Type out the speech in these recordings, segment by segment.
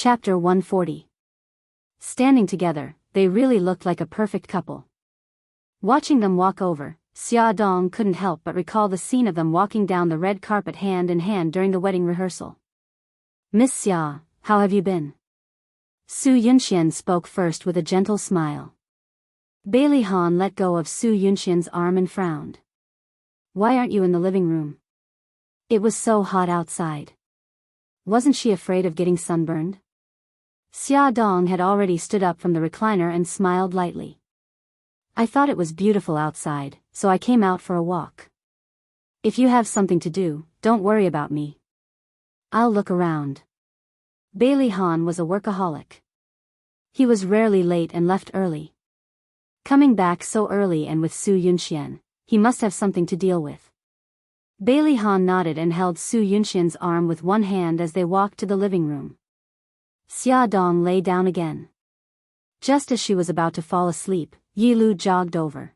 Chapter 140. Standing together, they really looked like a perfect couple. Watching them walk over, Xia Dong couldn't help but recall the scene of them walking down the red carpet hand in hand during the wedding rehearsal. "Miss Xia, how have you been?" Su Yunxian spoke first with a gentle smile. Bailey Han let go of Su Yunxian's arm and frowned. "Why aren't you in the living room? It was so hot outside." Wasn't she afraid of getting sunburned? Xia Dong had already stood up from the recliner and smiled lightly. "I thought it was beautiful outside, so I came out for a walk. If you have something to do, don't worry about me. I'll look around." Bailey Han was a workaholic. He was rarely late and left early. Coming back so early and with Su Yunxian, he must have something to deal with. Bailey Han nodded and held Su Yunxian's arm with one hand as they walked to the living room. Xia Dong lay down again. Just as she was about to fall asleep, Yi Lu jogged over.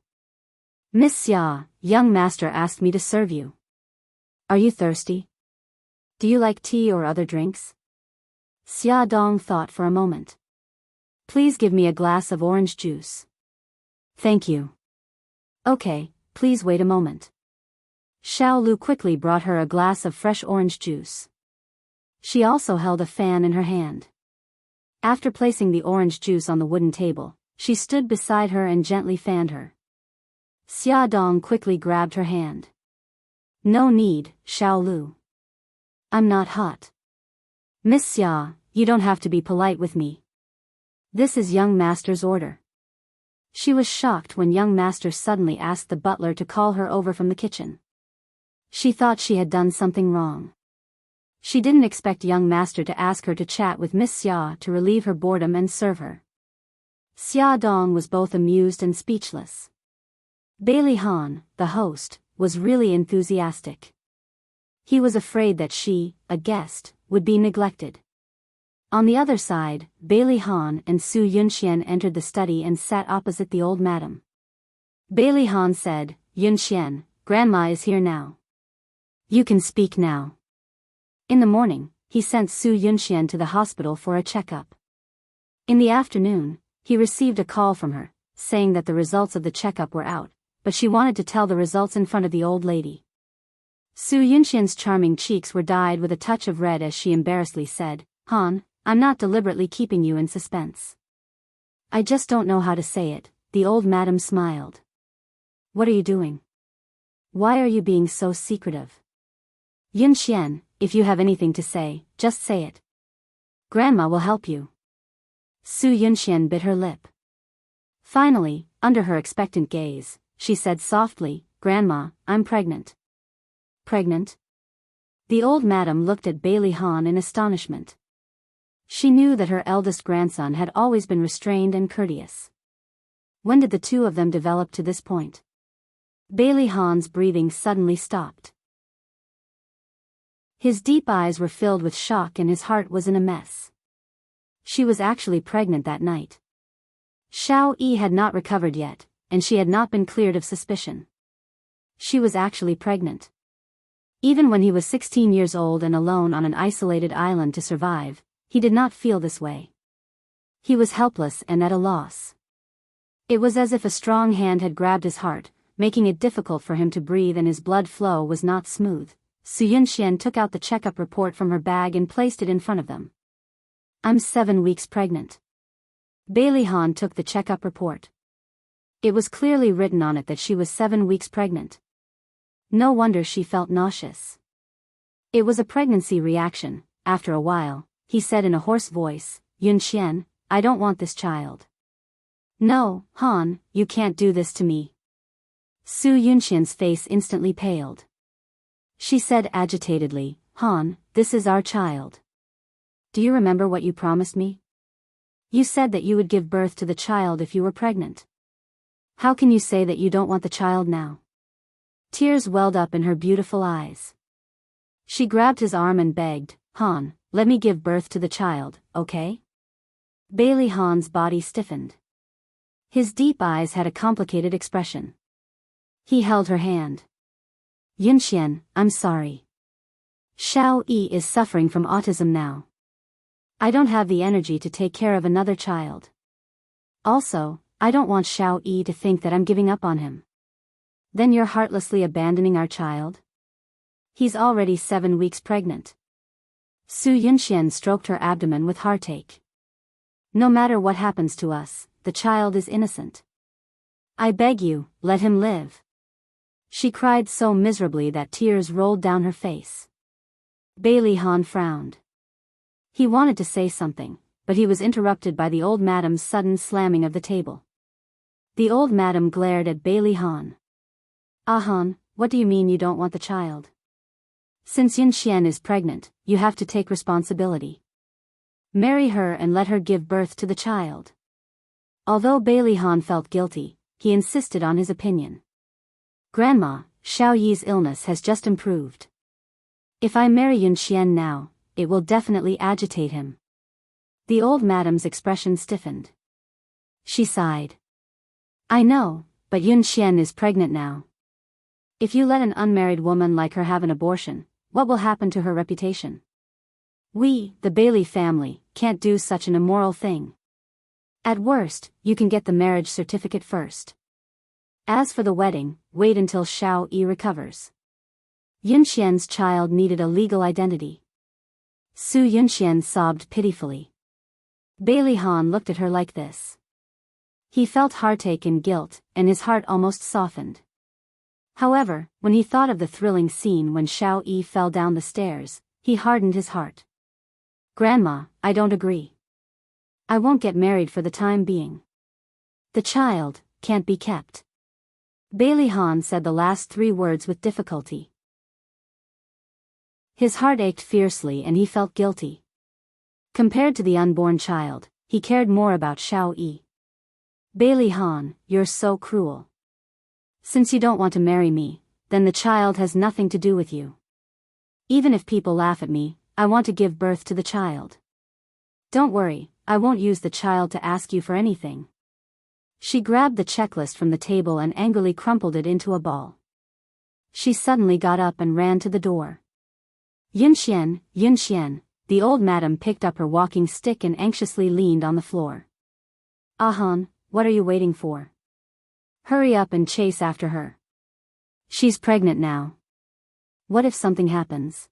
"Miss Xia, young master asked me to serve you. Are you thirsty? Do you like tea or other drinks?" Xia Dong thought for a moment. "Please give me a glass of orange juice." "Thank you." "Okay, please wait a moment." Xiao Lu quickly brought her a glass of fresh orange juice. She also held a fan in her hand. After placing the orange juice on the wooden table, she stood beside her and gently fanned her. Xia Dong quickly grabbed her hand. "No need, Xiao Lu. I'm not hot." "Miss Xia, you don't have to be polite with me. This is young master's order." She was shocked when young master suddenly asked the butler to call her over from the kitchen. She thought she had done something wrong. She didn't expect young master to ask her to chat with Miss Xia to relieve her boredom and serve her. Xia Dong was both amused and speechless. Bailey Han, the host, was really enthusiastic. He was afraid that she, a guest, would be neglected. On the other side, Bailey Han and Su Yunxian entered the study and sat opposite the old madam. Bailey Han said, "Yunxian, Grandma is here now. You can speak now." In the morning, he sent Su Yunxian to the hospital for a checkup. In the afternoon, he received a call from her, saying that the results of the checkup were out, but she wanted to tell the results in front of the old lady. Su Yunxian's charming cheeks were dyed with a touch of red as she embarrassedly said, "Han, I'm not deliberately keeping you in suspense. I just don't know how to say it." The old madam smiled. "What are you doing? Why are you being so secretive? Yunxian, if you have anything to say, just say it. Grandma will help you." Su Yunxian bit her lip. Finally, under her expectant gaze, she said softly, "Grandma, I'm pregnant." "Pregnant?" The old madam looked at Bailey Han in astonishment. She knew that her eldest grandson had always been restrained and courteous. When did the two of them develop to this point? Bailey Han's breathing suddenly stopped. His deep eyes were filled with shock and his heart was in a mess. She was actually pregnant that night. Xiao Yi had not recovered yet, and she had not been cleared of suspicion. She was actually pregnant. Even when he was 16 years old and alone on an isolated island to survive, he did not feel this way. He was helpless and at a loss. It was as if a strong hand had grabbed his heart, making it difficult for him to breathe, and his blood flow was not smooth. Su Yunxian took out the checkup report from her bag and placed it in front of them. "I'm 7 weeks pregnant." Bailey Han took the checkup report. It was clearly written on it that she was 7 weeks pregnant. No wonder she felt nauseous. It was a pregnancy reaction. After a while, he said in a hoarse voice, "Yunxian, I don't want this child." "No, Han, you can't do this to me." Su Yunxian's face instantly paled. She said agitatedly, "Han, this is our child. Do you remember what you promised me? You said that you would give birth to the child if you were pregnant. How can you say that you don't want the child now?" Tears welled up in her beautiful eyes. She grabbed his arm and begged, "Han, let me give birth to the child, okay?" Bailey Han's body stiffened. His deep eyes had a complicated expression. He held her hand. "Yunxian, I'm sorry. Xiao Yi is suffering from autism now. I don't have the energy to take care of another child. Also, I don't want Xiao Yi to think that I'm giving up on him. Then you're heartlessly abandoning our child? He's already 7 weeks pregnant. Su Yunxian stroked her abdomen with heartache. No matter what happens to us, the child is innocent. I beg you, let him live. She cried so miserably that tears rolled down her face. Bailey Han frowned. He wanted to say something, but he was interrupted by the old madam's sudden slamming of the table. The old madam glared at Bailey Han. Ah Han, what do you mean you don't want the child? Since Yunxian is pregnant, you have to take responsibility. Marry her and let her give birth to the child. Although Bailey Han felt guilty, he insisted on his opinion. Grandma, Xiao Yi's illness has just improved. If I marry Yunxian now, it will definitely agitate him. The old madam's expression stiffened. She sighed. I know, but Yunxian is pregnant now. If you let an unmarried woman like her have an abortion, what will happen to her reputation? We, the Bailey family, can't do such an immoral thing. At worst, you can get the marriage certificate first. As for the wedding, wait until Xiao Yi recovers. Yunxian's child needed a legal identity. Su Yunxian sobbed pitifully. Bailey Han looked at her like this. He felt heartache and guilt, and his heart almost softened. However, when he thought of the thrilling scene when Xiao Yi fell down the stairs, he hardened his heart. Grandma, I don't agree. I won't get married for the time being. The child can't be kept. Bailey Han said the last 3 words with difficulty. His heart ached fiercely and he felt guilty. Compared to the unborn child, he cared more about Xiao Yi. Bailey Han, you're so cruel. Since you don't want to marry me, then the child has nothing to do with you. Even if people laugh at me, I want to give birth to the child. Don't worry, I won't use the child to ask you for anything. She grabbed the checklist from the table and angrily crumpled it into a ball. She suddenly got up and ran to the door. Yunxian, Yunxian, the old madam picked up her walking stick and anxiously leaned on the floor. Ah Han, what are you waiting for? Hurry up and chase after her. She's pregnant now. What if something happens?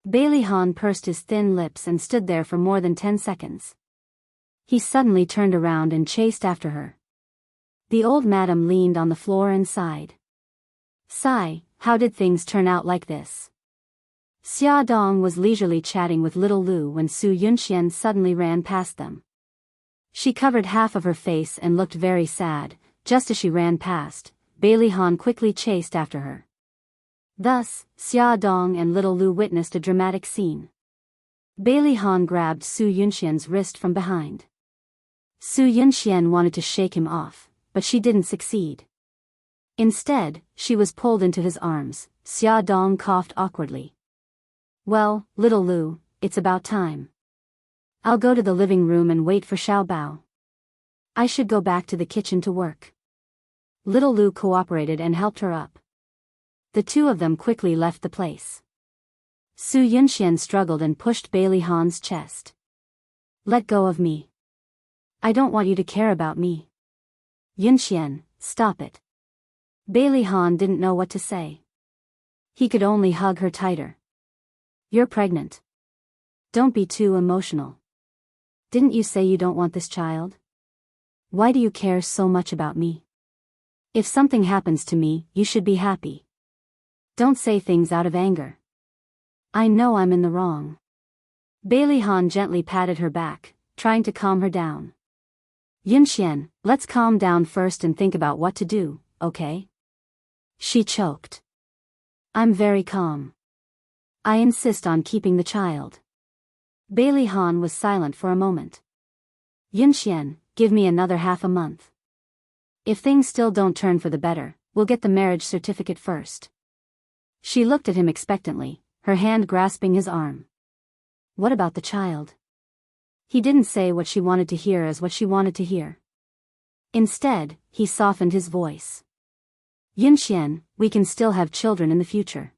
Bailey Han pursed his thin lips and stood there for more than 10 seconds. He suddenly turned around and chased after her. The old madam leaned on the floor and sighed. Sigh, how did things turn out like this? Xia Dong was leisurely chatting with little Lu when Su Yunxian suddenly ran past them. She covered half of her face and looked very sad. Just as she ran past, Bailey Han quickly chased after her. Thus, Xia Dong and little Lu witnessed a dramatic scene. Bailey Han grabbed Su Yunxian's wrist from behind. Su Yunxian wanted to shake him off, but she didn't succeed. Instead, she was pulled into his arms. Xia Dong coughed awkwardly. Well, little Lu, it's about time. I'll go to the living room and wait for Xiao Bao. I should go back to the kitchen to work. Little Lu cooperated and helped her up. The two of them quickly left the place. Su Yunxian struggled and pushed Bailey Han's chest. Let go of me. I don't want you to care about me. Yunxian, stop it. Bailey Han didn't know what to say. He could only hug her tighter. You're pregnant. Don't be too emotional. Didn't you say you don't want this child? Why do you care so much about me? If something happens to me, you should be happy. Don't say things out of anger. I know I'm in the wrong. Bailey Han gently patted her back, trying to calm her down. Yunxian, let's calm down first and think about what to do, okay? She choked. I'm very calm. I insist on keeping the child. Bailey Han was silent for a moment. Yunxian, give me another half a month. If things still don't turn for the better, we'll get the marriage certificate first. She looked at him expectantly, her hand grasping his arm. What about the child? He didn't say what she wanted to hear as what she wanted to hear. Instead, he softened his voice. Yunxian, we can still have children in the future.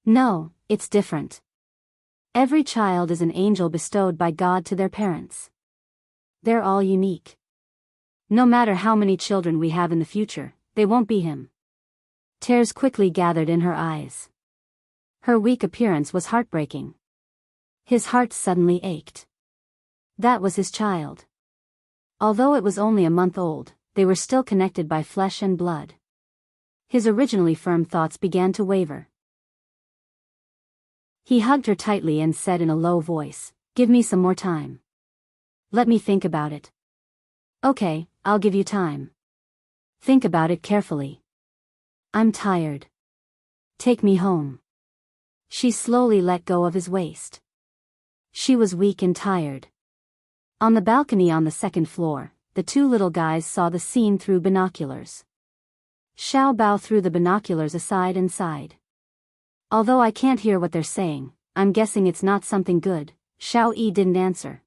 No, it's different. Every child is an angel bestowed by God to their parents. They're all unique. No matter how many children we have in the future, they won't be him. Tears quickly gathered in her eyes. Her weak appearance was heartbreaking. His heart suddenly ached. That was his child. Although it was only a month old, they were still connected by flesh and blood. His originally firm thoughts began to waver. He hugged her tightly and said in a low voice, "Give me some more time. Let me think about it." "Okay, I'll give you time. Think about it carefully. I'm tired. Take me home." She slowly let go of his waist. She was weak and tired. On the balcony on the second floor, the two little guys saw the scene through binoculars. Xiao Bao threw the binoculars aside and sighed. "Although I can't hear what they're saying, I'm guessing it's not something good." Xiao Yi didn't answer.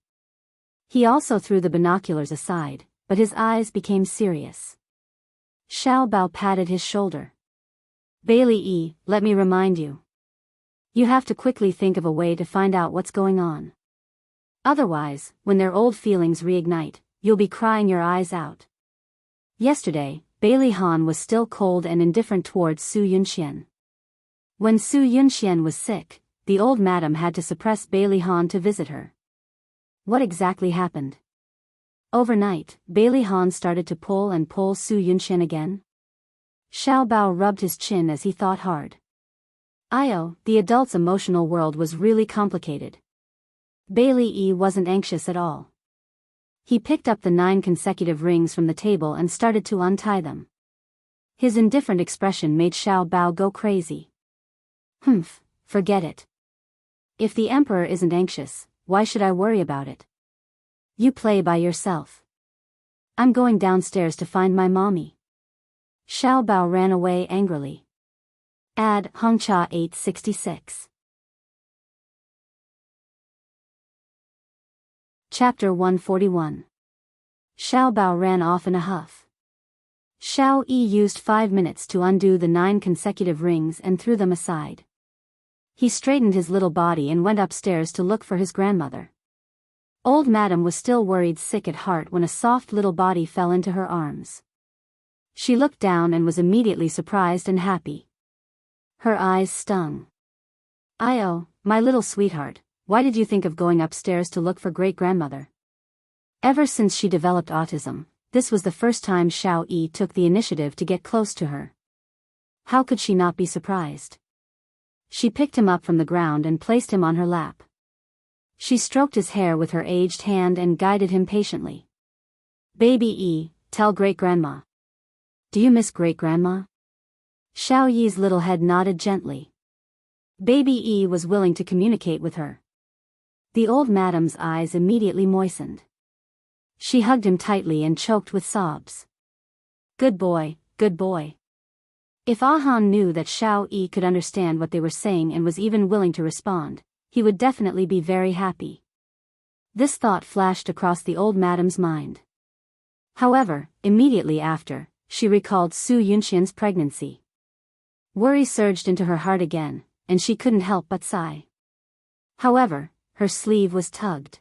He also threw the binoculars aside, but his eyes became serious. Xiao Bao patted his shoulder. "Bailey Yi, let me remind you. You have to quickly think of a way to find out what's going on. Otherwise, when their old feelings reignite, you'll be crying your eyes out." Yesterday, Bailey Han was still cold and indifferent towards Su Yunxian. When Su Yunxian was sick, the old madam had to suppress Bailey Han to visit her. What exactly happened? Overnight, Bailey Han started to pull Su Yunxian again. Xiao Bao rubbed his chin as he thought hard. The adult's emotional world was really complicated. Bailey Yi wasn't anxious at all. He picked up the 9 consecutive rings from the table and started to untie them. His indifferent expression made Xiao Bao go crazy. Forget it. If the emperor isn't anxious, why should I worry about it? You play by yourself. I'm going downstairs to find my mommy. Xiao Bao ran away angrily. Ad Hongcha 866. Chapter 141. Xiao Bao ran off in a huff. Xiao Yi used 5 minutes to undo the 9 consecutive rings and threw them aside. He straightened his little body and went upstairs to look for his grandmother. Old Madam was still worried sick at heart when a soft little body fell into her arms. She looked down and was immediately surprised and happy. Her eyes stung. My little sweetheart, why did you think of going upstairs to look for great-grandmother?" Ever since she developed autism, this was the first time Xiao Yi took the initiative to get close to her. How could she not be surprised? She picked him up from the ground and placed him on her lap. She stroked his hair with her aged hand and guided him patiently. "Baby Yi, tell great-grandma. Do you miss great-grandma?" Xiao Yi's little head nodded gently. Baby Yi was willing to communicate with her. The old madam's eyes immediately moistened. She hugged him tightly and choked with sobs. Good boy, good boy." If Han knew that Xiao Yi could understand what they were saying and was even willing to respond, he would definitely be very happy. This thought flashed across the old madam's mind. However, immediately after, she recalled Su Yunxian's pregnancy. Worry surged into her heart again, and she couldn't help but sigh. However, her sleeve was tugged.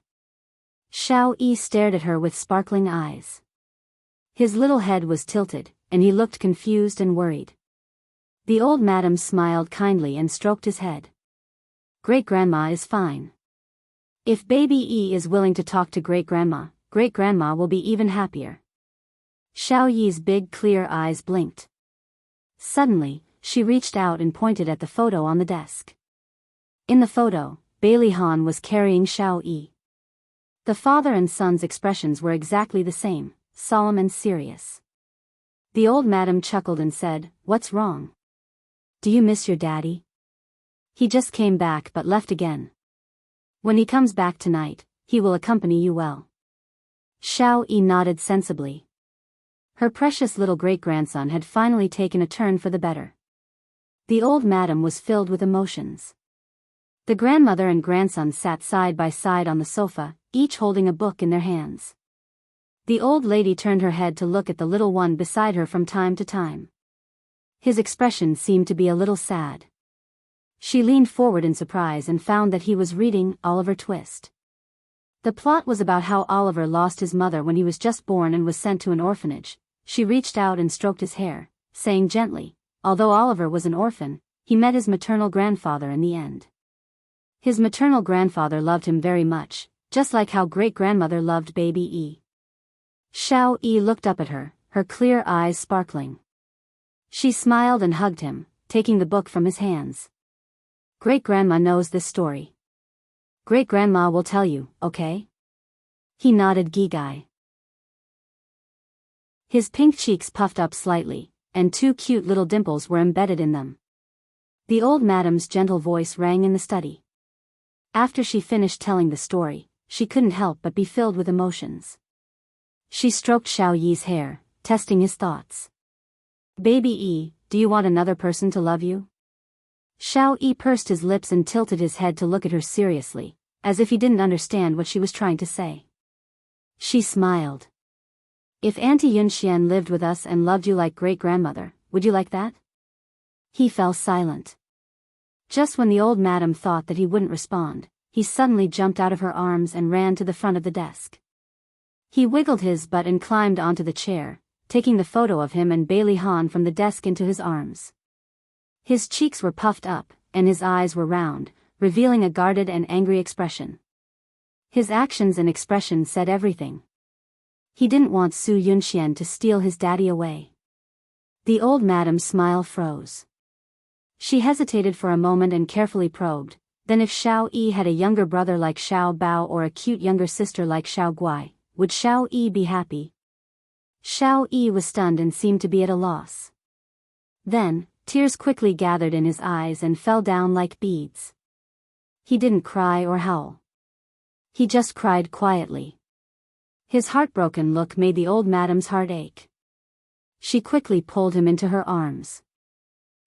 Xiao Yi stared at her with sparkling eyes. His little head was tilted, and he looked confused and worried. The old madam smiled kindly and stroked his head. "Great-grandma is fine. If Baby Yi is willing to talk to great-grandma will be even happier." Xiao Yi's big clear eyes blinked. Suddenly, she reached out and pointed at the photo on the desk. In the photo, Bailey Han was carrying Xiao Yi. The father and son's expressions were exactly the same, solemn and serious. The old madam chuckled and said, "What's wrong? Do you miss your daddy?" "He just came back but left again. When he comes back tonight, he will accompany you well." Xiao Yi nodded sensibly. Her precious little great-grandson had finally taken a turn for the better. The old madam was filled with emotions. The grandmother and grandson sat side by side on the sofa, each holding a book in their hands. The old lady turned her head to look at the little one beside her from time to time. His expression seemed to be a little sad. She leaned forward in surprise and found that he was reading Oliver Twist. The plot was about how Oliver lost his mother when he was just born and was sent to an orphanage. She reached out and stroked his hair, saying gently, although Oliver was an orphan, he met his maternal grandfather in the end. His maternal grandfather loved him very much, just like how great-grandmother loved baby E. Xiao E looked up at her, her clear eyes sparkling. She smiled and hugged him, taking the book from his hands. Great-grandma knows this story. Great-grandma will tell you, okay? He nodded Gigai. His pink cheeks puffed up slightly, and 2 cute little dimples were embedded in them. The old madam's gentle voice rang in the study. After she finished telling the story, she couldn't help but be filled with emotions. She stroked Xiao Yi's hair, testing his thoughts. Baby E, do you want another person to love you? Xiao Yi pursed his lips and tilted his head to look at her seriously, as if he didn't understand what she was trying to say. She smiled. If Auntie Yunxian lived with us and loved you like great-grandmother, would you like that? He fell silent. Just when the old madam thought that he wouldn't respond, he suddenly jumped out of her arms and ran to the front of the desk. He wiggled his butt and climbed onto the chair, taking the photo of him and Bailey Han from the desk into his arms. His cheeks were puffed up, and his eyes were round, revealing a guarded and angry expression. His actions and expression said everything. He didn't want Su Yunxian to steal his daddy away. The old madam's smile froze. She hesitated for a moment and carefully probed, then if Xiao Yi had a younger brother like Xiao Bao or a cute younger sister like Xiao Guai, would Xiao Yi be happy? Xiao Yi was stunned and seemed to be at a loss. Then, tears quickly gathered in his eyes and fell down like beads. He didn't cry or howl. He just cried quietly. His heartbroken look made the old madam's heart ache. She quickly pulled him into her arms.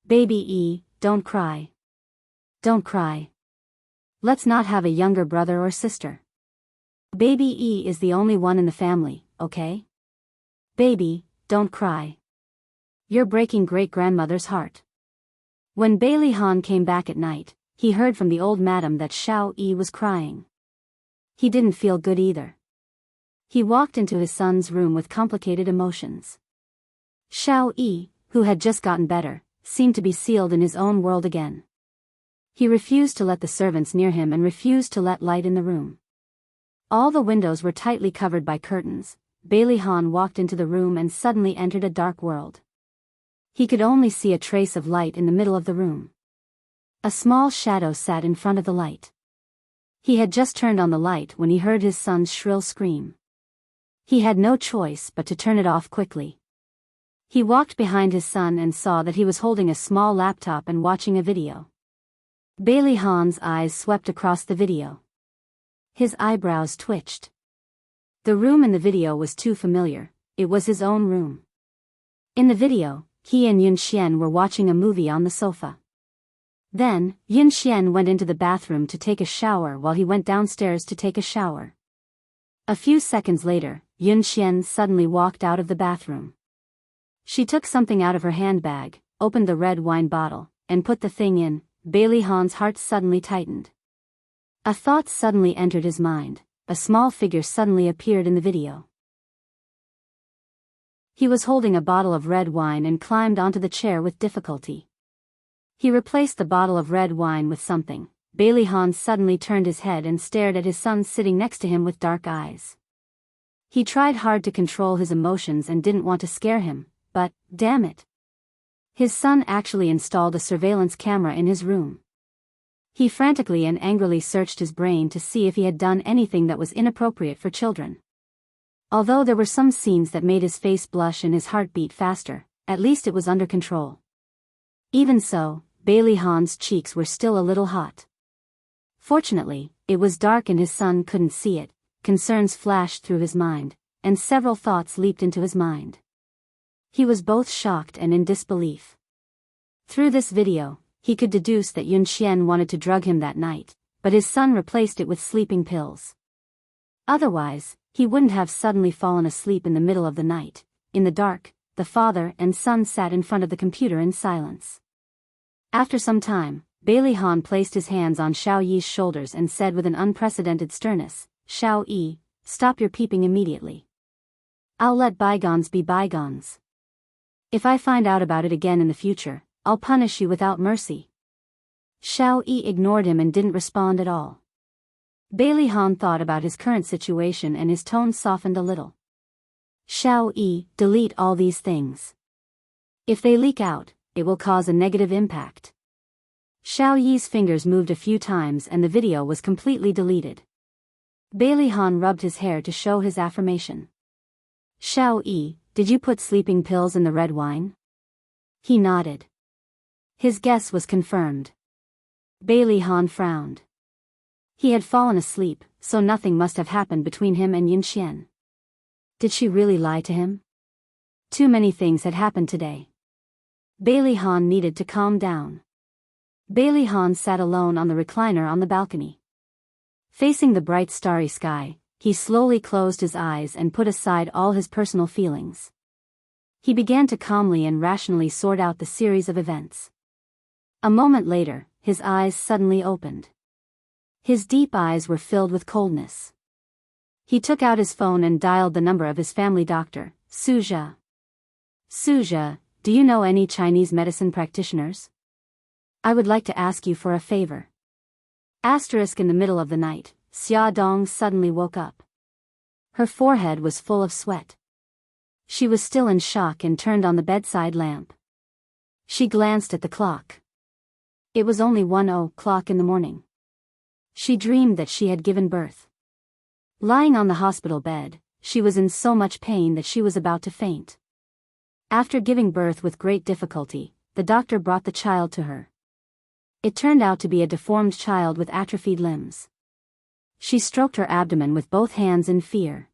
Baby E, don't cry. Don't cry. Let's not have a younger brother or sister. Baby E is the only one in the family, okay? Baby, don't cry. You're breaking great-grandmother's heart. When Bailey Han came back at night, he heard from the old madam that Xiao Yi was crying. He didn't feel good either. He walked into his son's room with complicated emotions. Xiao Yi, who had just gotten better, seemed to be sealed in his own world again. He refused to let the servants near him and refused to let light in the room. All the windows were tightly covered by curtains. Bailey Han walked into the room and suddenly entered a dark world. He could only see a trace of light in the middle of the room. A small shadow sat in front of the light. He had just turned on the light when he heard his son's shrill scream. He had no choice but to turn it off quickly. He walked behind his son and saw that he was holding a small laptop and watching a video. Bailey Han's eyes swept across the video. His eyebrows twitched. The room in the video was too familiar. It was his own room. In the video, he and Yunxian were watching a movie on the sofa. Then, Yunxian went into the bathroom to take a shower while he went downstairs to take a shower. A few seconds later, Yunxian suddenly walked out of the bathroom. She took something out of her handbag, opened the red wine bottle, and put the thing in. Bailey Han's heart suddenly tightened. A thought suddenly entered his mind. A small figure suddenly appeared in the video. He was holding a bottle of red wine and climbed onto the chair with difficulty. He replaced the bottle of red wine with something. Bailey Han suddenly turned his head and stared at his son sitting next to him with dark eyes. He tried hard to control his emotions and didn't want to scare him, but, damn it. His son actually installed a surveillance camera in his room. He frantically and angrily searched his brain to see if he had done anything that was inappropriate for children. Although there were some scenes that made his face blush and his heart beat faster, at least it was under control. Even so, Bailey Han's cheeks were still a little hot. Fortunately, it was dark and his son couldn't see it. Concerns flashed through his mind, and several thoughts leaped into his mind. He was both shocked and in disbelief. Through this video, he could deduce that Yunxian wanted to drug him that night, but his son replaced it with sleeping pills. Otherwise, he wouldn't have suddenly fallen asleep in the middle of the night. In the dark, the father and son sat in front of the computer in silence. After some time, Bailey Han placed his hands on Xiao Yi's shoulders and said with an unprecedented sternness, "Xiao Yi, stop your peeping immediately. I'll let bygones be bygones. If I find out about it again in the future, I'll punish you without mercy." Xiao Yi ignored him and didn't respond at all. Bailey Han thought about his current situation and his tone softened a little. "Xiao Yi, delete all these things. If they leak out, it will cause a negative impact." Xiao Yi's fingers moved a few times and the video was completely deleted. Bailey Han rubbed his hair to show his affirmation. "Xiao Yi, did you put sleeping pills in the red wine?" He nodded. His guess was confirmed. Bailey Han frowned. He had fallen asleep, so nothing must have happened between him and Yin Xian. Did she really lie to him? Too many things had happened today. Bailey Han needed to calm down. Bailey Han sat alone on the recliner on the balcony. Facing the bright starry sky, he slowly closed his eyes and put aside all his personal feelings. He began to calmly and rationally sort out the series of events. A moment later, his eyes suddenly opened. His deep eyes were filled with coldness. He took out his phone and dialed the number of his family doctor, Suzha. "Suzha, do you know any Chinese medicine practitioners? I would like to ask you for a favor." Asterisk. In the middle of the night, Xia Dong suddenly woke up. Her forehead was full of sweat. She was still in shock and turned on the bedside lamp. She glanced at the clock. It was only 1:00 in the morning. She dreamed that she had given birth. Lying on the hospital bed, she was in so much pain that she was about to faint. After giving birth with great difficulty, the doctor brought the child to her. It turned out to be a deformed child with atrophied limbs. She stroked her abdomen with both hands in fear.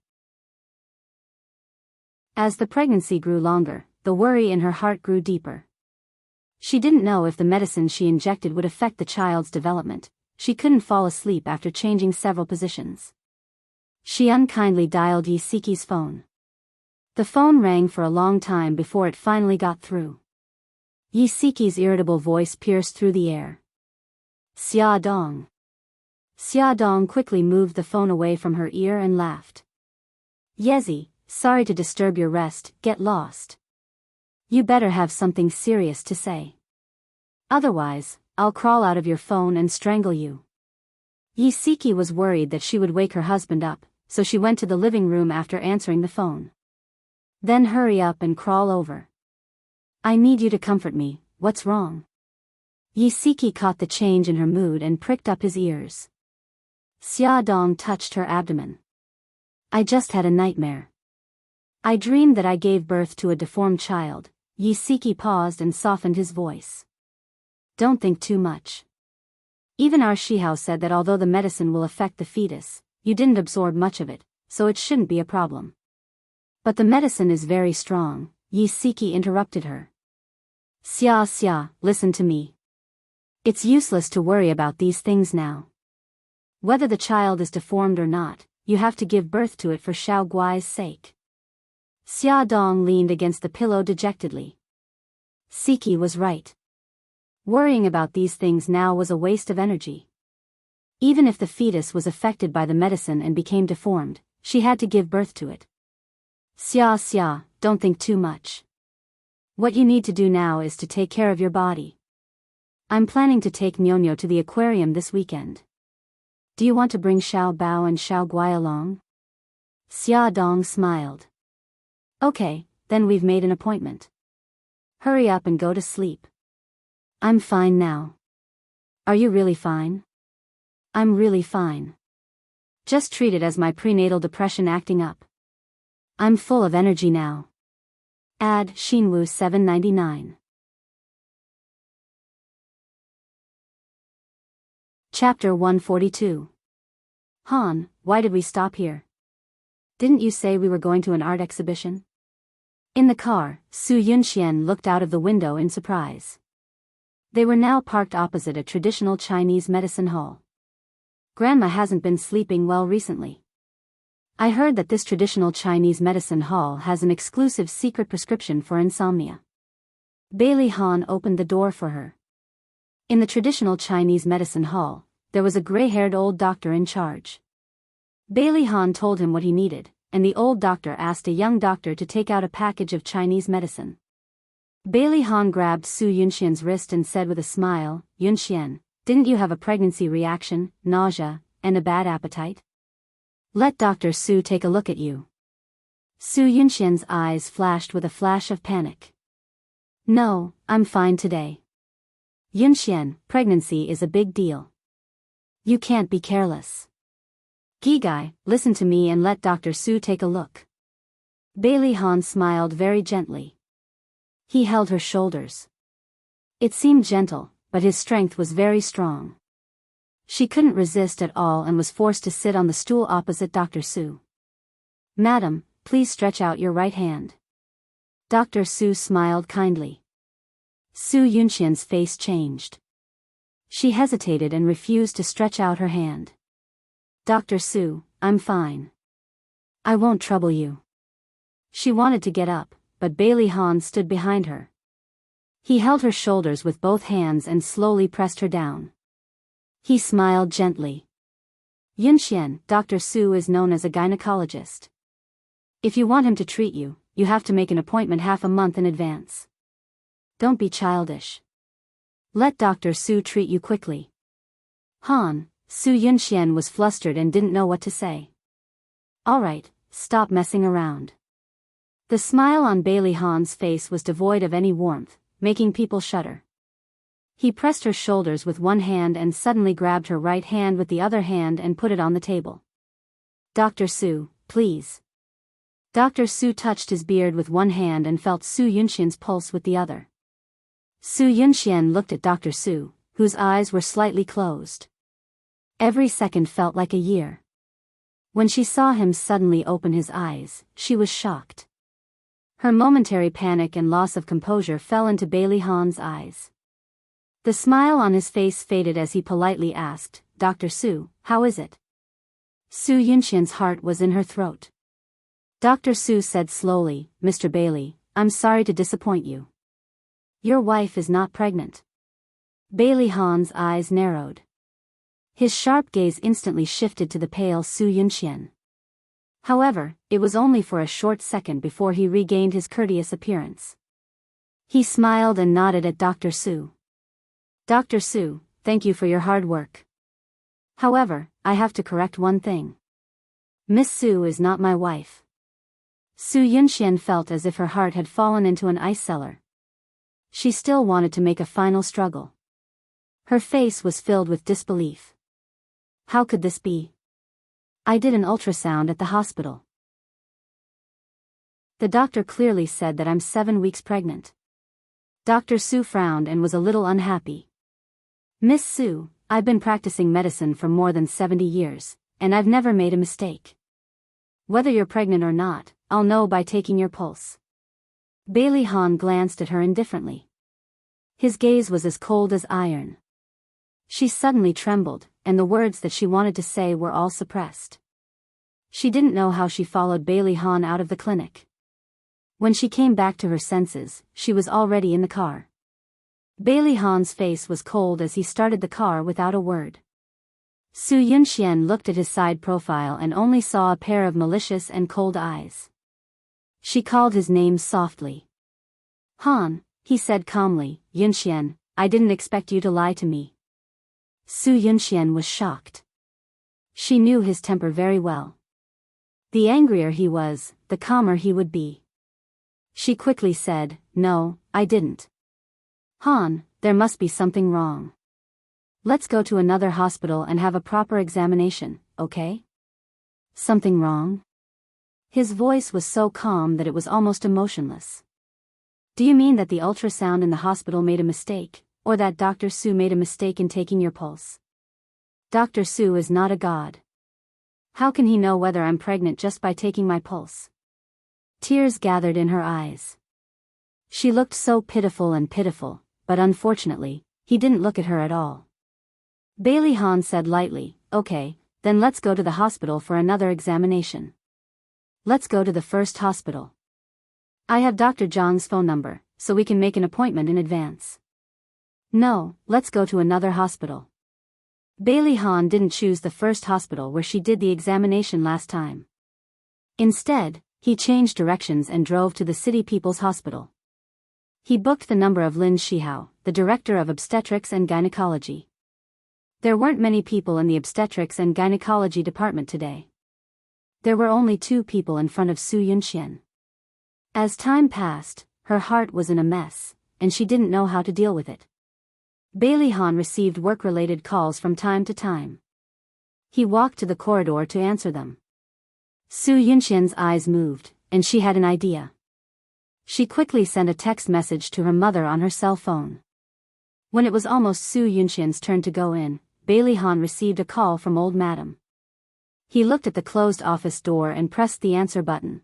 As the pregnancy grew longer, the worry in her heart grew deeper. She didn't know if the medicine she injected would affect the child's development. She couldn't fall asleep after changing several positions. She unkindly dialed Yi Siki's phone. The phone rang for a long time before it finally got through. Yi Siki's irritable voice pierced through the air. "Xia Dong." Xia Dong quickly moved the phone away from her ear and laughed. "Yezi, sorry to disturb your rest, get lost. You better have something serious to say. Otherwise, I'll crawl out of your phone and strangle you." Yi Siki was worried that she would wake her husband up, so she went to the living room after answering the phone. "Then hurry up and crawl over. I need you to comfort me, what's wrong?" Yi Siki caught the change in her mood and pricked up his ears. Xia Dong touched her abdomen. "I just had a nightmare. I dreamed that I gave birth to a deformed child." Yi Siki paused and softened his voice. "Don't think too much. Even our Shihao said that although the medicine will affect the fetus, you didn't absorb much of it, so it shouldn't be a problem." "But the medicine is very strong," Yi Siki interrupted her. Xia, listen to me. It's useless to worry about these things now. Whether the child is deformed or not, you have to give birth to it for Xiao Guai's sake." Xia Dong leaned against the pillow dejectedly. Siki was right. Worrying about these things now was a waste of energy. Even if the fetus was affected by the medicine and became deformed, she had to give birth to it. Xia, don't think too much. What you need to do now is to take care of your body. I'm planning to take Nyonyo to the aquarium this weekend. Do you want to bring Xiao Bao and Xiao Guai along? Xia Dong smiled. Okay, then we've made an appointment. Hurry up and go to sleep. I'm fine now. Are you really fine? I'm really fine. Just treat it as my prenatal depression acting up. I'm full of energy now. Add Shinwu 799. Chapter 142. Han, why did we stop here? Didn't you say we were going to an art exhibition? In the car, Su Yunxian looked out of the window in surprise. They were now parked opposite a traditional Chinese medicine hall. Grandma hasn't been sleeping well recently. I heard that this traditional Chinese medicine hall has an exclusive secret prescription for insomnia. Bailey Han opened the door for her. In the traditional Chinese medicine hall, there was a gray-haired old doctor in charge. Bailey Han told him what he needed, and the old doctor asked a young doctor to take out a package of Chinese medicine. Bailey Han grabbed Su Yunxian's wrist and said with a smile, "Yunxian, didn't you have a pregnancy reaction, nausea, and a bad appetite? Let Dr. Su take a look at you." Su Yunxian's eyes flashed with a flash of panic. "No, I'm fine today." "Yunxian, pregnancy is a big deal. You can't be careless. Gigai, listen to me and let Dr. Su take a look." Bailey Han smiled very gently. He held her shoulders. It seemed gentle, but his strength was very strong. She couldn't resist at all and was forced to sit on the stool opposite Dr. Su. "Madam, please stretch out your right hand." Dr. Su smiled kindly. Su Yunxian's face changed. She hesitated and refused to stretch out her hand. "Dr. Su, I'm fine. I won't trouble you." She wanted to get up, but Bailey Han stood behind her. He held her shoulders with both hands and slowly pressed her down. He smiled gently. "Yunxian, Dr. Su is known as a gynecologist. If you want him to treat you, you have to make an appointment half a month in advance. Don't be childish. Let Dr. Su treat you quickly." Han, Su Yunxian was flustered and didn't know what to say. "All right, stop messing around." The smile on Bailey Han's face was devoid of any warmth, making people shudder. He pressed her shoulders with one hand and suddenly grabbed her right hand with the other hand and put it on the table. "Dr. Su, please." Dr. Su touched his beard with one hand and felt Su Yunxian's pulse with the other. Su Yunxian looked at Dr. Su, whose eyes were slightly closed. Every second felt like a year. When she saw him suddenly open his eyes, she was shocked. Her momentary panic and loss of composure fell into Bailey Han's eyes. The smile on his face faded as he politely asked, "Dr. Su, how is it?" Su Yunxian's heart was in her throat. Dr. Su said slowly, "Mr. Bailey, I'm sorry to disappoint you. Your wife is not pregnant." Bailey Han's eyes narrowed. His sharp gaze instantly shifted to the pale Su Yunxian. However, it was only for a short second before he regained his courteous appearance. He smiled and nodded at Dr. Su. "Dr. Su, thank you for your hard work. However, I have to correct one thing. Miss Su is not my wife." Su Yunxian felt as if her heart had fallen into an ice cellar. She still wanted to make a final struggle. Her face was filled with disbelief. "How could this be? I did an ultrasound at the hospital. The doctor clearly said that I'm 7 weeks pregnant." Dr. Su frowned and was a little unhappy. "Miss Su, I've been practicing medicine for more than 70 years, and I've never made a mistake. Whether you're pregnant or not, I'll know by taking your pulse." Bailey Han glanced at her indifferently. His gaze was as cold as iron. She suddenly trembled, and the words that she wanted to say were all suppressed. She didn't know how she followed Bailey Han out of the clinic. When she came back to her senses, she was already in the car. Bailey Han's face was cold as he started the car without a word. Su Yunxian looked at his side profile and only saw a pair of malicious and cold eyes. She called his name softly. "Han," he said calmly, "Yunxian, I didn't expect you to lie to me." Su Yunxian was shocked. She knew his temper very well. The angrier he was, the calmer he would be. She quickly said, "No, I didn't. Han, there must be something wrong. Let's go to another hospital and have a proper examination, okay?" "Something wrong?" His voice was so calm that it was almost emotionless. "Do you mean that the ultrasound in the hospital made a mistake, or that Dr. Su made a mistake in taking your pulse? Dr. Su is not a god. How can he know whether I'm pregnant just by taking my pulse?" Tears gathered in her eyes. She looked so pitiful, but unfortunately, he didn't look at her at all. Bailey Han said lightly, "Okay, then let's go to the hospital for another examination. Let's go to the first hospital. I have Dr. Zhang's phone number, so we can make an appointment in advance." No, let's go to another hospital. Bailey Han didn't choose the first hospital where she did the examination last time. Instead, he changed directions and drove to the City People's Hospital. He booked the number of Lin Shihao, the director of obstetrics and gynecology. There weren't many people in the obstetrics and gynecology department today. There were only 2 people in front of Su Yunxian. As time passed, her heart was in a mess, and she didn't know how to deal with it. Bailey Han received work-related calls from time to time. He walked to the corridor to answer them. Su Yunxian's eyes moved, and she had an idea. She quickly sent a text message to her mother on her cell phone. When it was almost Su Yunxian's turn to go in, Bailey Han received a call from old madam. He looked at the closed office door and pressed the answer button.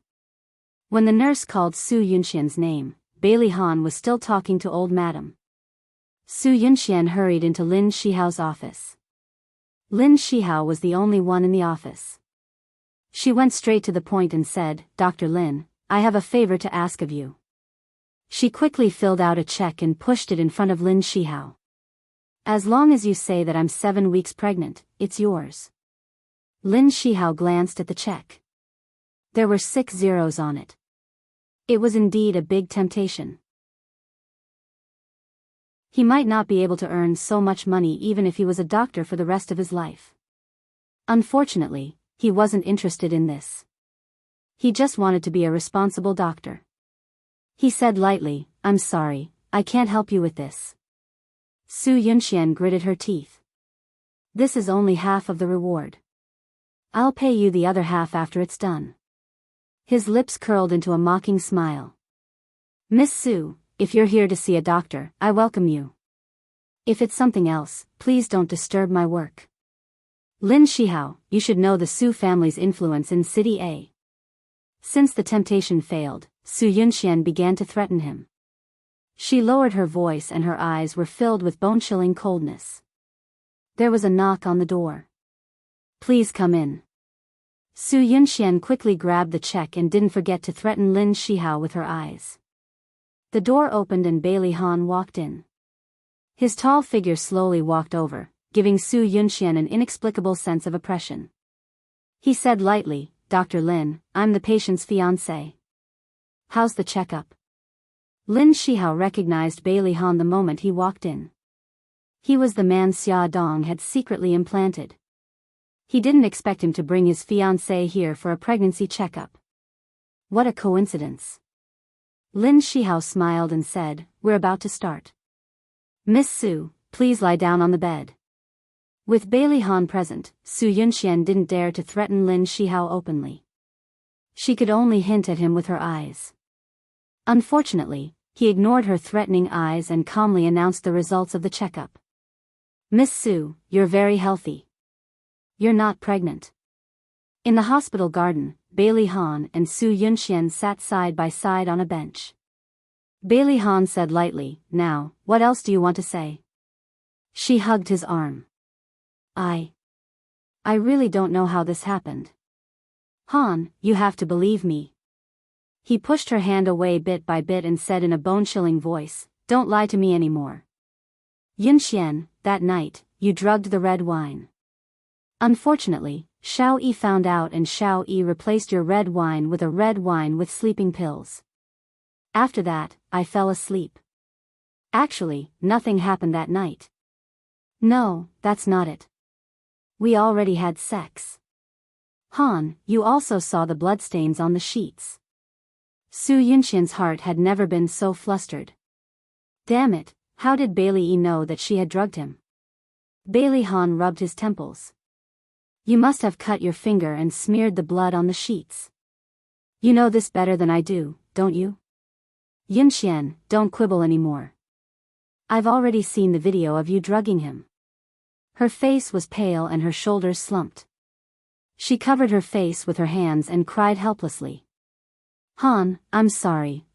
When the nurse called Su Yunxian's name, Bailey Han was still talking to old madam. Su Yunxian hurried into Lin Shihao's office. Lin Shihao was the only one in the office. She went straight to the point and said, "Dr. Lin, I have a favor to ask of you." She quickly filled out a check and pushed it in front of Lin Shihao. "As long as you say that I'm 7 weeks pregnant, it's yours." Lin Shihao glanced at the check. There were 6 zeros on it. It was indeed a big temptation. He might not be able to earn so much money even if he was a doctor for the rest of his life. Unfortunately, he wasn't interested in this. He just wanted to be a responsible doctor. He said lightly, "I'm sorry, I can't help you with this." Su Yunxian gritted her teeth. "This is only half of the reward. I'll pay you the other half after it's done." His lips curled into a mocking smile. "Miss Su, if you're here to see a doctor, I welcome you. If it's something else, please don't disturb my work." Lin Shihao, you should know the Su family's influence in City A. Since the temptation failed, Su Yunxian began to threaten him. She lowered her voice and her eyes were filled with bone-chilling coldness. There was a knock on the door. "Please come in." Su Yunxian quickly grabbed the check and didn't forget to threaten Lin Shihao with her eyes. The door opened and Bailey Han walked in. His tall figure slowly walked over, giving Su Yunxian an inexplicable sense of oppression. He said lightly, "Dr. Lin, I'm the patient's fiancé. How's the checkup?" Lin Shihao recognized Bailey Han the moment he walked in. He was the man Xia Dong had secretly implanted. He didn't expect him to bring his fiancée here for a pregnancy checkup. What a coincidence. Lin Shihao smiled and said, "We're about to start. Miss Su, please lie down on the bed." With Bailey Han present, Su Yunxian didn't dare to threaten Lin Shihao openly. She could only hint at him with her eyes. Unfortunately, he ignored her threatening eyes and calmly announced the results of the checkup. "Miss Su, you're very healthy. You're not pregnant." In the hospital garden, Bailey Han and Su Yunxian sat side by side on a bench. Bailey Han said lightly, "Now, what else do you want to say?" She hugged his arm. I really don't know how this happened. Han, you have to believe me." He pushed her hand away bit by bit and said in a bone-chilling voice, "Don't lie to me anymore. Yunxian, that night, you drugged the red wine. Unfortunately, Xiao Yi found out and Xiao Yi replaced your red wine with a red wine with sleeping pills. After that, I fell asleep. Actually, nothing happened that night." "No, that's not it. We already had sex." "Han, you also saw the bloodstains on the sheets." Su Yunxian's heart had never been so flustered. Damn it, how did Bailey Yi know that she had drugged him? Bailey Han rubbed his temples. "You must have cut your finger and smeared the blood on the sheets. You know this better than I do, don't you? Yunxian, don't quibble anymore. I've already seen the video of you drugging him." Her face was pale and her shoulders slumped. She covered her face with her hands and cried helplessly. "Han, I'm sorry.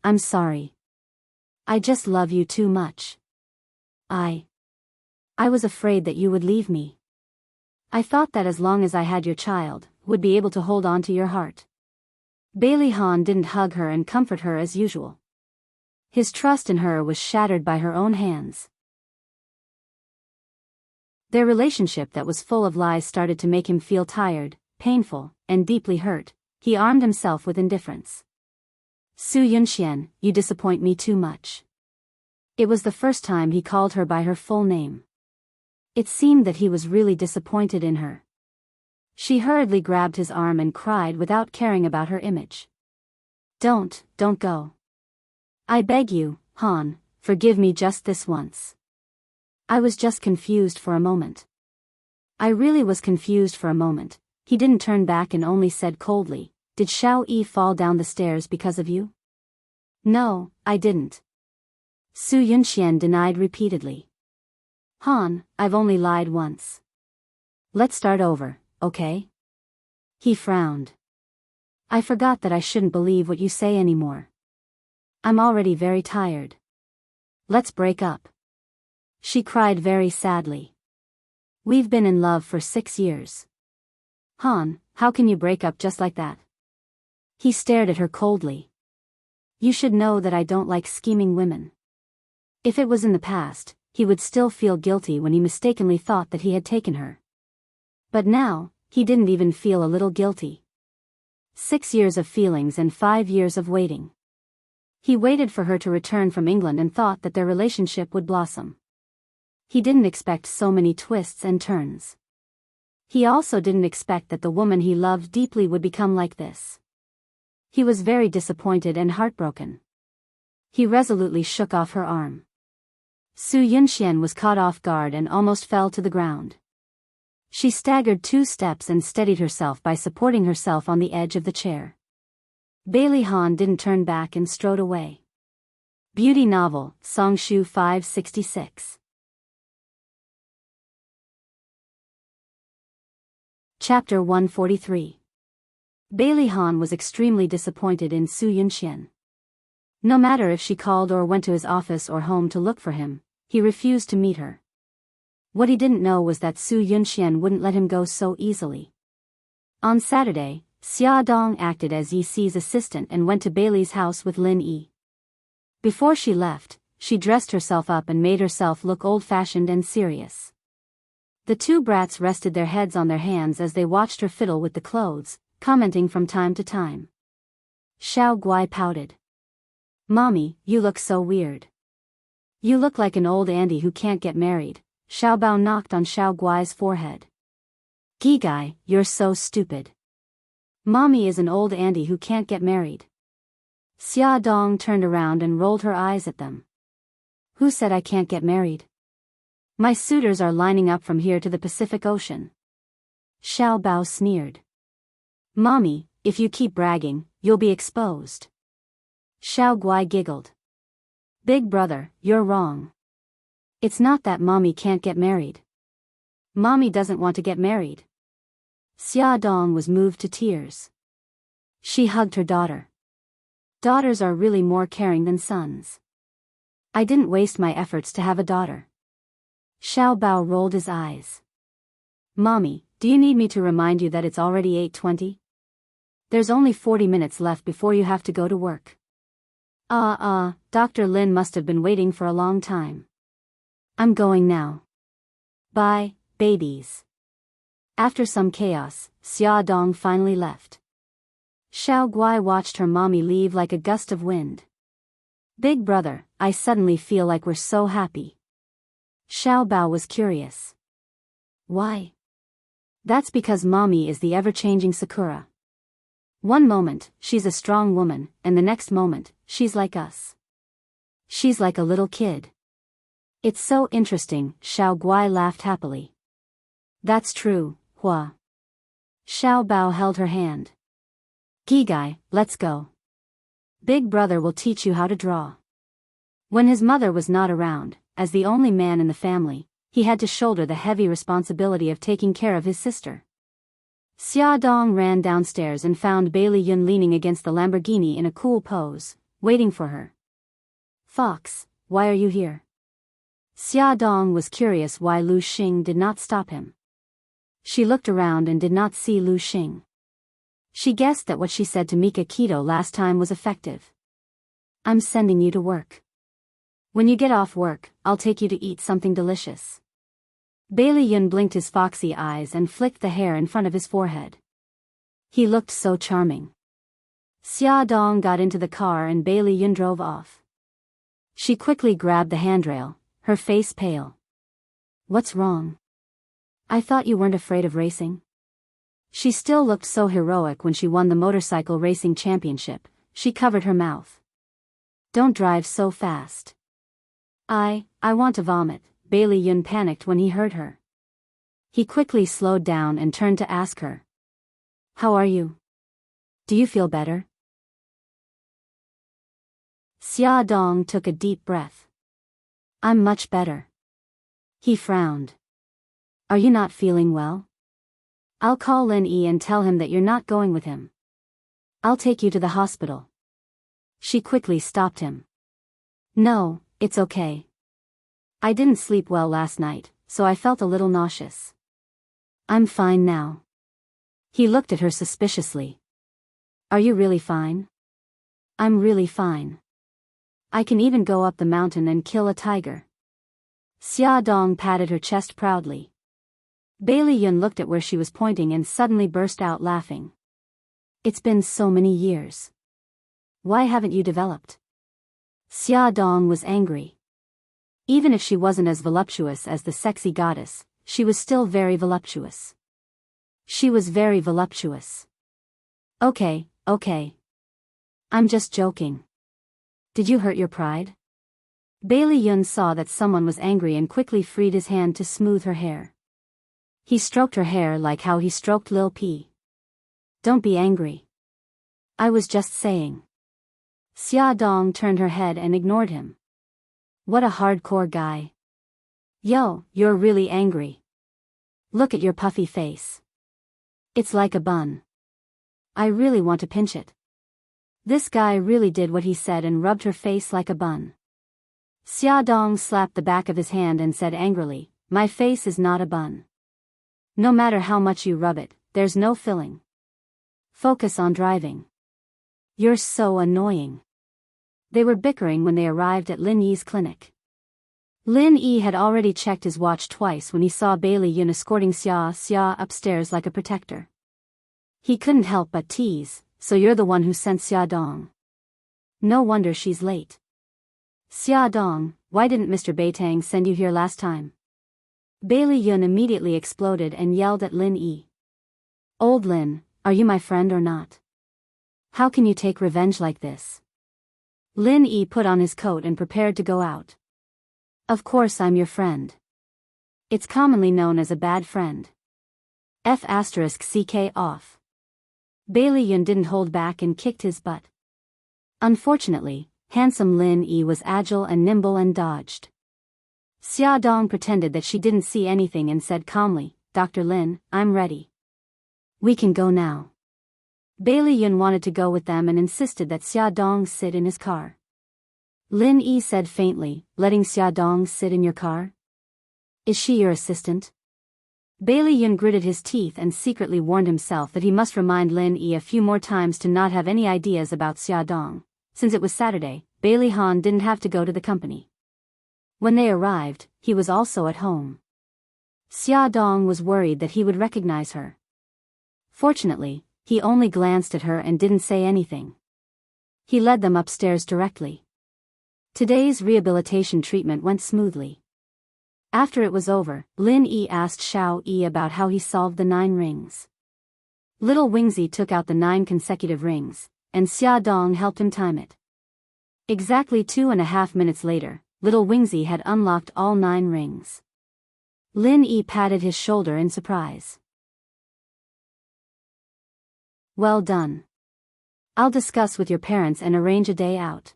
I just love you too much. I was afraid that you would leave me. I thought that as long as I had your child, would be able to hold on to your heart." Bailey Han didn't hug her and comfort her as usual. His trust in her was shattered by her own hands. Their relationship that was full of lies started to make him feel tired, painful, and deeply hurt. He armed himself with indifference. Su Yunxian, you disappoint me too much. It was the first time he called her by her full name. It seemed that he was really disappointed in her. She hurriedly grabbed his arm and cried without caring about her image. Don't go. I beg you, Han, forgive me just this once. I was just confused for a moment. I really was confused for a moment. He didn't turn back and only said coldly, Did Xiao Yi fall down the stairs because of you? No, I didn't. Su Yunxian denied repeatedly. Han, I've only lied once. Let's start over, okay? He frowned. I forgot that I shouldn't believe what you say anymore. I'm already very tired. Let's break up. She cried very sadly. We've been in love for 6 years. Han, how can you break up just like that? He stared at her coldly. You should know that I don't like scheming women. If it was in the past, he would still feel guilty when he mistakenly thought that he had taken her. But now, he didn't even feel a little guilty. 6 years of feelings and 5 years of waiting. He waited for her to return from England and thought that their relationship would blossom. He didn't expect so many twists and turns. He also didn't expect that the woman he loved deeply would become like this. He was very disappointed and heartbroken. He resolutely shook off her arm. Su Yunxian was caught off guard and almost fell to the ground. She staggered 2 steps and steadied herself by supporting herself on the edge of the chair. Bailey Han didn't turn back and strode away. Beauty novel, Songshu 566. Chapter 143. Bailey Han was extremely disappointed in Su Yunxian. No matter if she called or went to his office or home to look for him, he refused to meet her. What he didn't know was that Su Yunxian wouldn't let him go so easily. On Saturday, Xia Dong acted as Yi Si's assistant and went to Bailey's house with Lin Yi. Before she left, she dressed herself up and made herself look old-fashioned and serious. The 2 brats rested their heads on their hands as they watched her fiddle with the clothes, commenting from time to time. Xiao Guai pouted. Mommy, you look so weird. You look like an old Andy who can't get married. Xiao Bao knocked on Xiao Guai's forehead. Gigai, you're so stupid. Mommy is an old Andy who can't get married. Xia Dong turned around and rolled her eyes at them. Who said I can't get married? My suitors are lining up from here to the Pacific Ocean. Xiao Bao sneered. Mommy, if you keep bragging, you'll be exposed. Xiao Guai giggled. Big brother, you're wrong. It's not that Mommy can't get married. Mommy doesn't want to get married. Xia Dong was moved to tears. She hugged her daughter. Daughters are really more caring than sons. I didn't waste my efforts to have a daughter. Xiao Bao rolled his eyes. Mommy, do you need me to remind you that it's already 8:20? There's only 40 minutes left before you have to go to work. Dr. Lin must have been waiting for a long time. I'm going now. Bye, babies. After some chaos, Xia Dong finally left. Xiao Guai watched her mommy leave like a gust of wind. Big brother, I suddenly feel like we're so happy. Xiao Bao was curious. Why? That's because Mommy is the ever-changing Sakura. One moment, she's a strong woman, and the next moment, she's like us. She's like a little kid. It's so interesting, Xiao Guai laughed happily. That's true, Hua. Xiao Bao held her hand. Gigai, let's go. Big brother will teach you how to draw. When his mother was not around, as the only man in the family, he had to shoulder the heavy responsibility of taking care of his sister. Xia Dong ran downstairs and found Bailey Yun leaning against the Lamborghini in a cool pose, waiting for her. Fox, why are you here? Xia Dong was curious why Lu Xing did not stop him. She looked around and did not see Lu Xing. She guessed that what she said to Mika Keto last time was effective. I'm sending you to work. When you get off work, I'll take you to eat something delicious. Bailey Yun blinked his foxy eyes and flicked the hair in front of his forehead. He looked so charming. Xia Dong got into the car and Bailey Yun drove off. She quickly grabbed the handrail, her face pale. What's wrong? I thought you weren't afraid of racing. She still looked so heroic when she won the motorcycle racing championship. She covered her mouth. Don't drive so fast. I want to vomit. Bailey Yun panicked when he heard her. He quickly slowed down and turned to ask her. How are you? Do you feel better? Xia Dong took a deep breath. I'm much better. He frowned. Are you not feeling well? I'll call Lin Yi and tell him that you're not going with him. I'll take you to the hospital. She quickly stopped him. No, it's okay. I didn't sleep well last night, so I felt a little nauseous. I'm fine now. He looked at her suspiciously. Are you really fine? I'm really fine. I can even go up the mountain and kill a tiger. Xia Dong patted her chest proudly. Bailey Yun looked at where she was pointing and suddenly burst out laughing. It's been so many years. Why haven't you developed? Xia Dong was angry. Even if she wasn't as voluptuous as the sexy goddess, she was still very voluptuous. She was very voluptuous. Okay. I'm just joking. Did you hurt your pride? Bailey Yun saw that someone was angry and quickly freed his hand to smooth her hair. He stroked her hair like how he stroked Lil P. Don't be angry. I was just saying. Xia Dong turned her head and ignored him. What a hardcore guy. Yo, you're really angry. Look at your puffy face. It's like a bun. I really want to pinch it. This guy really did what he said and rubbed her face like a bun. Xia Dong slapped the back of his hand and said angrily, my face is not a bun. No matter how much you rub it, there's no filling. Focus on driving. You're so annoying. They were bickering when they arrived at Lin Yi's clinic. Lin Yi had already checked his watch twice when he saw Bailey Yun escorting Xia upstairs like a protector. He couldn't help but tease, so you're the one who sent Xia Dong. No wonder she's late. Xia Dong, why didn't Mr. Beitang send you here last time? Bailey Yun immediately exploded and yelled at Lin Yi. Old Lin, are you my friend or not? How can you take revenge like this? Lin Yi put on his coat and prepared to go out. Of course I'm your friend. It's commonly known as a bad friend. F***ck off. Bailey Yun didn't hold back and kicked his butt. Unfortunately, handsome Lin Yi was agile and nimble and dodged. Xia Dong pretended that she didn't see anything and said calmly, Dr. Lin, I'm ready. We can go now. Bailey Yun wanted to go with them and insisted that Xia Dong sit in his car. Lin Yi said faintly, letting Xia Dong sit in your car? Is she your assistant? Bailey Yun gritted his teeth and secretly warned himself that he must remind Lin Yi a few more times to not have any ideas about Xia Dong. Since it was Saturday, Bailey Han didn't have to go to the company. When they arrived, he was also at home. Xia Dong was worried that he would recognize her. Fortunately, he only glanced at her and didn't say anything. He led them upstairs directly. Today's rehabilitation treatment went smoothly. After it was over, Lin Yi asked Xiao Yi about how he solved the 9 rings. Little Wingzi took out the 9 consecutive rings, and Xia Dong helped him time it. Exactly 2.5 minutes later, Little Wingzi had unlocked all 9 rings. Lin Yi patted his shoulder in surprise. Well done. I'll discuss with your parents and arrange a day out.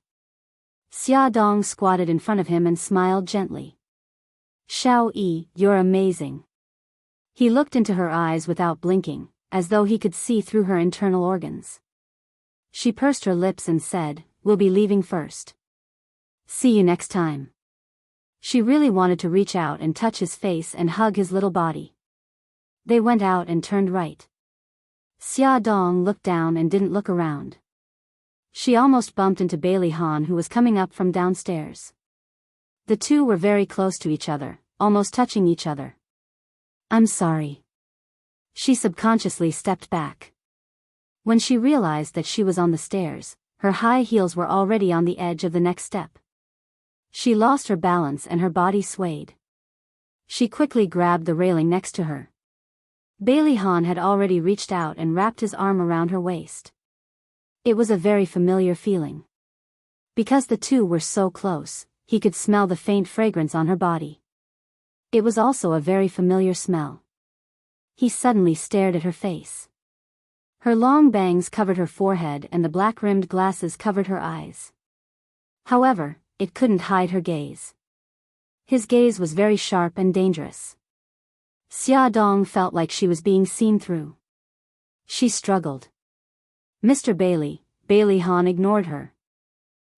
Xia Dong squatted in front of him and smiled gently. Xiao Yi, you're amazing. He looked into her eyes without blinking, as though he could see through her internal organs. She pursed her lips and said, we'll be leaving first. See you next time. She really wanted to reach out and touch his face and hug his little body. They went out and turned right. Xia Dong looked down and didn't look around. She almost bumped into Bailey Han, who was coming up from downstairs. The two were very close to each other, almost touching each other. I'm sorry. She subconsciously stepped back. When she realized that she was on the stairs, her high heels were already on the edge of the next step. She lost her balance and her body swayed. She quickly grabbed the railing next to her. Bailey Han had already reached out and wrapped his arm around her waist. It was a very familiar feeling. Because the two were so close, he could smell the faint fragrance on her body. It was also a very familiar smell. He suddenly stared at her face. Her long bangs covered her forehead and the black-rimmed glasses covered her eyes. However, it couldn't hide her gaze. His gaze was very sharp and dangerous. Xia Dong felt like she was being seen through. She struggled. Mr. Bailey Han ignored her.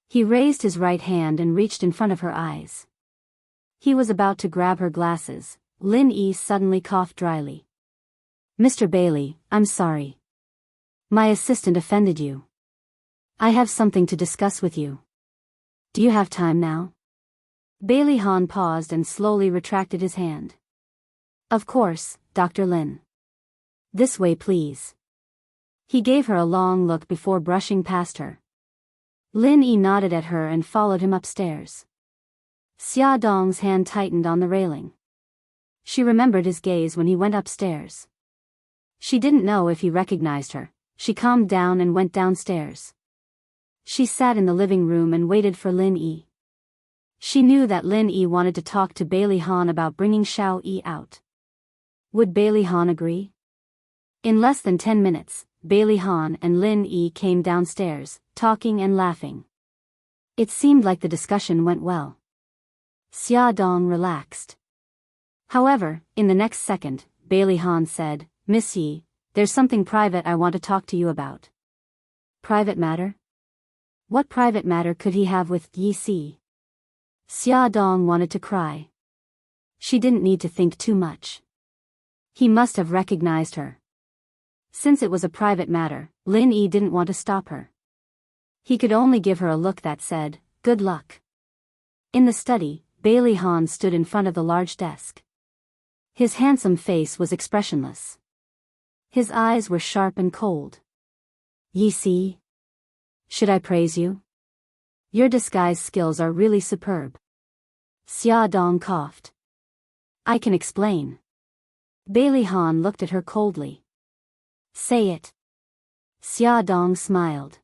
He raised his right hand and reached in front of her eyes. He was about to grab her glasses. Lin Yi suddenly coughed dryly. Mr. Bailey, I'm sorry. My assistant offended you. I have something to discuss with you. Do you have time now? Bailey Han paused and slowly retracted his hand. Of course, Dr. Lin. This way please. He gave her a long look before brushing past her. Lin Yi nodded at her and followed him upstairs. Xia Dong's hand tightened on the railing. She remembered his gaze when he went upstairs. She didn't know if he recognized her. She calmed down and went downstairs. She sat in the living room and waited for Lin Yi. She knew that Lin Yi wanted to talk to Bailey Han about bringing Xiao Yi out. Would Bailey Han agree? In less than 10 minutes, Bailey Han and Lin Yi came downstairs, talking and laughing. It seemed like the discussion went well. Xia Dong relaxed. However, in the next second, Bailey Han said, Miss Yi, there's something private I want to talk to you about. Private matter? What private matter could he have with Yi Si? Xia Dong wanted to cry. She didn't need to think too much. He must have recognized her. Since it was a private matter, Lin Yi didn't want to stop her. He could only give her a look that said, good luck. In the study, Bailey Han stood in front of the large desk. His handsome face was expressionless. His eyes were sharp and cold. Yi Si? Should I praise you? Your disguise skills are really superb. Xia Dong coughed. I can explain. Bailey Han looked at her coldly. Say it. Xia Dong smiled.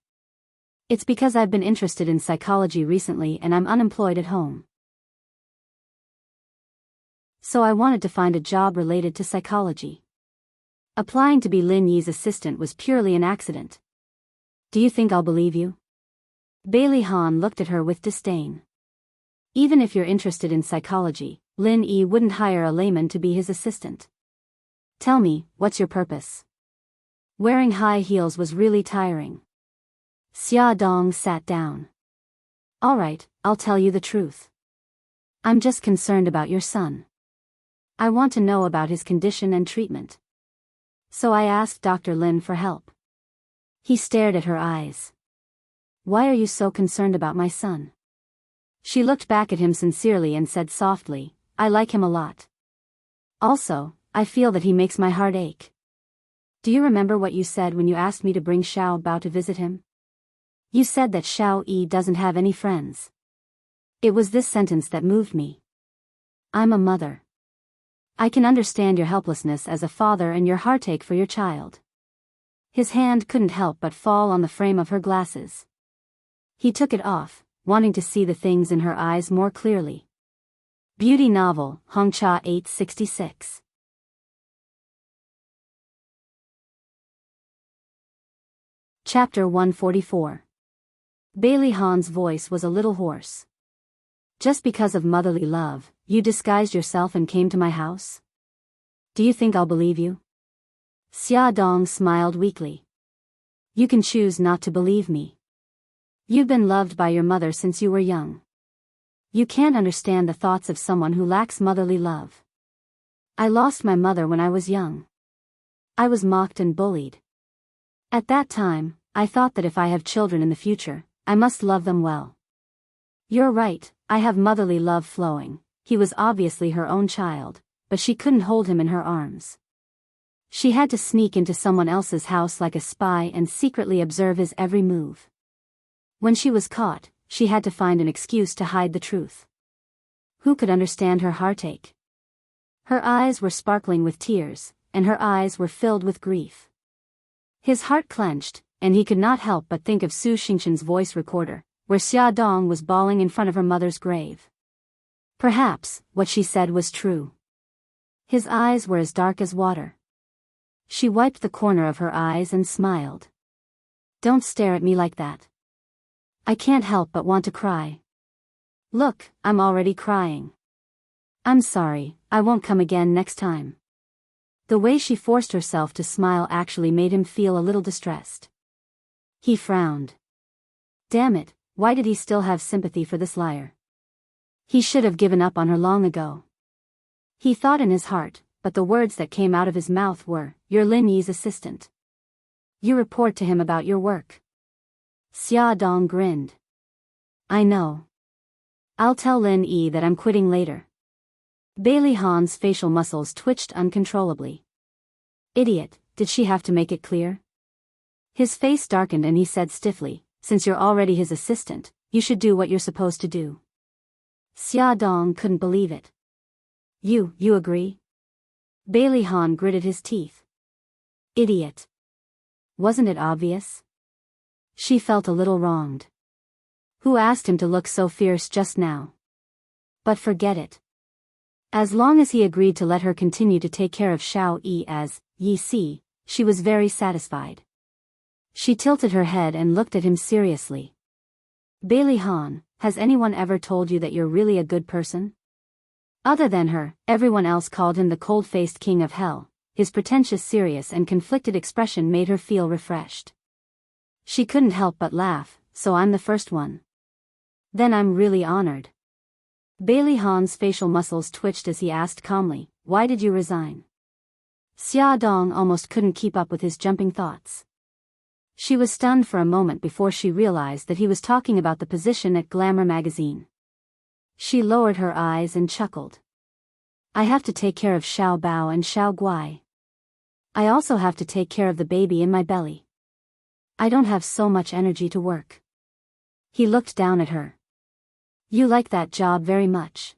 It's because I've been interested in psychology recently and I'm unemployed at home. So I wanted to find a job related to psychology. Applying to be Lin Yi's assistant was purely an accident. Do you think I'll believe you? Bailey Han looked at her with disdain. Even if you're interested in psychology, Lin Yi wouldn't hire a layman to be his assistant. Tell me, what's your purpose? Wearing high heels was really tiring. Xia Dong sat down. All right, I'll tell you the truth. I'm just concerned about your son. I want to know about his condition and treatment. So I asked Dr. Lin for help. He stared at her eyes. Why are you so concerned about my son? She looked back at him sincerely and said softly, I like him a lot. Also, I feel that he makes my heart ache. Do you remember what you said when you asked me to bring Xiao Bao to visit him? You said that Xiao Yi doesn't have any friends. It was this sentence that moved me. I'm a mother. I can understand your helplessness as a father and your heartache for your child. His hand couldn't help but fall on the frame of her glasses. He took it off, wanting to see the things in her eyes more clearly. Beauty novel, Hongcha 866. Chapter 144. Bailey Han's voice was a little hoarse. Just because of motherly love, you disguised yourself and came to my house? Do you think I'll believe you? Xia Dong smiled weakly. You can choose not to believe me. You've been loved by your mother since you were young. You can't understand the thoughts of someone who lacks motherly love. I lost my mother when I was young. I was mocked and bullied. At that time, I thought that if I have children in the future, I must love them well. You're right, I have motherly love flowing. He was obviously her own child, but she couldn't hold him in her arms. She had to sneak into someone else's house like a spy and secretly observe his every move. When she was caught, she had to find an excuse to hide the truth. Who could understand her heartache? Her eyes were sparkling with tears, and her eyes were filled with grief. His heart clenched, and he could not help but think of Su Xingshan's voice recorder, where Xia Dong was bawling in front of her mother's grave. Perhaps what she said was true. His eyes were as dark as water. She wiped the corner of her eyes and smiled. Don't stare at me like that. I can't help but want to cry. Look, I'm already crying. I'm sorry, I won't come again next time. The way she forced herself to smile actually made him feel a little distressed. He frowned. Damn it, why did he still have sympathy for this liar? He should have given up on her long ago. He thought in his heart, but the words that came out of his mouth were, "You're Lin Yi's assistant. You report to him about your work." Xia Dong grinned. I know. I'll tell Lin Yi that I'm quitting later. Bailey Han's facial muscles twitched uncontrollably. Idiot, did she have to make it clear? His face darkened and he said stiffly, since you're already his assistant, you should do what you're supposed to do. Xia Dong couldn't believe it. You agree? Bailey Han gritted his teeth. Idiot. Wasn't it obvious? She felt a little wronged. Who asked him to look so fierce just now? But forget it. As long as he agreed to let her continue to take care of Xiao Yi as Yi Si, she was very satisfied. She tilted her head and looked at him seriously. Bailey Han, has anyone ever told you that you're really a good person? Other than her, everyone else called him the cold-faced king of hell. His pretentious, serious and conflicted expression made her feel refreshed. She couldn't help but laugh. So I'm the first one. Then I'm really honored. Bailey Han's facial muscles twitched as he asked calmly, why did you resign? Xia Dong almost couldn't keep up with his jumping thoughts. She was stunned for a moment before she realized that he was talking about the position at Glamour magazine. She lowered her eyes and chuckled. I have to take care of Xiao Bao and Xiao Guai. I also have to take care of the baby in my belly. I don't have so much energy to work. He looked down at her. You like that job very much.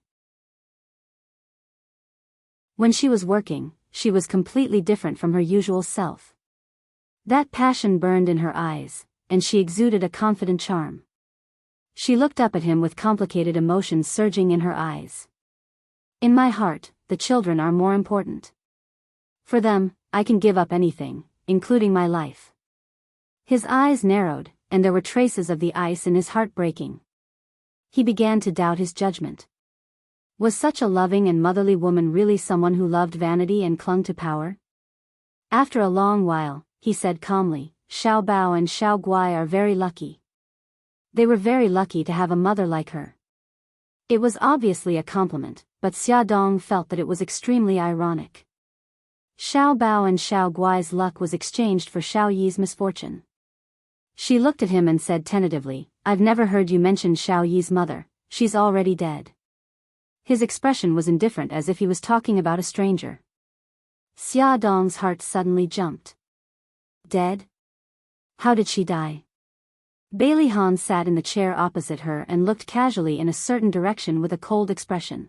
When she was working, she was completely different from her usual self. That passion burned in her eyes, and she exuded a confident charm. She looked up at him with complicated emotions surging in her eyes. In my heart, the children are more important. For them, I can give up anything, including my life. His eyes narrowed, and there were traces of the ice in his heart breaking. He began to doubt his judgment. Was such a loving and motherly woman really someone who loved vanity and clung to power? After a long while, he said calmly, Xiao Bao and Xiao Guai are very lucky. They were very lucky to have a mother like her. It was obviously a compliment, but Xia Dong felt that it was extremely ironic. Xiao Bao and Xiao Guai's luck was exchanged for Xiao Yi's misfortune. She looked at him and said tentatively, I've never heard you mention Xiao Yi's mother, she's already dead. His expression was indifferent as if he was talking about a stranger. Xia Dong's heart suddenly jumped. Dead? How did she die? Bailey Han sat in the chair opposite her and looked casually in a certain direction with a cold expression.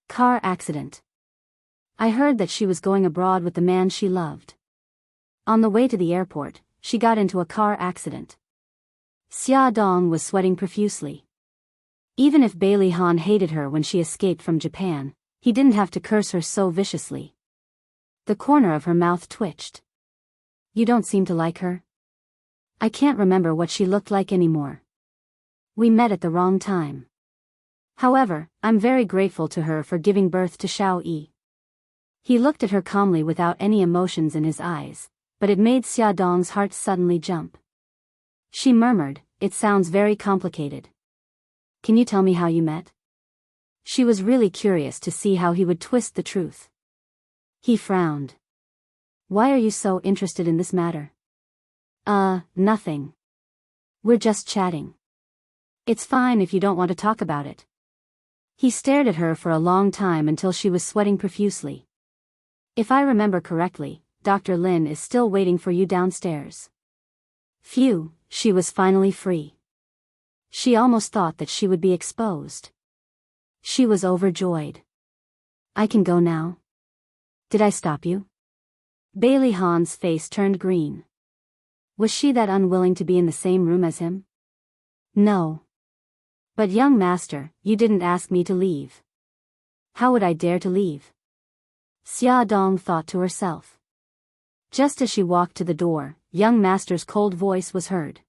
Car accident. I heard that she was going abroad with the man she loved. On the way to the airport, she got into a car accident. Xia Dong was sweating profusely. Even if Bailey Han hated her when she escaped from Japan, he didn't have to curse her so viciously. The corner of her mouth twitched. You don't seem to like her? I can't remember what she looked like anymore. We met at the wrong time. However, I'm very grateful to her for giving birth to Xiao Yi. He looked at her calmly without any emotions in his eyes, but it made Xia Dong's heart suddenly jump. She murmured, it sounds very complicated. Can you tell me how you met? She was really curious to see how he would twist the truth. He frowned. Why are you so interested in this matter? Nothing. We're just chatting. It's fine if you don't want to talk about it. He stared at her for a long time until she was sweating profusely. If I remember correctly, Dr. Lin is still waiting for you downstairs. Phew, she was finally free. She almost thought that she would be exposed. She was overjoyed. I can go now? Did I stop you? Bailey Han's face turned green. Was she that unwilling to be in the same room as him? No. But young master, you didn't ask me to leave. How would I dare to leave? Xia Dong thought to herself. Just as she walked to the door, young master's cold voice was heard.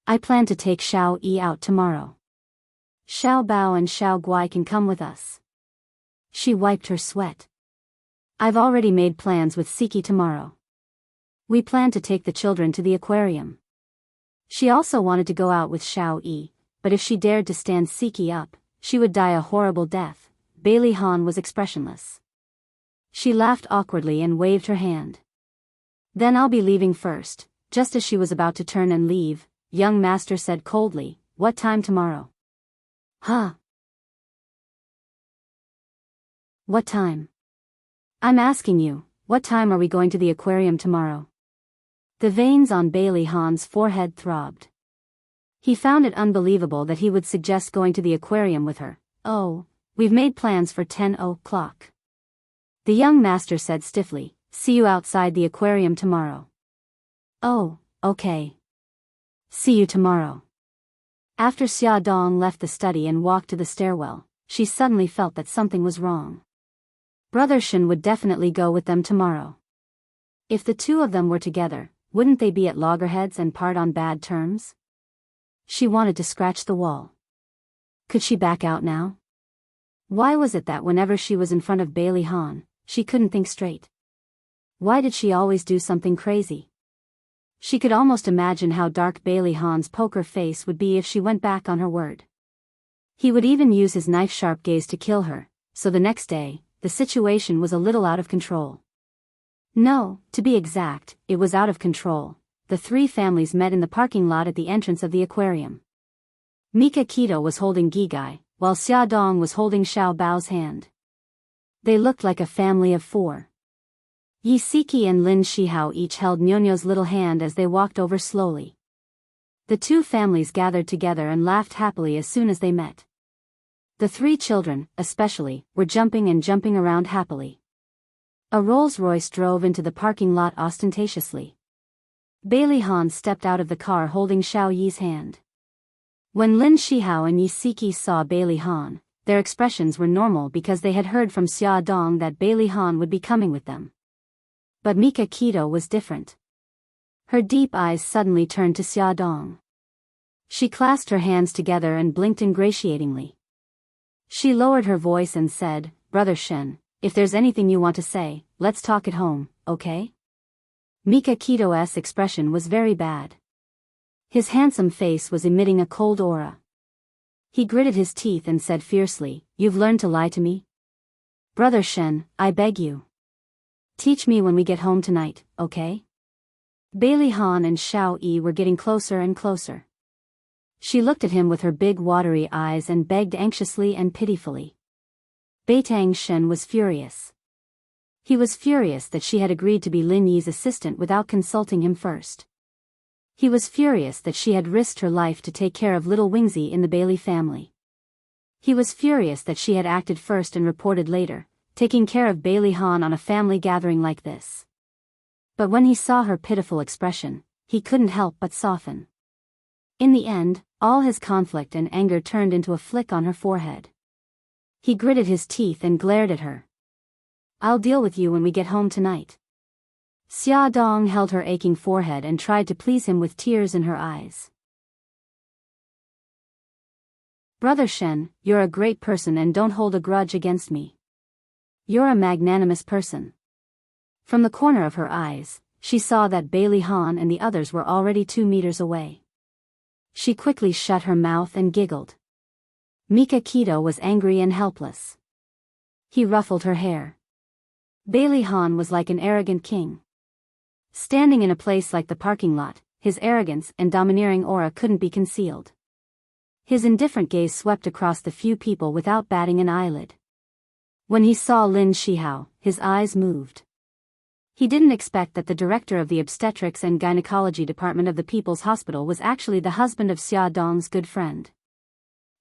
I plan to take Xiao Yi out tomorrow. Xiao Bao and Xiao Guai can come with us. She wiped her sweat. I've already made plans with Siki tomorrow. We plan to take the children to the aquarium. She also wanted to go out with Xiao Yi, but if she dared to stand Siki up, she would die a horrible death. Bailey Han was expressionless. She laughed awkwardly and waved her hand. Then I'll be leaving first. Just as she was about to turn and leave, young master said coldly, what time tomorrow? Huh? What time? I'm asking you, what time are we going to the aquarium tomorrow? The veins on Bailey Han's forehead throbbed. He found it unbelievable that he would suggest going to the aquarium with her. Oh, we've made plans for 10 o'clock. The young master said stiffly, see you outside the aquarium tomorrow. Oh, okay. See you tomorrow. After Xia Dong left the study and walked to the stairwell, she suddenly felt that something was wrong. Brother Shen would definitely go with them tomorrow. If the two of them were together, wouldn't they be at loggerheads and part on bad terms? She wanted to scratch the wall. Could she back out now? Why was it that whenever she was in front of Bailey Han, she couldn't think straight? Why did she always do something crazy? She could almost imagine how dark Bailey Han's poker face would be if she went back on her word. He would even use his knife-sharp gaze to kill her, so the next day, the situation was a little out of control. No, to be exact, it was out of control. The three families met in the parking lot at the entrance of the aquarium. Mika Keto was holding Gigai, while Xia Dong was holding Xiao Bao's hand. They looked like a family of four. Yi Siki and Lin Shihao each held Nyonyo's little hand as they walked over slowly. The two families gathered together and laughed happily as soon as they met. The three children, especially, were jumping and jumping around happily. A Rolls-Royce drove into the parking lot ostentatiously. Bailey Han stepped out of the car holding Xiao Yi's hand. When Lin Shihao and Yi Siki saw Bailey Han, their expressions were normal because they had heard from Xia Dong that Bailey Han would be coming with them. But Mika Keto was different. Her deep eyes suddenly turned to Xia Dong. She clasped her hands together and blinked ingratiatingly. She lowered her voice and said, Brother Shen, if there's anything you want to say, let's talk at home, okay? Mika Keto's expression was very bad. His handsome face was emitting a cold aura. He gritted his teeth and said fiercely, You've learned to lie to me? Brother Shen, I beg you. Teach me when we get home tonight, okay? Bailey Han and Xiao Yi were getting closer and closer. She looked at him with her big watery eyes and begged anxiously and pitifully. Beitang Shen was furious. He was furious that she had agreed to be Lin Yi's assistant without consulting him first. He was furious that she had risked her life to take care of little Wingzi in the Bailey family. He was furious that she had acted first and reported later, taking care of Bailey Han on a family gathering like this. But when he saw her pitiful expression, he couldn't help but soften. In the end, all his conflict and anger turned into a flick on her forehead. He gritted his teeth and glared at her. I'll deal with you when we get home tonight. Xia Dong held her aching forehead and tried to please him with tears in her eyes. Brother Shen, you're a great person and don't hold a grudge against me. You're a magnanimous person. From the corner of her eyes, she saw that Bailey Han and the others were already 2 meters away. She quickly shut her mouth and giggled. Mika Keto was angry and helpless. He ruffled her hair. Bailey Han was like an arrogant king. Standing in a place like the parking lot, his arrogance and domineering aura couldn't be concealed. His indifferent gaze swept across the few people without batting an eyelid. When he saw Lin Shihao, his eyes moved. He didn't expect that the director of the obstetrics and gynecology department of the People's Hospital was actually the husband of Xia Dong's good friend.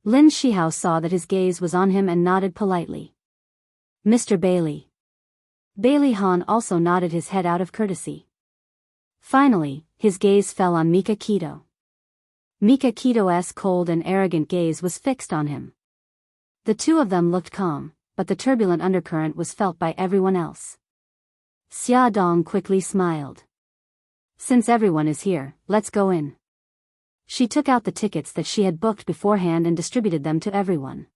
Lin Shihao saw that his gaze was on him and nodded politely. Mr. Bailey. Bailey Han also nodded his head out of courtesy. Finally, his gaze fell on Mika Keto. Mika Keto's cold and arrogant gaze was fixed on him. The two of them looked calm, but the turbulent undercurrent was felt by everyone else. Xia Dong quickly smiled. Since everyone is here, let's go in. She took out the tickets that she had booked beforehand and distributed them to everyone.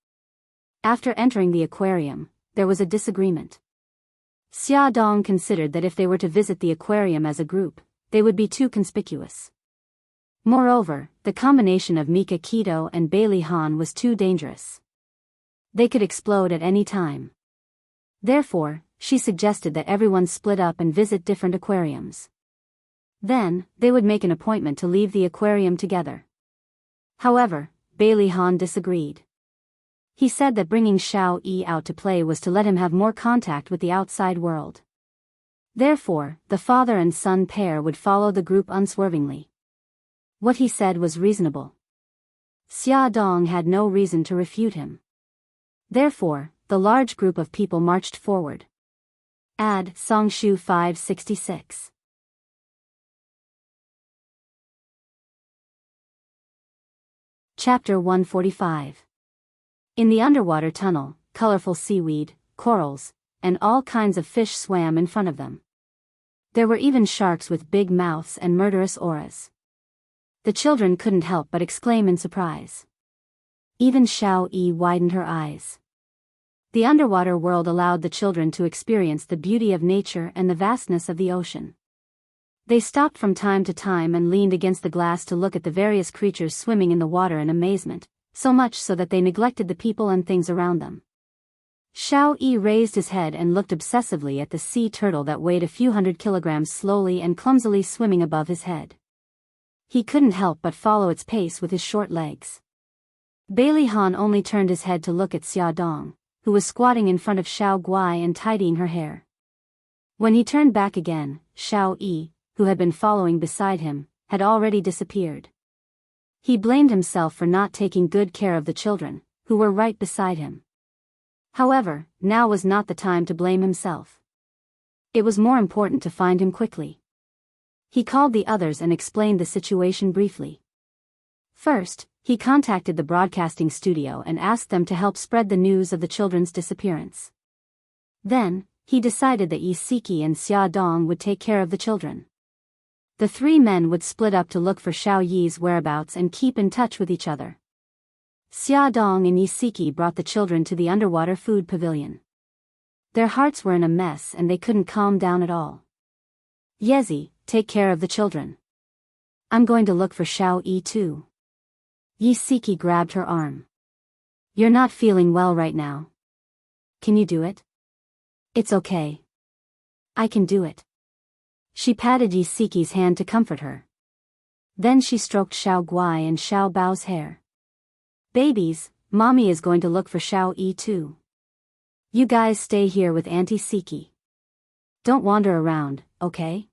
After entering the aquarium, there was a disagreement. Xia Dong considered that if they were to visit the aquarium as a group, they would be too conspicuous. Moreover, the combination of Mika Keto and Bailey Han was too dangerous. They could explode at any time. Therefore, she suggested that everyone split up and visit different aquariums. Then, they would make an appointment to leave the aquarium together. However, Bailey Han disagreed. He said that bringing Xiao Yi out to play was to let him have more contact with the outside world. Therefore, the father and son pair would follow the group unswervingly. What he said was reasonable. Xia Dong had no reason to refute him. Therefore, the large group of people marched forward. Ad Songshu 566. Chapter 145. In the underwater tunnel, colorful seaweed, corals, and all kinds of fish swam in front of them. There were even sharks with big mouths and murderous auras. The children couldn't help but exclaim in surprise. Even Xiao Yi widened her eyes. The underwater world allowed the children to experience the beauty of nature and the vastness of the ocean. They stopped from time to time and leaned against the glass to look at the various creatures swimming in the water in amazement, so much so that they neglected the people and things around them. Xiao Yi raised his head and looked obsessively at the sea turtle that weighed a few hundred kilograms slowly and clumsily swimming above his head. He couldn't help but follow its pace with his short legs. Bailey Han only turned his head to look at Xia Dong, who was squatting in front of Xiao Guai and tidying her hair. When he turned back again, Xiao Yi, who had been following beside him, had already disappeared. He blamed himself for not taking good care of the children, who were right beside him. However, now was not the time to blame himself. It was more important to find him quickly. He called the others and explained the situation briefly. First, he contacted the broadcasting studio and asked them to help spread the news of the children's disappearance. Then, he decided that Yi Siki and Xia Dong would take care of the children. The three men would split up to look for Xiao Yi's whereabouts and keep in touch with each other. Xia Dong and Yi Siki brought the children to the underwater food pavilion. Their hearts were in a mess and they couldn't calm down at all. Yezi, take care of the children. I'm going to look for Xiao Yi too. Yi Siki grabbed her arm. You're not feeling well right now. Can you do it? It's okay. I can do it. She patted Yi Siki's hand to comfort her. Then she stroked Xiao Guai and Xiao Bao's hair. Babies, Mommy is going to look for Xiao Yi too. You guys stay here with Auntie Siki. Don't wander around, okay?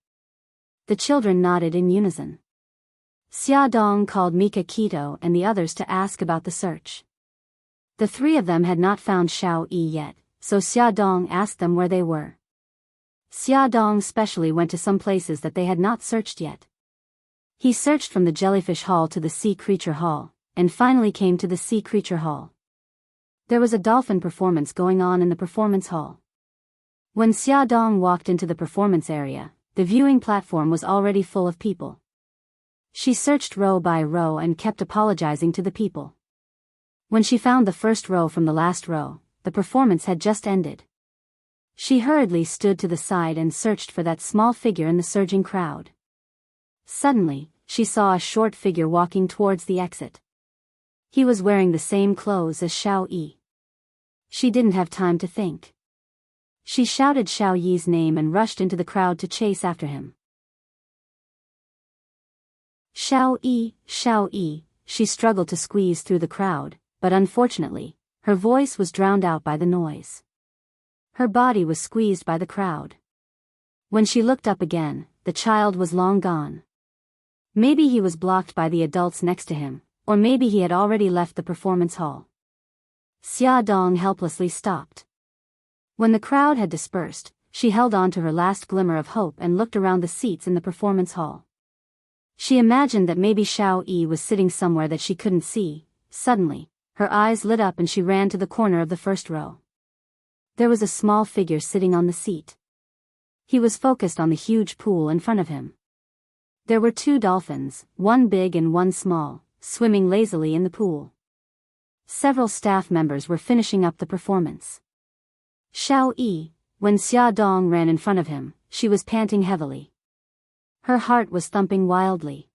The children nodded in unison. Xia Dong called Mika Keto and the others to ask about the search. The three of them had not found Xiao Yi yet, so Xia Dong asked them where they were. Xia Dong specially went to some places that they had not searched yet. He searched from the jellyfish hall to the sea creature hall, and finally came to the sea creature hall. There was a dolphin performance going on in the performance hall. When Xia Dong walked into the performance area, the viewing platform was already full of people. She searched row by row and kept apologizing to the people. When she found the first row from the last row, the performance had just ended. She hurriedly stood to the side and searched for that small figure in the surging crowd. Suddenly, she saw a short figure walking towards the exit. He was wearing the same clothes as Xiao Yi. She didn't have time to think. She shouted Xiao Yi's name and rushed into the crowd to chase after him. Xiao Yi, she struggled to squeeze through the crowd, but unfortunately, her voice was drowned out by the noise. Her body was squeezed by the crowd. When she looked up again, the child was long gone. Maybe he was blocked by the adults next to him, or maybe he had already left the performance hall. Xia Dong helplessly stopped. When the crowd had dispersed, she held on to her last glimmer of hope and looked around the seats in the performance hall. She imagined that maybe Xiao Yi was sitting somewhere that she couldn't see. Suddenly, her eyes lit up and she ran to the corner of the first row. There was a small figure sitting on the seat. He was focused on the huge pool in front of him. There were 2 dolphins, one big and one small, swimming lazily in the pool. Several staff members were finishing up the performance. Xiao Yi, when Xia Dong ran in front of him, she was panting heavily. Her heart was thumping wildly.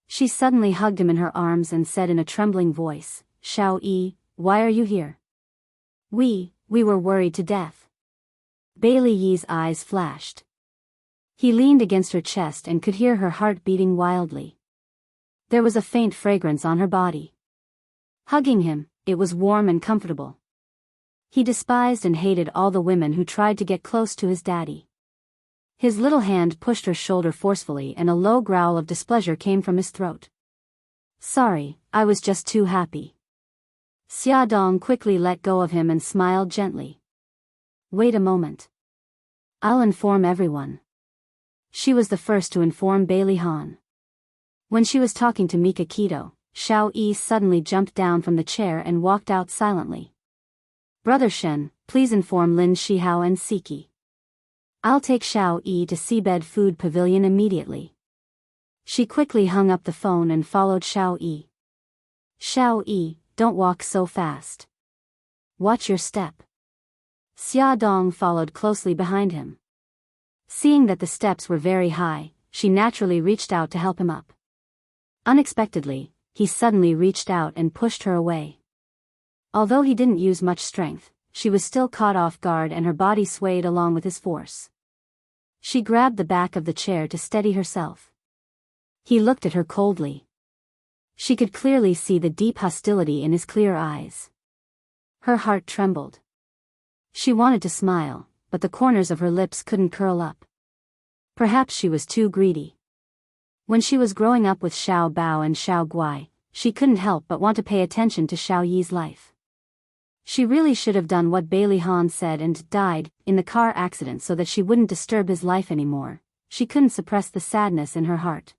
She suddenly hugged him in her arms and said in a trembling voice, "Xiao Yi, why are you here?" We were worried to death." Bailey Yi's eyes flashed. He leaned against her chest and could hear her heart beating wildly. There was a faint fragrance on her body. Hugging him, it was warm and comfortable. He despised and hated all the women who tried to get close to his daddy. His little hand pushed her shoulder forcefully and a low growl of displeasure came from his throat. "Sorry, I was just too happy." Xia Dong quickly let go of him and smiled gently. "Wait a moment. I'll inform everyone." She was the first to inform Bailey Han. When she was talking to Mika Keto, Xiao Yi suddenly jumped down from the chair and walked out silently. "Brother Shen, please inform Lin Shihao and Siki. I'll take Xiao Yi to Seabed Food Pavilion immediately." She quickly hung up the phone and followed Xiao Yi. "Xiao Yi, don't walk so fast. Watch your step." Xia Dong followed closely behind him. Seeing that the steps were very high, she naturally reached out to help him up. Unexpectedly, he suddenly reached out and pushed her away. Although he didn't use much strength, she was still caught off guard and her body swayed along with his force. She grabbed the back of the chair to steady herself. He looked at her coldly. She could clearly see the deep hostility in his clear eyes. Her heart trembled. She wanted to smile, but the corners of her lips couldn't curl up. Perhaps she was too greedy. When she was growing up with Xiao Bao and Xiao Guai, she couldn't help but want to pay attention to Xiao Yi's life. She really should have done what Bailey Han said and died in the car accident so that she wouldn't disturb his life anymore. She couldn't suppress the sadness in her heart.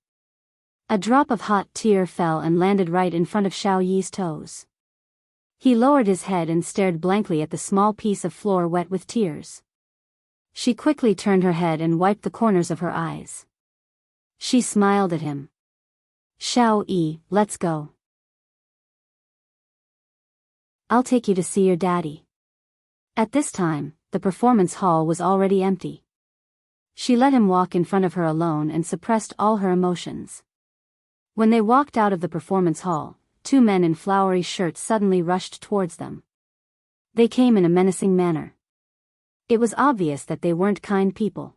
A drop of hot tear fell and landed right in front of Xiao Yi's toes. He lowered his head and stared blankly at the small piece of floor wet with tears. She quickly turned her head and wiped the corners of her eyes. She smiled at him. "Xiao Yi, let's go. I'll take you to see your daddy." At this time, the performance hall was already empty. She let him walk in front of her alone and suppressed all her emotions. When they walked out of the performance hall, 2 men in flowery shirts suddenly rushed towards them. They came in a menacing manner. It was obvious that they weren't kind people.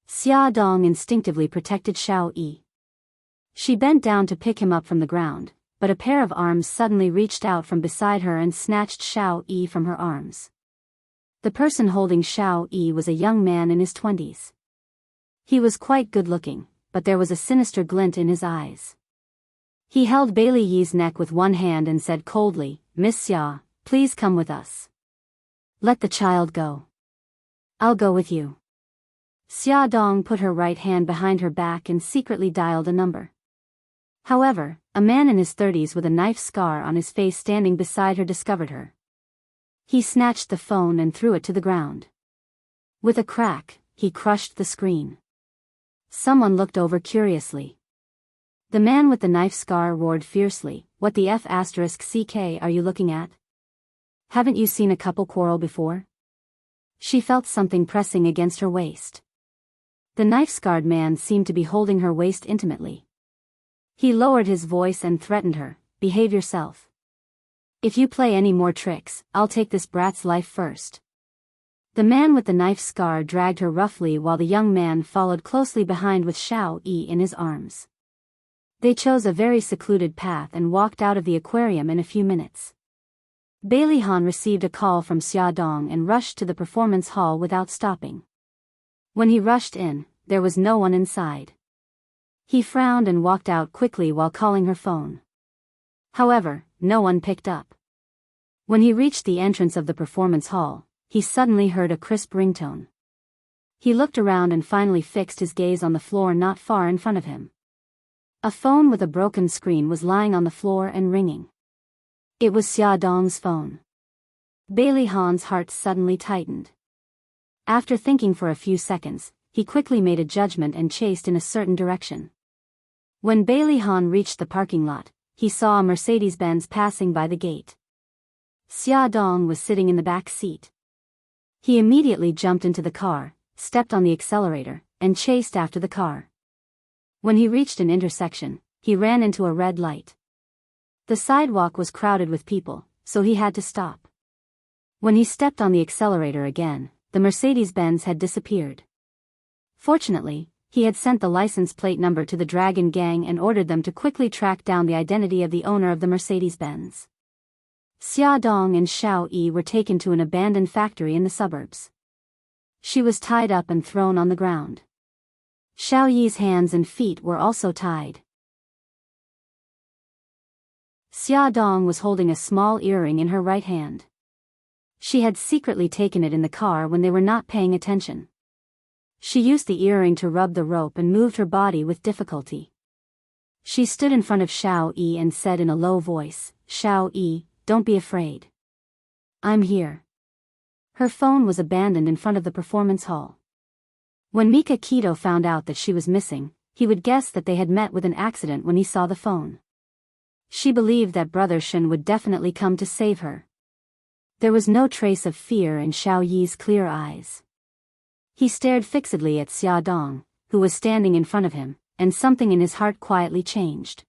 Xia Dong instinctively protected Xiao Yi. She bent down to pick him up from the ground, but a pair of arms suddenly reached out from beside her and snatched Xiao Yi from her arms. The person holding Xiao Yi was a young man in his 20s. He was quite good-looking, but there was a sinister glint in his eyes. He held Bailey Yi's neck with one hand and said coldly, "Miss Xia, please come with us. Let the child go. I'll go with you." Xia Dong put her right hand behind her back and secretly dialed a number. However, a man in his 30s with a knife scar on his face standing beside her discovered her. He snatched the phone and threw it to the ground. With a crack, he crushed the screen. Someone looked over curiously. The man with the knife scar roared fiercely, "What the F***ck are you looking at? Haven't you seen a couple quarrel before?" She felt something pressing against her waist. The knife-scarred man seemed to be holding her waist intimately. He lowered his voice and threatened her, "Behave yourself. If you play any more tricks, I'll take this brat's life first." The man with the knife scar dragged her roughly while the young man followed closely behind with Xiao Yi in his arms. They chose a very secluded path and walked out of the aquarium in a few minutes. Bailey Han received a call from Xia Dong and rushed to the performance hall without stopping. When he rushed in, there was no one inside. He frowned and walked out quickly while calling her phone. However, no one picked up. When he reached the entrance of the performance hall, he suddenly heard a crisp ringtone. He looked around and finally fixed his gaze on the floor not far in front of him. A phone with a broken screen was lying on the floor and ringing. It was Xia Dong's phone. Bailey Han's heart suddenly tightened. After thinking for a few seconds, he quickly made a judgment and chased in a certain direction. When Bailey Han reached the parking lot, he saw a Mercedes-Benz passing by the gate. Xia Dong was sitting in the back seat. He immediately jumped into the car, stepped on the accelerator, and chased after the car. When he reached an intersection, he ran into a red light. The sidewalk was crowded with people, so he had to stop. When he stepped on the accelerator again, the Mercedes-Benz had disappeared. Fortunately, he had sent the license plate number to the Dragon Gang and ordered them to quickly track down the identity of the owner of the Mercedes-Benz. Xia Dong and Xiao Yi were taken to an abandoned factory in the suburbs. She was tied up and thrown on the ground. Xiao Yi's hands and feet were also tied. Xia Dong was holding a small earring in her right hand. She had secretly taken it in the car when they were not paying attention. She used the earring to rub the rope and moved her body with difficulty. She stood in front of Xiao Yi and said in a low voice, "Xiao Yi, don't be afraid. I'm here." Her phone was abandoned in front of the performance hall. When Mika Keto found out that she was missing, he would guess that they had met with an accident when he saw the phone. She believed that Brother Shen would definitely come to save her. There was no trace of fear in Xiao Yi's clear eyes. He stared fixedly at Xia Dong, who was standing in front of him, and something in his heart quietly changed.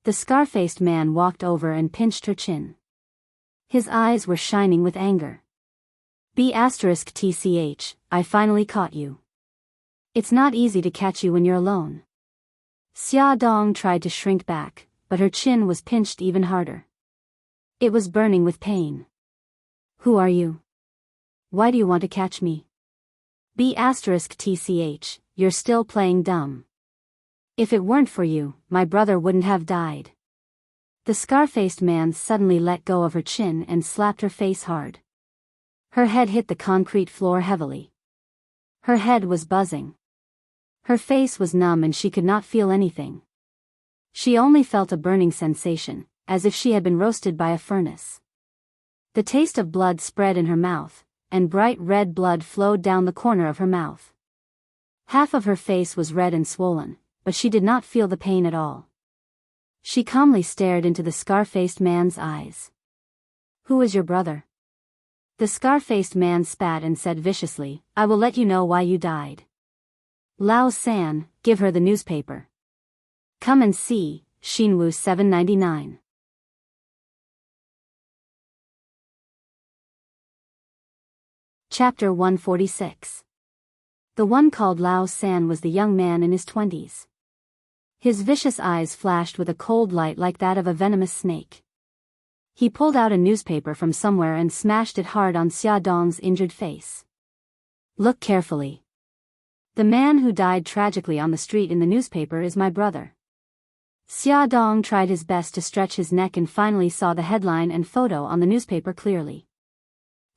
The scar-faced man walked over and pinched her chin. His eyes were shining with anger. *TCH, I finally caught you. It's not easy to catch you when you're alone. Xia Dong tried to shrink back, but her chin was pinched even harder. It was burning with pain. Who are you? Why do you want to catch me? *TCH, you're still playing dumb. If it weren't for you, my brother wouldn't have died. The scar-faced man suddenly let go of her chin and slapped her face hard. Her head hit the concrete floor heavily. Her head was buzzing. Her face was numb and she could not feel anything. She only felt a burning sensation, as if she had been roasted by a furnace. The taste of blood spread in her mouth, and bright red blood flowed down the corner of her mouth. Half of her face was red and swollen, but she did not feel the pain at all. She calmly stared into the scar-faced man's eyes. Who is your brother? The scar-faced man spat and said viciously, I will let you know why you died. Lao San, give her the newspaper. Come and see, Xinwu 799. Chapter 146. The one called Lao San was the young man in his 20s. His vicious eyes flashed with a cold light like that of a venomous snake. He pulled out a newspaper from somewhere and smashed it hard on Xia Dong's injured face. Look carefully. The man who died tragically on the street in the newspaper is my brother. Xia Dong tried his best to stretch his neck and finally saw the headline and photo on the newspaper clearly.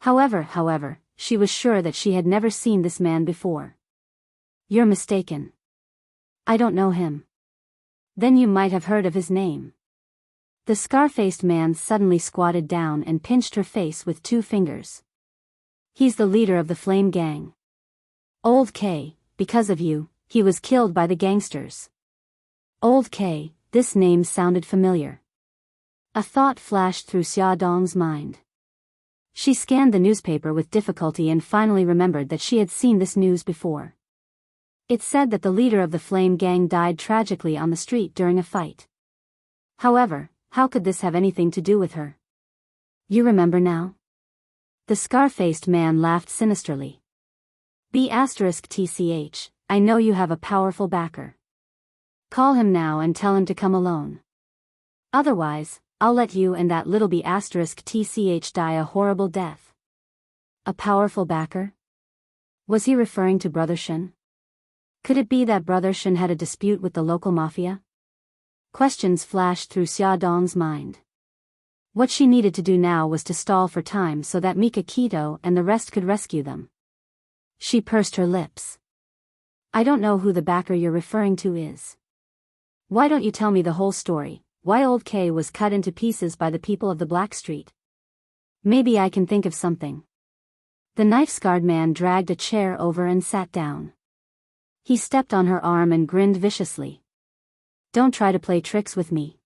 However, she was sure that she had never seen this man before. You're mistaken. I don't know him. Then you might have heard of his name. The scar-faced man suddenly squatted down and pinched her face with 2 fingers. He's the leader of the Flame Gang. Old K, because of you, he was killed by the gangsters. Old K, this name sounded familiar. A thought flashed through Xia Dong's mind. She scanned the newspaper with difficulty and finally remembered that she had seen this news before. It said that the leader of the Flame Gang died tragically on the street during a fight. However, how could this have anything to do with her? You remember now? The scar-faced man laughed sinisterly. *TCH, I know you have a powerful backer. Call him now and tell him to come alone. Otherwise, I'll let you and that little tch die a horrible death. A powerful backer? Was he referring to Brother Shen? Could it be that Brother Shen had a dispute with the local mafia? Questions flashed through Xia Dong's mind. What she needed to do now was to stall for time so that Mika Keto and the rest could rescue them. She pursed her lips. I don't know who the backer you're referring to is. Why don't you tell me the whole story, why old K was cut into pieces by the people of the Black Street? Maybe I can think of something. The knife-scarred man dragged a chair over and sat down. He stepped on her arm and grinned viciously. Don't try to play tricks with me.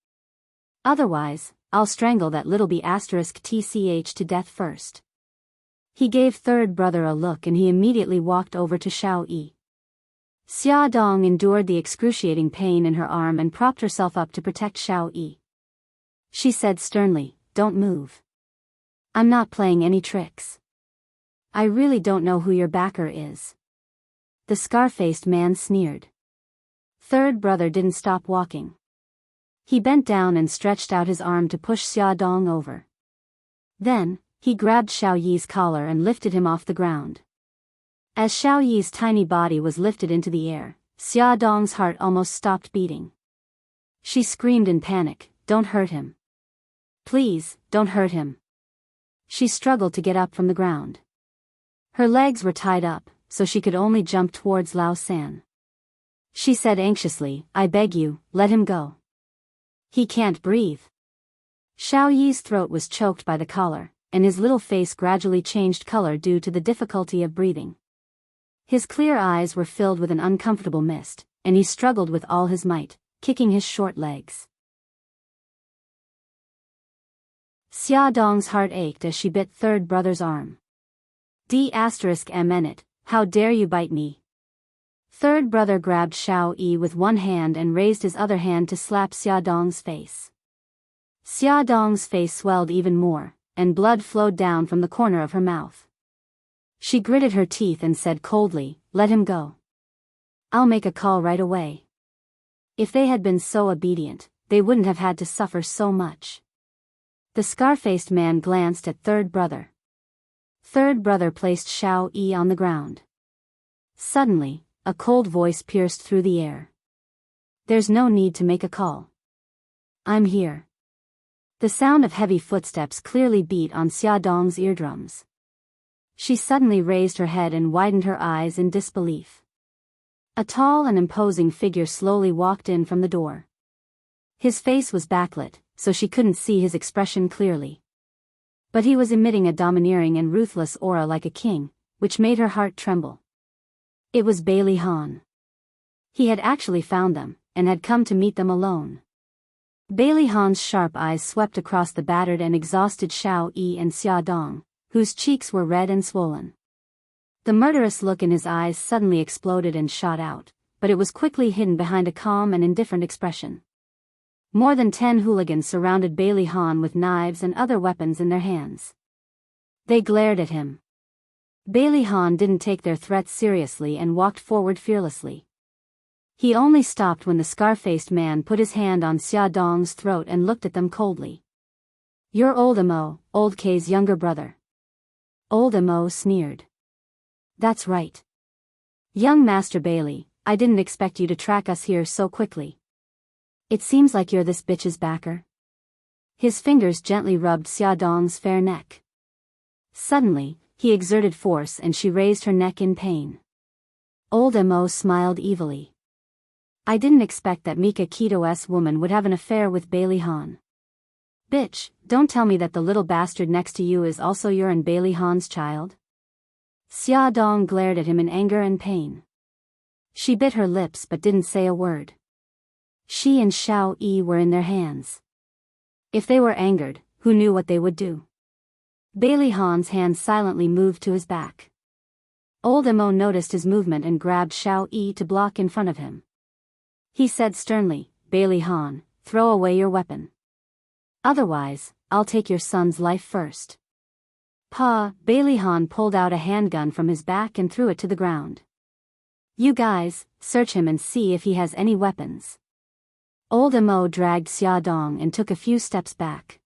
Otherwise, I'll strangle that little tch to death first. He gave third brother a look and he immediately walked over to Xiao Yi. Xia Dong endured the excruciating pain in her arm and propped herself up to protect Xiao Yi. She said sternly, don't move. I'm not playing any tricks. I really don't know who your backer is. The scar-faced man sneered. Third brother didn't stop walking. He bent down and stretched out his arm to push Xia Dong over. Then, he grabbed Xiao Yi's collar and lifted him off the ground. As Xiao Yi's tiny body was lifted into the air, Xia Dong's heart almost stopped beating. She screamed in panic, don't hurt him. Please, don't hurt him. She struggled to get up from the ground. Her legs were tied up, so she could only jump towards Lao San. She said anxiously, I beg you, let him go. He can't breathe. Xiao Yi's throat was choked by the collar, and his little face gradually changed color due to the difficulty of breathing. His clear eyes were filled with an uncomfortable mist, and he struggled with all his might, kicking his short legs. Xia Dong's heart ached as she bit third brother's arm. D****, how dare you bite me? Third brother grabbed Xiao Yi with one hand and raised his other hand to slap Xia Dong's face. Xia Dong's face swelled even more, and blood flowed down from the corner of her mouth. She gritted her teeth and said coldly, let him go. I'll make a call right away. If they had been so obedient, they wouldn't have had to suffer so much. The scar-faced man glanced at third brother. Third brother placed Xiao Yi on the ground. Suddenly, a cold voice pierced through the air. There's no need to make a call. I'm here. The sound of heavy footsteps clearly beat on Xia Dong's eardrums. She suddenly raised her head and widened her eyes in disbelief. A tall and imposing figure slowly walked in from the door. His face was backlit, so she couldn't see his expression clearly. But he was emitting a domineering and ruthless aura like a king, which made her heart tremble. It was Bailey Han. He had actually found them, and had come to meet them alone. Bailey Han's sharp eyes swept across the battered and exhausted Xiao Yi and Xia Dong, whose cheeks were red and swollen. The murderous look in his eyes suddenly exploded and shot out, but it was quickly hidden behind a calm and indifferent expression. More than 10 hooligans surrounded Bailey Han with knives and other weapons in their hands. They glared at him. Bailey Han didn't take their threats seriously and walked forward fearlessly. He only stopped when the scar-faced man put his hand on Xia Dong's throat and looked at them coldly. You're Old Mo, Old K's younger brother. Old Mo sneered. That's right. Young Master Bailey, I didn't expect you to track us here so quickly. It seems like you're this bitch's backer. His fingers gently rubbed Xia Dong's fair neck. Suddenly, he exerted force and she raised her neck in pain. Old Mo smiled evilly. I didn't expect that Mika Keto's woman would have an affair with Bailey Han. Bitch, don't tell me that the little bastard next to you is also your and Bailey Han's child. Xia Dong glared at him in anger and pain. She bit her lips but didn't say a word. She and Xiao Yi were in their hands. If they were angered, who knew what they would do? Bailey Han's hand silently moved to his back. Old Mo noticed his movement and grabbed Xiao Yi to block in front of him. He said sternly, Bailey Han, throw away your weapon. Otherwise, I'll take your son's life first. Bailey Han pulled out a handgun from his back and threw it to the ground. You guys, search him and see if he has any weapons. Old Mo dragged Xiaodong and took a few steps back.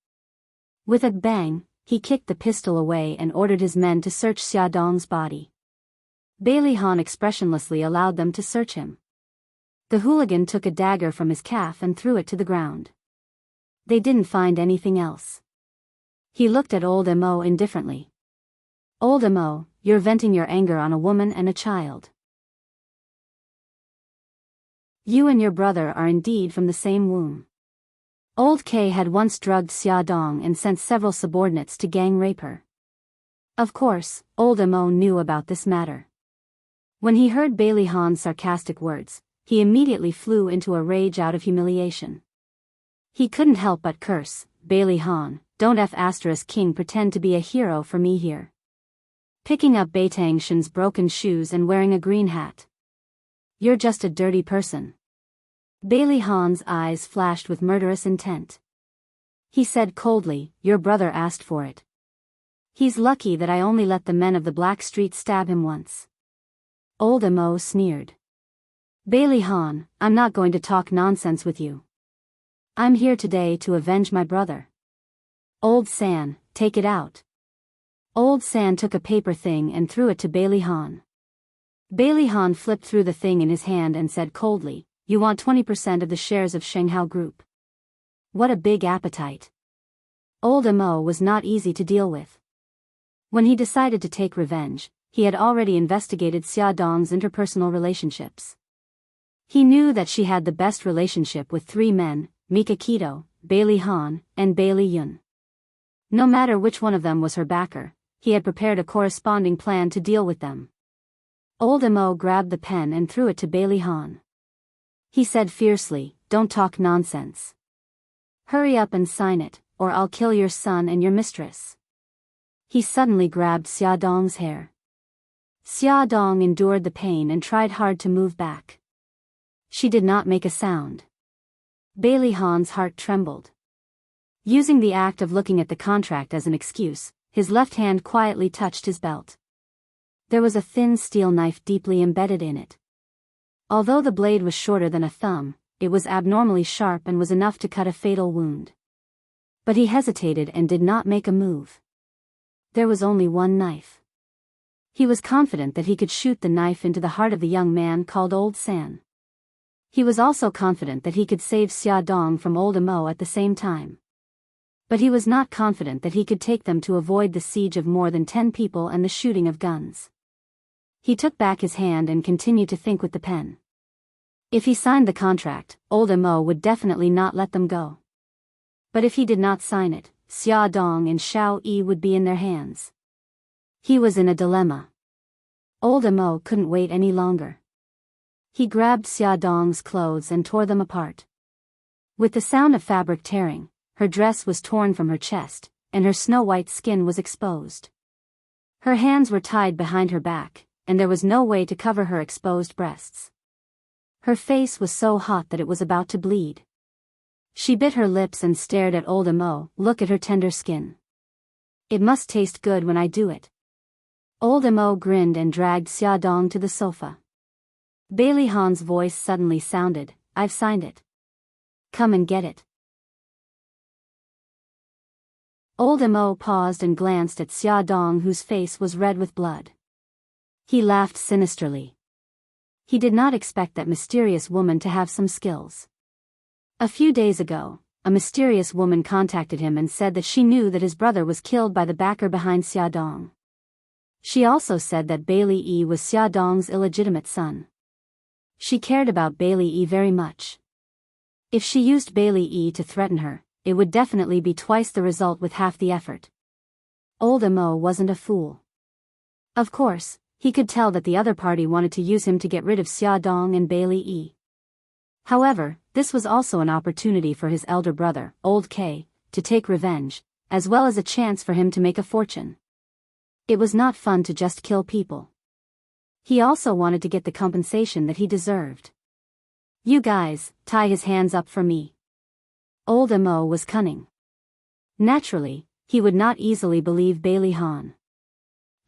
With a bang, he kicked the pistol away and ordered his men to search Xiaodong's body. Bailey Han expressionlessly allowed them to search him. The hooligan took a dagger from his calf and threw it to the ground. They didn't find anything else. He looked at Old Mo indifferently. Old Mo, you're venting your anger on a woman and a child. You and your brother are indeed from the same womb. Old K had once drugged Xiaodong and sent several subordinates to gang rape her. Of course, Old Mo knew about this matter. When he heard Bailey Han's sarcastic words, he immediately flew into a rage out of humiliation. He couldn't help but curse, Bailey Han, don't King pretend to be a hero for me here. Picking up Beitang Shen's broken shoes and wearing a green hat. You're just a dirty person. Bailey Han's eyes flashed with murderous intent. He said coldly, your brother asked for it. He's lucky that I only let the men of the Black Street stab him once. Old Mo sneered. Bailey Han, I'm not going to talk nonsense with you. I'm here today to avenge my brother. Old San, take it out. Old San took a paper thing and threw it to Bailey Han. Bailey Han flipped through the thing in his hand and said coldly, you want 20% of the shares of Shenghao Group. What a big appetite. Old Mo was not easy to deal with. When he decided to take revenge, he had already investigated Xiaodong's interpersonal relationships. He knew that she had the best relationship with 3 men, Mika Keto, Bailey Han, and Bailey Yun. No matter which one of them was her backer, he had prepared a corresponding plan to deal with them. Old Mo grabbed the pen and threw it to Bailey Han. He said fiercely, don't talk nonsense. Hurry up and sign it, or I'll kill your son and your mistress. He suddenly grabbed Xiaodong's hair. Xiaodong endured the pain and tried hard to move back. She did not make a sound. Bailey Han's heart trembled. Using the act of looking at the contract as an excuse, his left hand quietly touched his belt. There was a thin steel knife deeply embedded in it. Although the blade was shorter than a thumb, it was abnormally sharp and was enough to cut a fatal wound. But he hesitated and did not make a move. There was only one knife. He was confident that he could shoot the knife into the heart of the young man called Old San. He was also confident that he could save Xiaodong from Old Mo at the same time. But he was not confident that he could take them to avoid the siege of more than 10 people and the shooting of guns. He took back his hand and continued to think with the pen. If he signed the contract, Old Mo would definitely not let them go. But if he did not sign it, Xiaodong and Xiao Yi would be in their hands. He was in a dilemma. Old Mo couldn't wait any longer. He grabbed Xiaodong's clothes and tore them apart. With the sound of fabric tearing, her dress was torn from her chest, and her snow-white skin was exposed. Her hands were tied behind her back, and there was no way to cover her exposed breasts. Her face was so hot that it was about to bleed. She bit her lips and stared at Old Mo. Look at her tender skin. It must taste good when I do it. Old Mo grinned and dragged Xiaodong to the sofa. Bailey Han's voice suddenly sounded, I've signed it. Come and get it. Old Mo paused and glanced at Xiaodong, whose face was red with blood. He laughed sinisterly. He did not expect that mysterious woman to have some skills. A few days ago, a mysterious woman contacted him and said that she knew that his brother was killed by the backer behind Xiaodong. She also said that Bailey Yi was Xiaodong's illegitimate son. She cared about Bailey Yi very much. If she used Bailey Yi to threaten her, it would definitely be twice the result with half the effort. Old Mo wasn't a fool. Of course, he could tell that the other party wanted to use him to get rid of Xiaodong and Bailey Yi. However, this was also an opportunity for his elder brother, Old K, to take revenge, as well as a chance for him to make a fortune. It was not fun to just kill people. He also wanted to get the compensation that he deserved. You guys, tie his hands up for me. Old Mo was cunning. Naturally, he would not easily believe Bailey Han.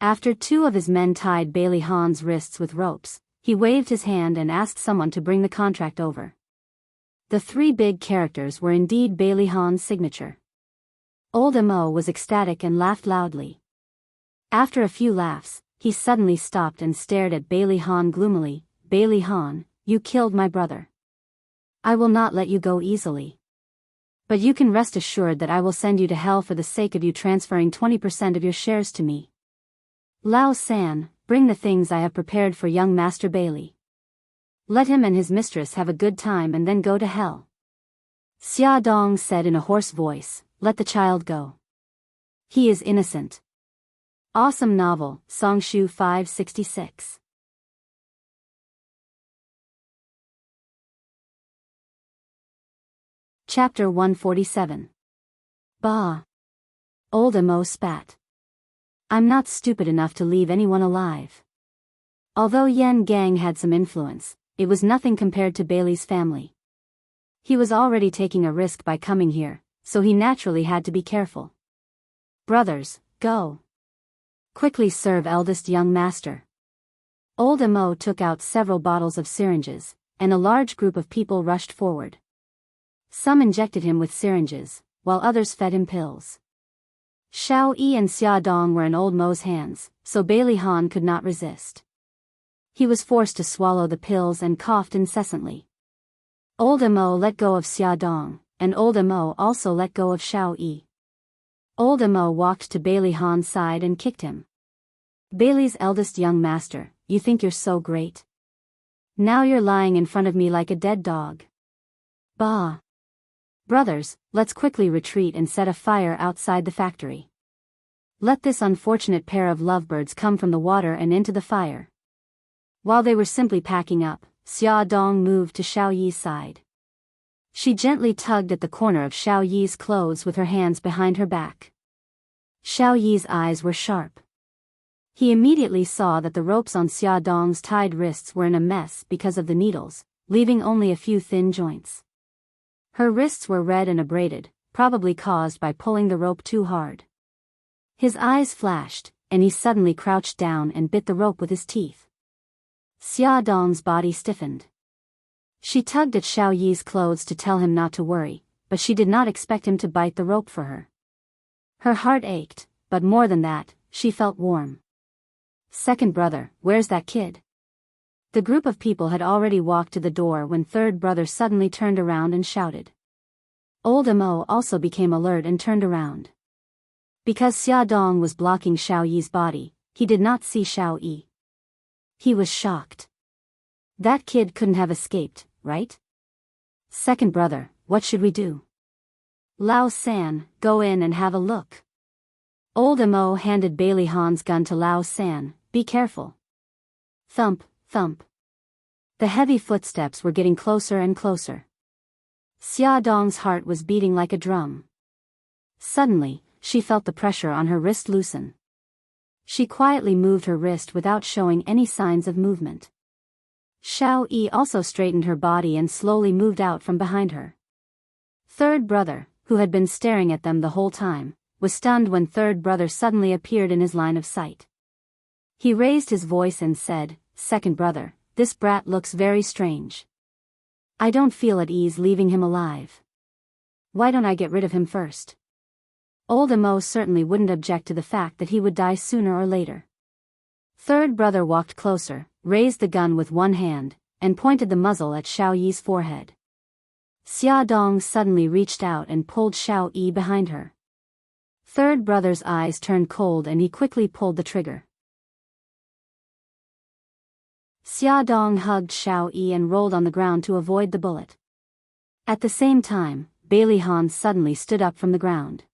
After 2 of his men tied Bailey Han's wrists with ropes, he waved his hand and asked someone to bring the contract over. The three big characters were indeed Bailey Han's signature. Old Mo was ecstatic and laughed loudly. After a few laughs, he suddenly stopped and stared at Bailey Han gloomily. Bailey Han, you killed my brother. I will not let you go easily. But you can rest assured that I will send you to hell for the sake of you transferring 20% of your shares to me. Lao San, bring the things I have prepared for young Master Bailey. Let him and his mistress have a good time and then go to hell. Xia Dong said in a hoarse voice, let the child go. He is innocent. Awesome novel, Songshu 566. Chapter 147. Bah. Old Mo spat. I'm not stupid enough to leave anyone alive. Although Yen Gang had some influence, it was nothing compared to Bailey's family. He was already taking a risk by coming here, so he naturally had to be careful. Brothers, go. Quickly serve eldest young master. Old Mo took out several bottles of syringes, and a large group of people rushed forward. Some injected him with syringes, while others fed him pills. Xiao Yi and Xia Dong were in Old Mo's hands, so Bailey Han could not resist. He was forced to swallow the pills and coughed incessantly. Old Mo let go of Xia Dong, and Old Mo also let go of Xiao Yi. Old Mo walked to Bailey Han's side and kicked him. Bailey's eldest young master, you think you're so great? Now you're lying in front of me like a dead dog. Bah. Brothers, let's quickly retreat and set a fire outside the factory. Let this unfortunate pair of lovebirds come from the water and into the fire. While they were simply packing up, Xia Dong moved to Xiao Yi's side. She gently tugged at the corner of Xiao Yi's clothes with her hands behind her back. Xiao Yi's eyes were sharp. He immediately saw that the ropes on Xia Dong's tied wrists were in a mess because of the needles, leaving only a few thin joints. Her wrists were red and abraded, probably caused by pulling the rope too hard. His eyes flashed, and he suddenly crouched down and bit the rope with his teeth. Xia Dong's body stiffened. She tugged at Xiao Yi's clothes to tell him not to worry, but she did not expect him to bite the rope for her. Her heart ached, but more than that, she felt warm. Second brother, where's that kid? The group of people had already walked to the door when third brother suddenly turned around and shouted. Old Mo also became alert and turned around. Because Xia Dong was blocking Xiao Yi's body, he did not see Xiao Yi. He was shocked. That kid couldn't have escaped, right? Second brother, what should we do? Lao San, go in and have a look. Old Mo handed Bailey Han's gun to Lao San, be careful. Thump, thump. The heavy footsteps were getting closer and closer. Xia Dong's heart was beating like a drum. Suddenly, she felt the pressure on her wrist loosen. She quietly moved her wrist without showing any signs of movement. Xiao Yi also straightened her body and slowly moved out from behind her. Third brother, who had been staring at them the whole time, was stunned when third brother suddenly appeared in his line of sight. He raised his voice and said, Second brother, this brat looks very strange. I don't feel at ease leaving him alive. Why don't I get rid of him first? Old Mo certainly wouldn't object to the fact that he would die sooner or later. Third brother walked closer, raised the gun with one hand, and pointed the muzzle at Xiao Yi's forehead. Xia Dong suddenly reached out and pulled Xiao Yi behind her. Third brother's eyes turned cold and he quickly pulled the trigger. Xia Dong hugged Xiao Yi and rolled on the ground to avoid the bullet. At the same time, Bailey Han suddenly stood up from the ground.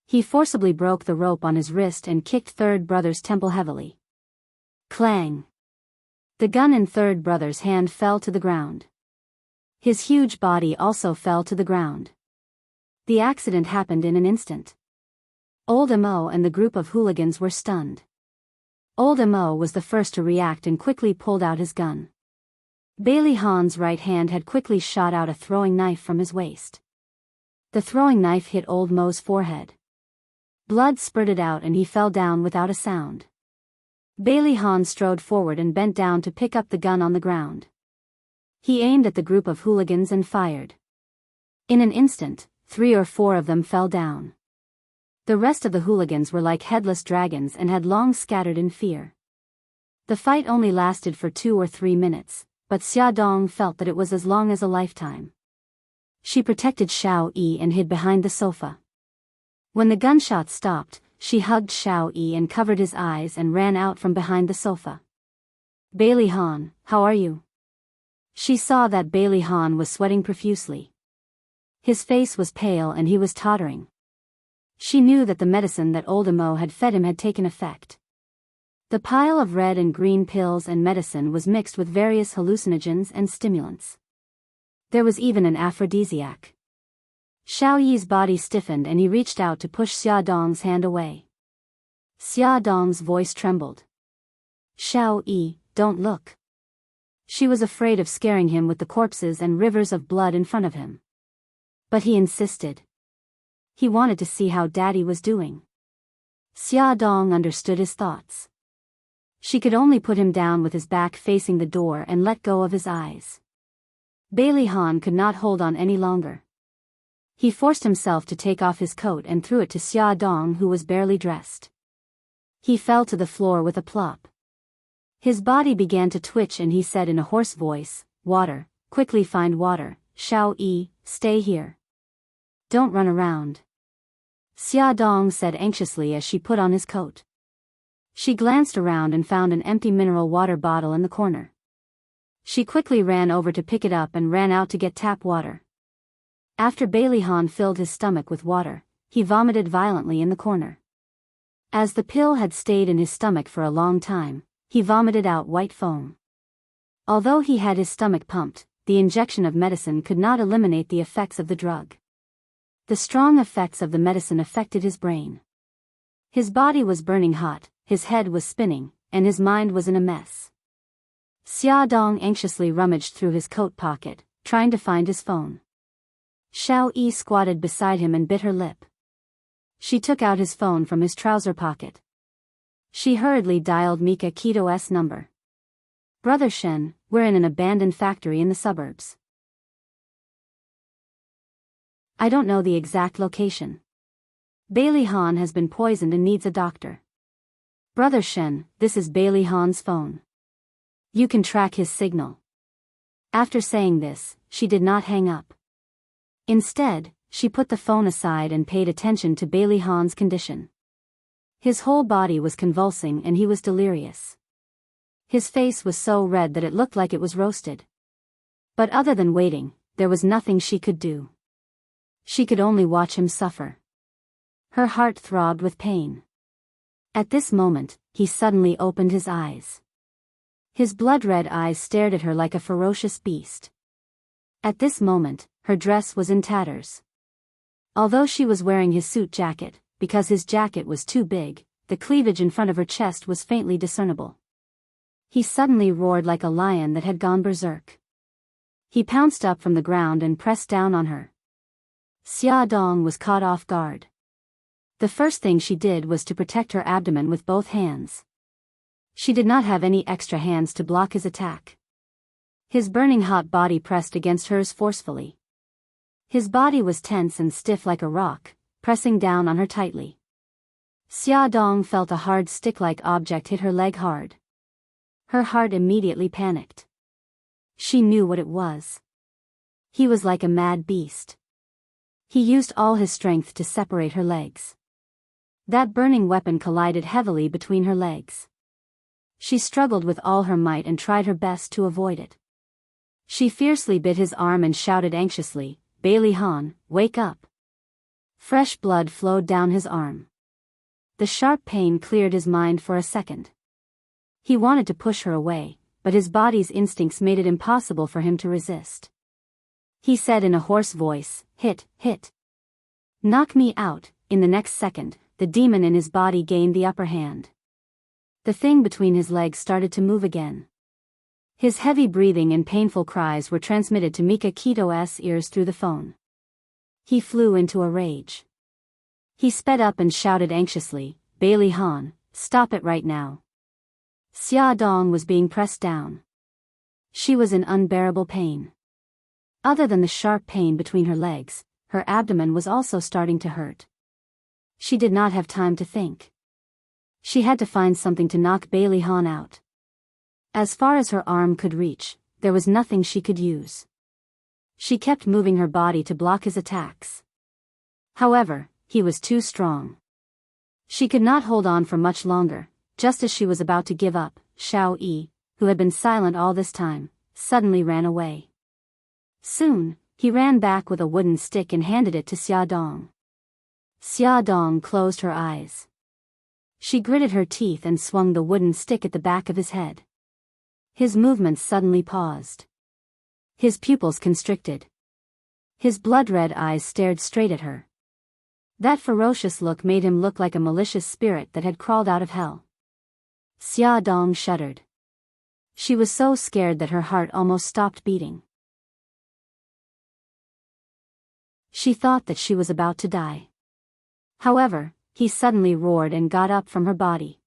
He forcibly broke the rope on his wrist and kicked third brother's temple heavily. Clang! The gun in third brother's hand fell to the ground. His huge body also fell to the ground. The accident happened in an instant. Old Mo and the group of hooligans were stunned. Old Mo was the first to react and quickly pulled out his gun. Bailey Han's right hand had quickly shot out a throwing knife from his waist. The throwing knife hit Old Mo's forehead. Blood spurted out and he fell down without a sound. Bailey Han strode forward and bent down to pick up the gun on the ground. He aimed at the group of hooligans and fired. In an instant, 3 or 4 of them fell down. The rest of the hooligans were like headless dragons and had long scattered in fear. The fight only lasted for 2 or 3 minutes, but Xiaodong felt that it was as long as a lifetime. She protected Xiao Yi and hid behind the sofa. When the gunshots stopped, she hugged Xiao Yi and covered his eyes and ran out from behind the sofa. "Bailey Han, how are you?" She saw that Bailey Han was sweating profusely. His face was pale and he was tottering. She knew that the medicine that old Imo had fed him had taken effect. The pile of red and green pills and medicine was mixed with various hallucinogens and stimulants. There was even an aphrodisiac. Xiao Yi's body stiffened and he reached out to push Xiaodong's hand away. Xiaodong's voice trembled. "Xiao Yi, don't look." She was afraid of scaring him with the corpses and rivers of blood in front of him. But he insisted. He wanted to see how Daddy was doing. Xiaodong understood his thoughts. She could only put him down with his back facing the door and let go of his eyes. Bailey Han could not hold on any longer. He forced himself to take off his coat and threw it to Xiaodong, who was barely dressed. He fell to the floor with a plop. His body began to twitch and he said in a hoarse voice, "Water, quickly find water, Xiao Yi, stay here. Don't run around." Xiaodong said anxiously as she put on his coat. She glanced around and found an empty mineral water bottle in the corner. She quickly ran over to pick it up and ran out to get tap water. After Bailey Han filled his stomach with water, he vomited violently in the corner. As the pill had stayed in his stomach for a long time, he vomited out white foam. Although he had his stomach pumped, the injection of medicine could not eliminate the effects of the drug. The strong effects of the medicine affected his brain. His body was burning hot, his head was spinning, and his mind was in a mess. Xiaodong anxiously rummaged through his coat pocket, trying to find his phone. Xiao Yi squatted beside him and bit her lip. She took out his phone from his trouser pocket. She hurriedly dialed Mika Kito's number. "Brother Shen, we're in an abandoned factory in the suburbs. I don't know the exact location. Bailey Han has been poisoned and needs a doctor. Brother Shen, this is Bailey Han's phone. You can track his signal." After saying this, she did not hang up. Instead, she put the phone aside and paid attention to Bailey Han's condition. His whole body was convulsing and he was delirious. His face was so red that it looked like it was roasted. But other than waiting, there was nothing she could do. She could only watch him suffer. Her heart throbbed with pain. At this moment, he suddenly opened his eyes. His blood-red eyes stared at her like a ferocious beast. At this moment, her dress was in tatters. Although she was wearing his suit jacket, because his jacket was too big, the cleavage in front of her chest was faintly discernible. He suddenly roared like a lion that had gone berserk. He pounced up from the ground and pressed down on her. Xiaodong was caught off guard. The first thing she did was to protect her abdomen with both hands. She did not have any extra hands to block his attack. His burning hot body pressed against hers forcefully. His body was tense and stiff like a rock, pressing down on her tightly. Xiaodong felt a hard stick-like object hit her leg hard. Her heart immediately panicked. She knew what it was. He was like a mad beast. He used all his strength to separate her legs. That burning weapon collided heavily between her legs. She struggled with all her might and tried her best to avoid it. She fiercely bit his arm and shouted anxiously, "Bailey Han, wake up." Fresh blood flowed down his arm. The sharp pain cleared his mind for a second. He wanted to push her away, but his body's instincts made it impossible for him to resist. He said in a hoarse voice, "Hit, hit. Knock me out." In the next second, the demon in his body gained the upper hand. The thing between his legs started to move again. His heavy breathing and painful cries were transmitted to Mika Kito's ears through the phone. He flew into a rage. He sped up and shouted anxiously, "Bailey Han, stop it right now." Xiaodong was being pressed down. She was in unbearable pain. Other than the sharp pain between her legs, her abdomen was also starting to hurt. She did not have time to think. She had to find something to knock Bailey Han out. As far as her arm could reach, there was nothing she could use. She kept moving her body to block his attacks. However, he was too strong. She could not hold on for much longer. Just as she was about to give up, Xiao Yi, who had been silent all this time, suddenly ran away. Soon, he ran back with a wooden stick and handed it to Xia Dong. Xia Dong closed her eyes. She gritted her teeth and swung the wooden stick at the back of his head. His movements suddenly paused. His pupils constricted. His blood-red eyes stared straight at her. That ferocious look made him look like a malicious spirit that had crawled out of hell. Xia Dong shuddered. She was so scared that her heart almost stopped beating. She thought that she was about to die. However, he suddenly roared and got up from her body.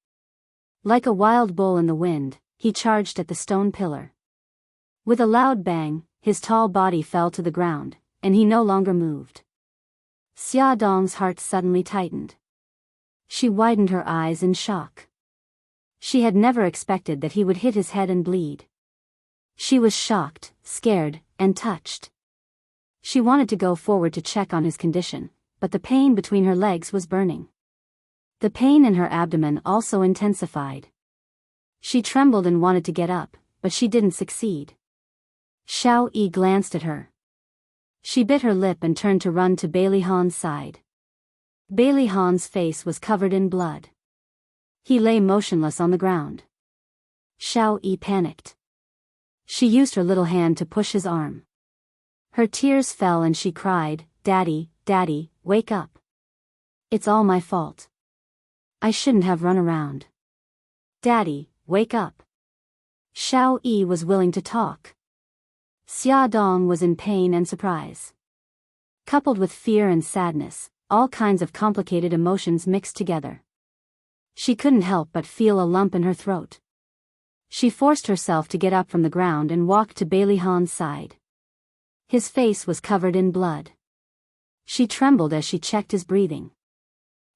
Like a wild bull in the wind, he charged at the stone pillar. With a loud bang, his tall body fell to the ground, and he no longer moved. Xia Dong's heart suddenly tightened. She widened her eyes in shock. She had never expected that he would hit his head and bleed. She was shocked, scared, and touched. She wanted to go forward to check on his condition, but the pain between her legs was burning. The pain in her abdomen also intensified. She trembled and wanted to get up, but she didn't succeed. Xiao Yi glanced at her. She bit her lip and turned to run to Bailey Han's side. Bailey Han's face was covered in blood. He lay motionless on the ground. Xiao Yi panicked. She used her little hand to push his arm. Her tears fell and she cried, "Daddy, Daddy, wake up. It's all my fault. I shouldn't have run around. Daddy, wake up." Xiao Yi was willing to talk. Xia Dong was in pain and surprise. Coupled with fear and sadness, all kinds of complicated emotions mixed together. She couldn't help but feel a lump in her throat. She forced herself to get up from the ground and walked to Bailey Han's side. His face was covered in blood. She trembled as she checked his breathing.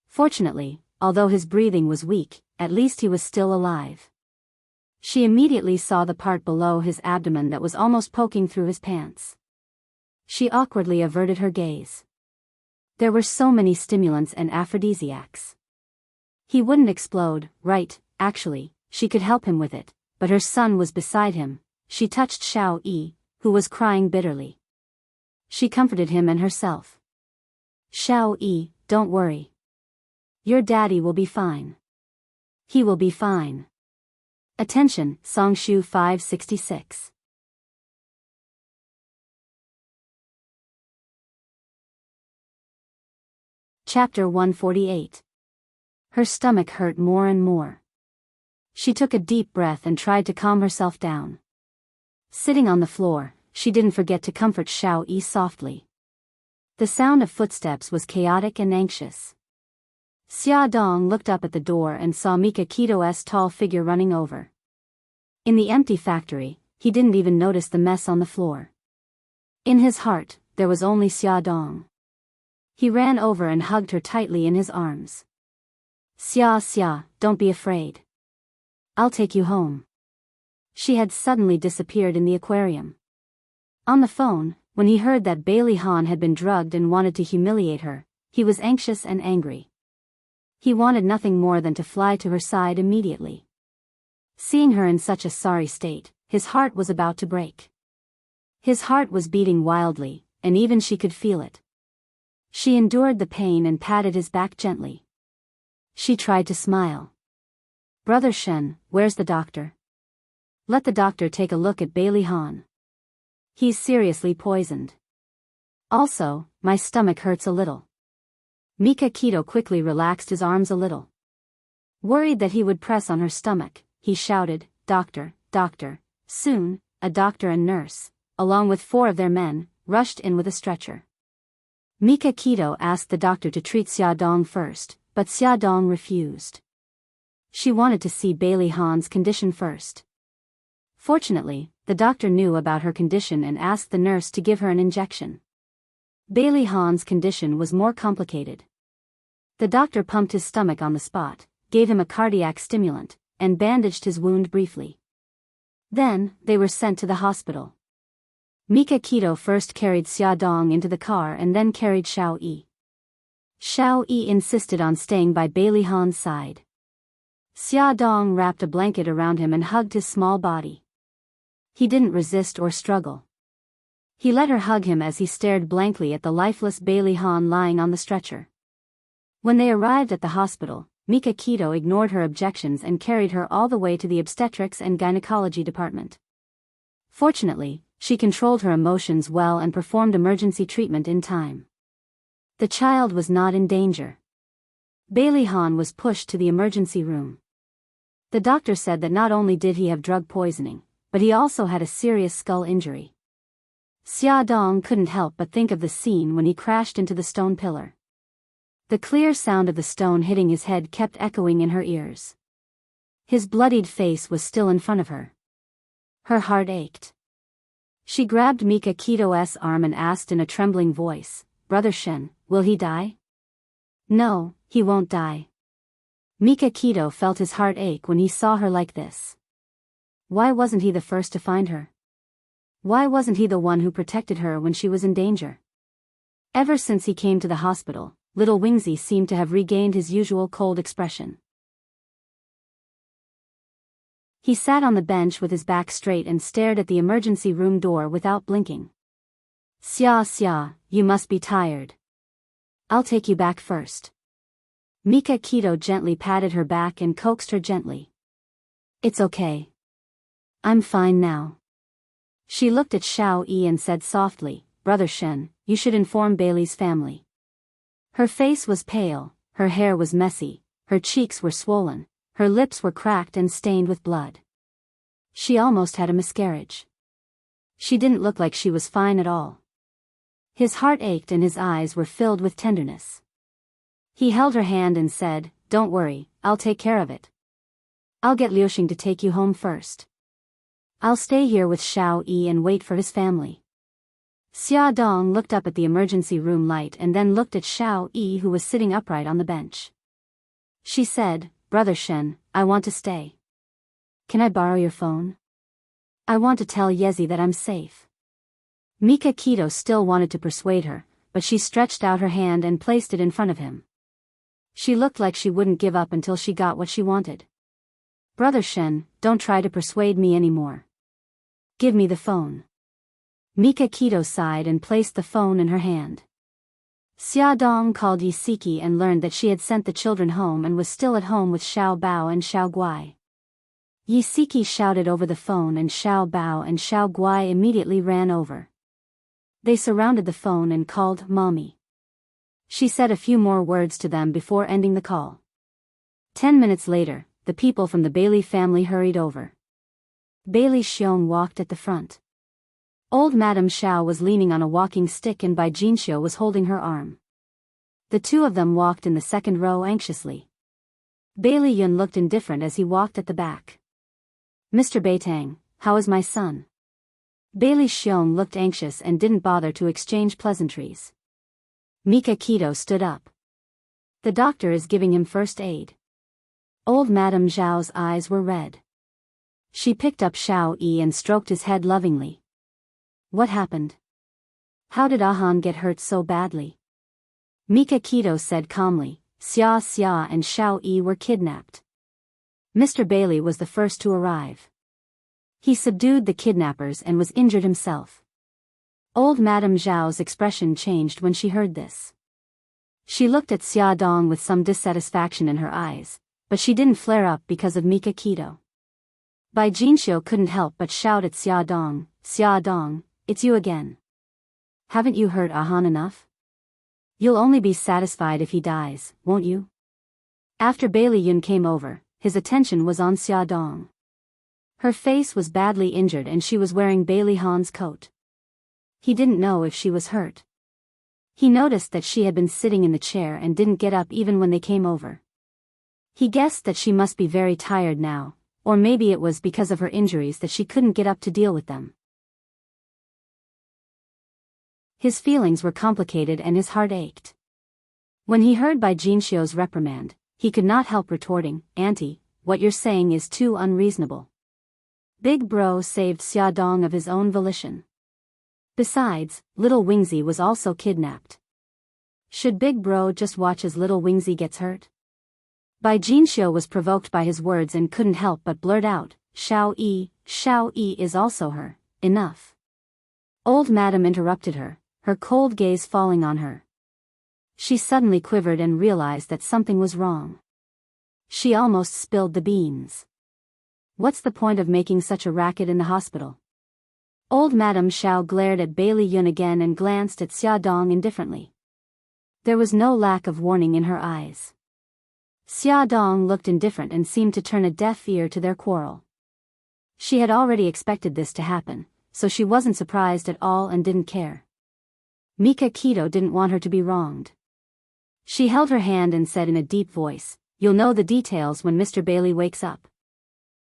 Fortunately, although his breathing was weak, at least he was still alive. She immediately saw the part below his abdomen that was almost poking through his pants. She awkwardly averted her gaze. There were so many stimulants and aphrodisiacs. He wouldn't explode, right? Actually, she could help him with it, but her son was beside him. She touched Xiao Yi, who was crying bitterly. She comforted him and herself. "Xiao Yi, don't worry. Your daddy will be fine. He will be fine." Attention, Songshu 566. Chapter 148. Her stomach hurt more and more. She took a deep breath and tried to calm herself down. Sitting on the floor, she didn't forget to comfort Xiao Yi softly. The sound of footsteps was chaotic and anxious. Xia Dong looked up at the door and saw Mika Kito's tall figure running over. In the empty factory, he didn't even notice the mess on the floor. In his heart, there was only Xia Dong. He ran over and hugged her tightly in his arms. Xia, don't be afraid. I'll take you home." She had suddenly disappeared in the aquarium. On the phone, when he heard that Bailey Han had been drugged and wanted to humiliate her, he was anxious and angry. He wanted nothing more than to fly to her side immediately. Seeing her in such a sorry state, his heart was about to break. His heart was beating wildly, and even she could feel it. She endured the pain and patted his back gently. She tried to smile. "Brother Shen, where's the doctor? Let the doctor take a look at Bailey Han. He's seriously poisoned. Also, my stomach hurts a little." Mika Kito quickly relaxed his arms a little. Worried that he would press on her stomach, he shouted, "Doctor, doctor." Soon, a doctor and nurse, along with 4 of their men, rushed in with a stretcher. Mika Kito asked the doctor to treat Xia Dong first, but Xia Dong refused. She wanted to see Bailey Han's condition first. Fortunately, the doctor knew about her condition and asked the nurse to give her an injection. Bailey Han's condition was more complicated. The doctor pumped his stomach on the spot, gave him a cardiac stimulant, and bandaged his wound briefly. Then, they were sent to the hospital. Mika Keto first carried Xia Dong into the car and then carried Xiao Yi. Xiao Yi insisted on staying by Bailey Han's side. Xia Dong wrapped a blanket around him and hugged his small body. He didn't resist or struggle. He let her hug him as he stared blankly at the lifeless Bailey Han lying on the stretcher. When they arrived at the hospital, Mika Keto ignored her objections and carried her all the way to the obstetrics and gynecology department. Fortunately, she controlled her emotions well and performed emergency treatment in time. The child was not in danger. Bailey Han was pushed to the emergency room. The doctor said that not only did he have drug poisoning, but he also had a serious skull injury. Xia Dong couldn't help but think of the scene when he crashed into the stone pillar. The clear sound of the stone hitting his head kept echoing in her ears. His bloodied face was still in front of her. Her heart ached. She grabbed Mika Keto's arm and asked in a trembling voice, "Brother Shen, will he die?" "No, he won't die." Mika Keto felt his heart ache when he saw her like this. Why wasn't he the first to find her? Why wasn't he the one who protected her when she was in danger? Ever since he came to the hospital, little Wingsy seemed to have regained his usual cold expression. He sat on the bench with his back straight and stared at the emergency room door without blinking. Xia, you must be tired. I'll take you back first." Mika Keto gently patted her back and coaxed her gently. "It's okay. I'm fine now." She looked at Xiao Yi and said softly, "Brother Shen, you should inform Bailey's family." Her face was pale, her hair was messy, her cheeks were swollen, her lips were cracked and stained with blood. She almost had a miscarriage. She didn't look like she was fine at all. His heart ached and his eyes were filled with tenderness. He held her hand and said, "Don't worry, I'll take care of it. I'll get Liuxing to take you home first. I'll stay here with Xiao Yi and wait for his family." Xia Dong looked up at the emergency room light and then looked at Xiao Yi, who was sitting upright on the bench. She said, "Brother Shen, I want to stay. Can I borrow your phone? I want to tell Yezi that I'm safe." Mika Keto still wanted to persuade her, but she stretched out her hand and placed it in front of him. She looked like she wouldn't give up until she got what she wanted. "Brother Shen, don't try to persuade me anymore. Give me the phone." Mika Keto sighed and placed the phone in her hand. Xia Dong called Yisiki and learned that she had sent the children home and was still at home with Xiao Bao and Xiao Guai. Yisiki shouted over the phone and Xiao Bao and Xiao Guai immediately ran over. They surrounded the phone and called "Mommy." She said a few more words to them before ending the call. 10 minutes later, the people from the Bailey family hurried over. Bailey Xiong walked at the front. Old Madame Xiao was leaning on a walking stick and Bai Jinxiu was holding her arm. The two of them walked in the second row anxiously. Bailey Yun looked indifferent as he walked at the back. "Mr. Beitang, how is my son?" Bailey Xiong looked anxious and didn't bother to exchange pleasantries. Mika Keto stood up. "The doctor is giving him first aid." Old Madame Zhao's eyes were red. She picked up Xiao Yi and stroked his head lovingly. "What happened? How did Ahan get hurt so badly?" Mika Keto said calmly, Xia and Xiao Yi were kidnapped. Mr. Bailey was the first to arrive. He subdued the kidnappers and was injured himself. Old Madame Zhao's expression changed when she heard this. She looked at Xia Dong with some dissatisfaction in her eyes, but she didn't flare up because of Mika Keto. Bai Jinxiu couldn't help but shout at Xia Dong, "It's you again. Haven't you hurt Ahan enough? You'll only be satisfied if he dies, won't you?" After Bailey Yun came over, his attention was on Xia Dong. Her face was badly injured and she was wearing Bailey Han's coat. He didn't know if she was hurt. He noticed that she had been sitting in the chair and didn't get up even when they came over. He guessed that she must be very tired now, or maybe it was because of her injuries that she couldn't get up to deal with them. His feelings were complicated and his heart ached. When he heard Bai Jinxiu's reprimand, he could not help retorting, "Auntie, what you're saying is too unreasonable. Big Bro saved Xiaodong of his own volition. Besides, little Wingzi was also kidnapped. Should Big Bro just watch as little Wingzi gets hurt?" Bai Jinxiu was provoked by his words and couldn't help but blurt out, Shao Yi is also her, enough." Old Madam interrupted her, her cold gaze falling on her. She suddenly quivered and realized that something was wrong. She almost spilled the beans. What's the point of making such a racket in the hospital? Old Madame Xiao glared at Bailey Yun again and glanced at Xiaodong indifferently. There was no lack of warning in her eyes. Xiaodong looked indifferent and seemed to turn a deaf ear to their quarrel. She had already expected this to happen, so she wasn't surprised at all and didn't care. Mika Keto didn't want her to be wronged. She held her hand and said in a deep voice, "You'll know the details when Mr. Bailey wakes up.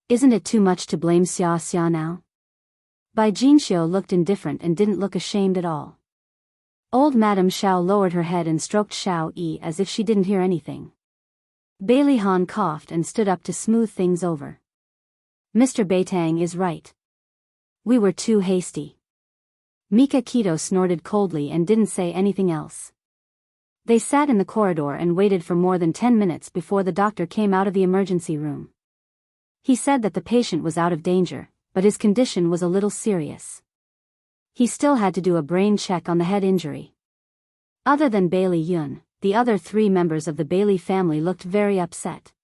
Isn't it too much to blame Xia now?" Bai Jinxiu looked indifferent and didn't look ashamed at all. Old Madame Xiao lowered her head and stroked Shao Yi as if she didn't hear anything. Bailey Han coughed and stood up to smooth things over. "Mr. Beitang is right. We were too hasty." Mika Keto snorted coldly and didn't say anything else. They sat in the corridor and waited for more than 10 minutes before the doctor came out of the emergency room. He said that the patient was out of danger, but his condition was a little serious. He still had to do a brain check on the head injury. Other than Bailey Yun, the other 3 members of the Bailey family looked very upset.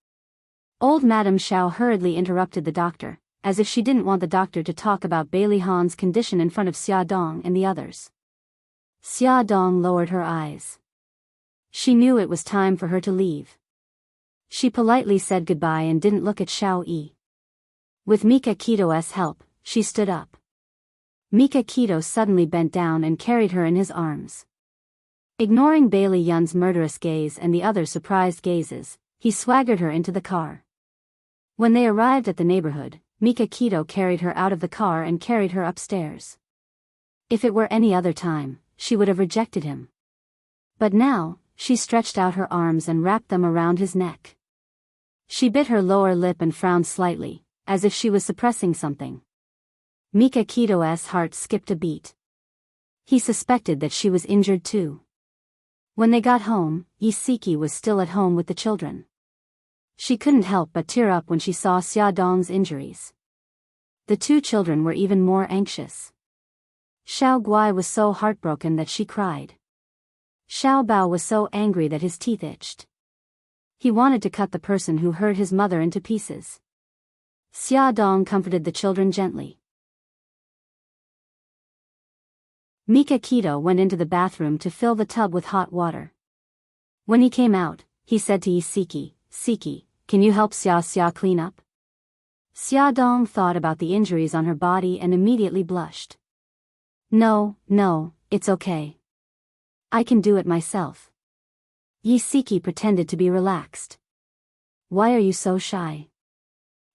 Old Madame Xiao hurriedly interrupted the doctor, as if she didn't want the doctor to talk about Bailey Han's condition in front of Xiaodong and the others. Xiaodong lowered her eyes. She knew it was time for her to leave. She politely said goodbye and didn't look at Shao Yi. With Mika Keto's help, she stood up. Mika Keto suddenly bent down and carried her in his arms. Ignoring Bailey Yun's murderous gaze and the other surprised gazes, he swaggered her into the car. When they arrived at the neighborhood, Mika Keto carried her out of the car and carried her upstairs. If it were any other time, she would have rejected him. But now, she stretched out her arms and wrapped them around his neck. She bit her lower lip and frowned slightly, as if she was suppressing something. Mika Keto's heart skipped a beat. He suspected that she was injured too. When they got home, Yisiki was still at home with the children. She couldn't help but tear up when she saw Xiaodong's injuries. The 2 children were even more anxious. Xiao Guai was so heartbroken that she cried. Xiao Bao was so angry that his teeth itched. He wanted to cut the person who hurt his mother into pieces. Xiaodong comforted the children gently. Mika Keto went into the bathroom to fill the tub with hot water. When he came out, he said to Yisiki, "Siki, can you help Xia clean up?" Xiaodong thought about the injuries on her body and immediately blushed. No, it's okay. I can do it myself." Yisiki pretended to be relaxed. "Why are you so shy?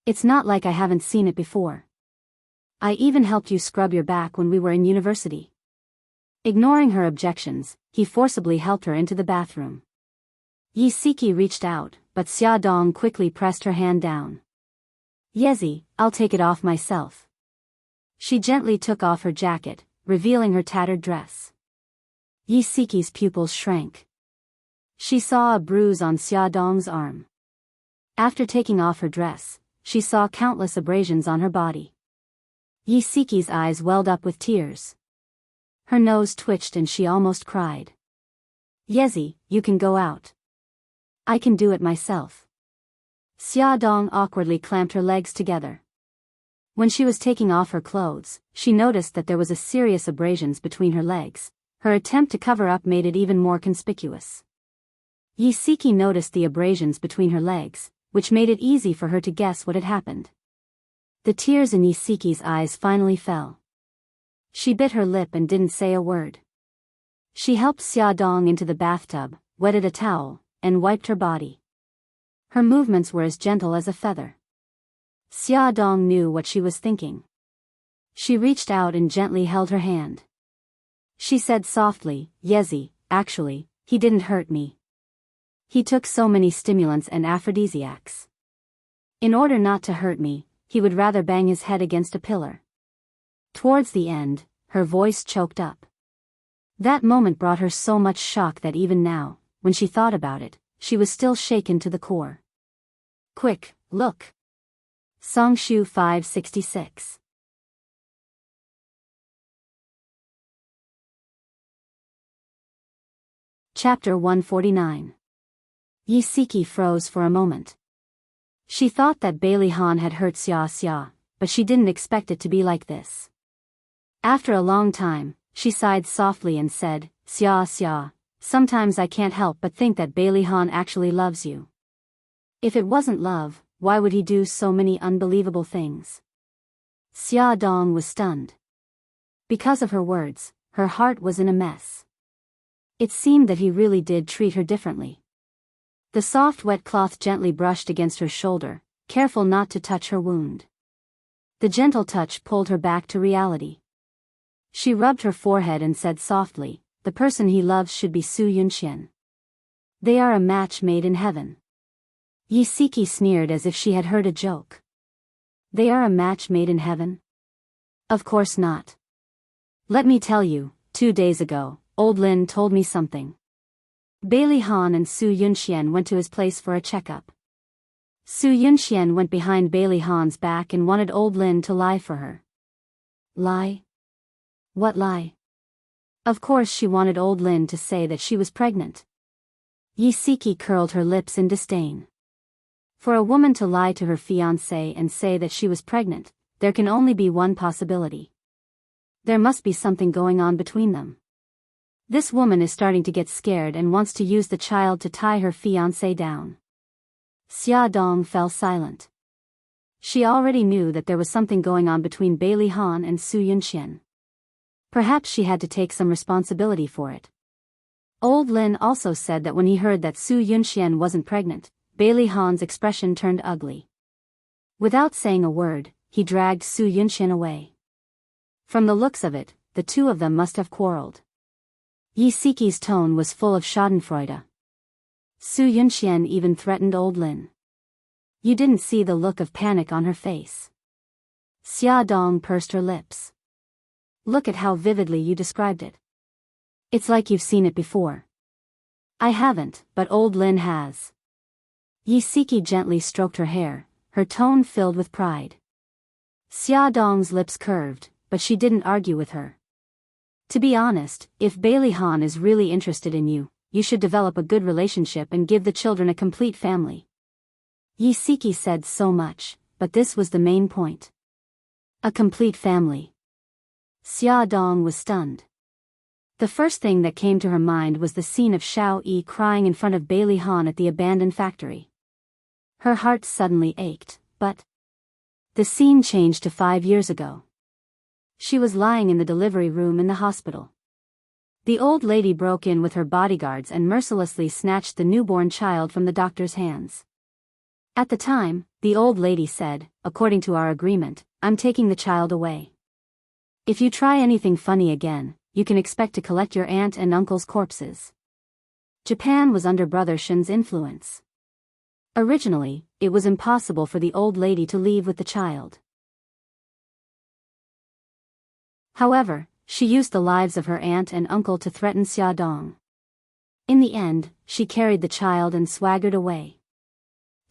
It's not like I haven't seen it before. I even helped you scrub your back when we were in university." Ignoring her objections, he forcibly helped her into the bathroom. Yisiki reached out, but Xiaodong quickly pressed her hand down. "Yezi, I'll take it off myself." She gently took off her jacket, revealing her tattered dress. Yisiki's pupils shrank. She saw a bruise on Xiaodong's arm. After taking off her dress, she saw countless abrasions on her body. Yisiki's eyes welled up with tears. Her nose twitched and she almost cried. "Yezi, you can go out. I can do it myself." Xiaodong awkwardly clamped her legs together. When she was taking off her clothes, she noticed that there was a serious abrasions between her legs. Her attempt to cover up made it even more conspicuous. Yisiki noticed the abrasions between her legs, which made it easy for her to guess what had happened. The tears in Yisiki's eyes finally fell. She bit her lip and didn't say a word. She helped Xiaodong into the bathtub, wetted a towel, and wiped her body. Her movements were as gentle as a feather. Xia Dong knew what she was thinking. She reached out and gently held her hand. She said softly, Yezi, actually, he didn't hurt me. He took so many stimulants and aphrodisiacs. In order not to hurt me, he would rather bang his head against a pillar. Towards the end, her voice choked up. That moment brought her so much shock that even now, when she thought about it, she was still shaken to the core. Quick, look! Songshu 566. Chapter 149. Yi Siki froze for a moment. She thought that Bailey Han had hurt Xia, but she didn't expect it to be like this. After a long time, she sighed softly and said, Xia, sometimes I can't help but think that Bailey Han actually loves you. If it wasn't love, why would he do so many unbelievable things? Xia Dong was stunned. Because of her words, her heart was in a mess. It seemed that he really did treat her differently. The soft wet cloth gently brushed against her shoulder, careful not to touch her wound. The gentle touch pulled her back to reality. She rubbed her forehead and said softly, the person he loves should be Su Yunxian. They are a match made in heaven. Yi Siki sneered as if she had heard a joke. They are a match made in heaven? Of course not. Let me tell you, 2 days ago, Old Lin told me something. Bailey Han and Su Yunxian went to his place for a checkup. Su Yunxian went behind Bailey Han's back and wanted Old Lin to lie for her. Lie? What lie? Of course she wanted Old Lin to say that she was pregnant. Yi Siki curled her lips in disdain. For a woman to lie to her fiancé and say that she was pregnant, there can only be one possibility. There must be something going on between them. This woman is starting to get scared and wants to use the child to tie her fiancé down. Xia Dong fell silent. She already knew that there was something going on between Bailey Han and Su Yunxian. Perhaps she had to take some responsibility for it. Old Lin also said that when he heard that Su Yunxian wasn't pregnant, Bailey Han's expression turned ugly. Without saying a word, he dragged Su Yunxian away. From the looks of it, the two of them must have quarreled. Yi Siki's tone was full of schadenfreude. Su Yunxian even threatened Old Lin. You didn't see the look of panic on her face. Xia Dong pursed her lips. Look at how vividly you described it. It's like you've seen it before. I haven't, but Old Lin has. Yi Siki gently stroked her hair, her tone filled with pride. Xia Dong's lips curved, but she didn't argue with her. To be honest, if Bailey Han is really interested in you, you should develop a good relationship and give the children a complete family. Yi Siki said so much, but this was the main point. A complete family. Xia Dong was stunned. The first thing that came to her mind was the scene of Xiao Yi crying in front of Bailey Han at the abandoned factory. Her heart suddenly ached, but the scene changed to 5 years ago. She was lying in the delivery room in the hospital. The old lady broke in with her bodyguards and mercilessly snatched the newborn child from the doctor's hands. At the time, the old lady said, according to our agreement, I'm taking the child away. If you try anything funny again, you can expect to collect your aunt and uncle's corpses. Japan was under Brother Shin's influence. Originally, it was impossible for the old lady to leave with the child. However, she used the lives of her aunt and uncle to threaten Xia Dong. In the end, she carried the child and swaggered away.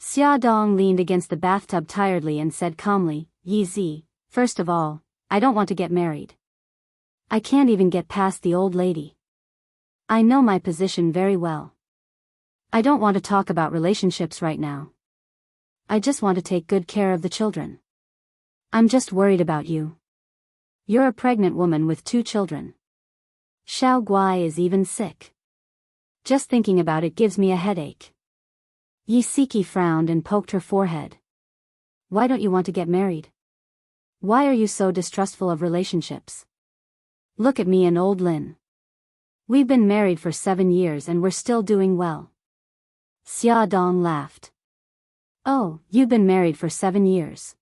Xia Dong leaned against the bathtub tiredly and said calmly, Yi Zi, first of all, I don't want to get married. I can't even get past the old lady. I know my position very well. I don't want to talk about relationships right now. I just want to take good care of the children. I'm just worried about you. You're a pregnant woman with 2 children. Xiao Guai is even sick. Just thinking about it gives me a headache. Yi Siki frowned and poked her forehead. Why don't you want to get married? Why are you so distrustful of relationships? Look at me and Old Lin. We've been married for 7 years and we're still doing well. Xia Dong laughed. Oh, you've been married for 7 years.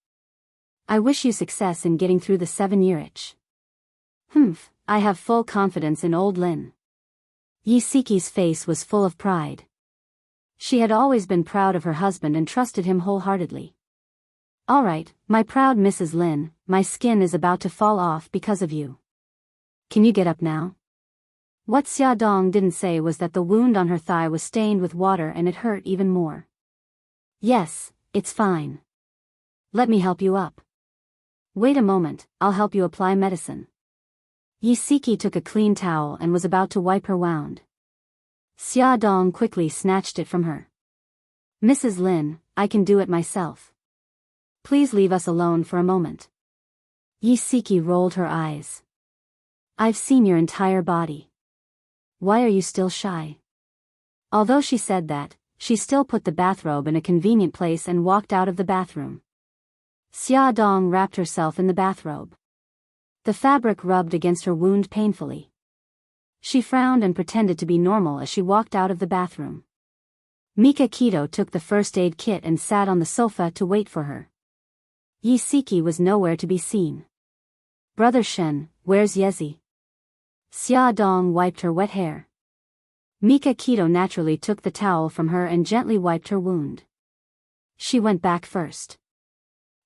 I wish you success in getting through the 7-year itch. I have full confidence in old Lin. Yi Siki's face was full of pride. She had always been proud of her husband and trusted him wholeheartedly. All right, my proud Mrs. Lin, my skin is about to fall off because of you. Can you get up now? What Xia Dong didn't say was that the wound on her thigh was stained with water and it hurt even more. Yes, it's fine. Let me help you up. Wait a moment, I'll help you apply medicine. Yi Siki took a clean towel and was about to wipe her wound. Xia Dong quickly snatched it from her. Mrs. Lin, I can do it myself. Please leave us alone for a moment. Yi Siki rolled her eyes. I've seen your entire body. Why are you still shy? Although she said that, she still put the bathrobe in a convenient place and walked out of the bathroom. Xia Dong wrapped herself in the bathrobe. The fabric rubbed against her wound painfully. She frowned and pretended to be normal as she walked out of the bathroom. Mika Keto took the first aid kit and sat on the sofa to wait for her. Yi Siki was nowhere to be seen. Brother Shen, where's Yezi? Xia Dong wiped her wet hair. Mika Keto naturally took the towel from her and gently wiped her wound. She went back first.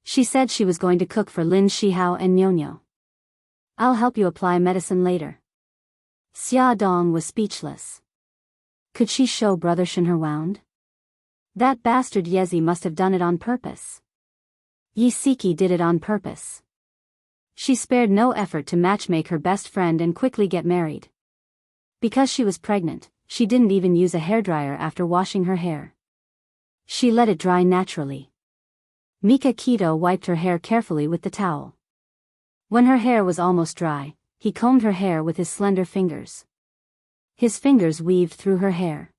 She said she was going to cook for Lin Shihao and Nyonyo. I'll help you apply medicine later. Xia Dong was speechless. Could she show Brother Shen her wound? That bastard Yezi must have done it on purpose. Yi Siki did it on purpose. She spared no effort to matchmake her best friend and quickly get married. Because she was pregnant, she didn't even use a hairdryer after washing her hair. She let it dry naturally. Mika Keto wiped her hair carefully with the towel. When her hair was almost dry, he combed her hair with his slender fingers. His fingers weaved through her hair.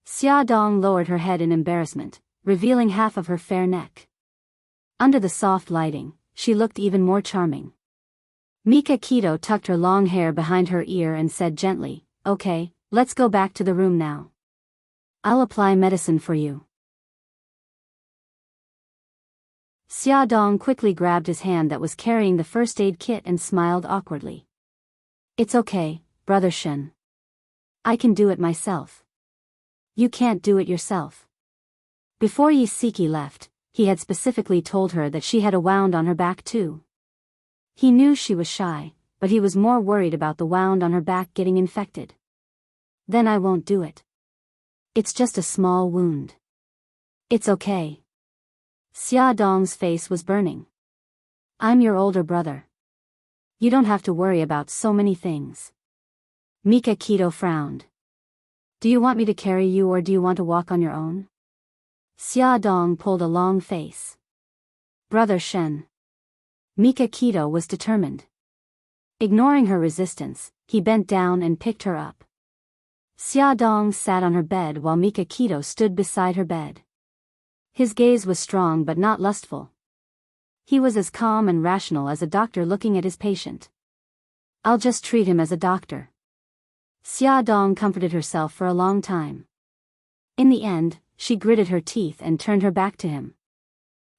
Xia Dong lowered her head in embarrassment, revealing half of her fair neck. Under the soft lighting, she looked even more charming. Mika Keto tucked her long hair behind her ear and said gently, "Okay, let's go back to the room now. I'll apply medicine for you." Xia Dong quickly grabbed his hand that was carrying the first aid kit and smiled awkwardly. It's okay, Brother Shen. I can do it myself. You can't do it yourself. Before Yi Siki left, he had specifically told her that she had a wound on her back too. He knew she was shy, but he was more worried about the wound on her back getting infected. Then I won't do it. It's just a small wound. It's okay. Xia Dong's face was burning. I'm your older brother. You don't have to worry about so many things. Mika Keto frowned. Do you want me to carry you or do you want to walk on your own? Xia Dong pulled a long face. Brother Shen. Mika Keto was determined. Ignoring her resistance, he bent down and picked her up. Xia Dong sat on her bed while Mika Keto stood beside her bed. His gaze was strong but not lustful. He was as calm and rational as a doctor looking at his patient. I'll just treat him as a doctor. Xia Dong comforted herself for a long time. In the end, she gritted her teeth and turned her back to him.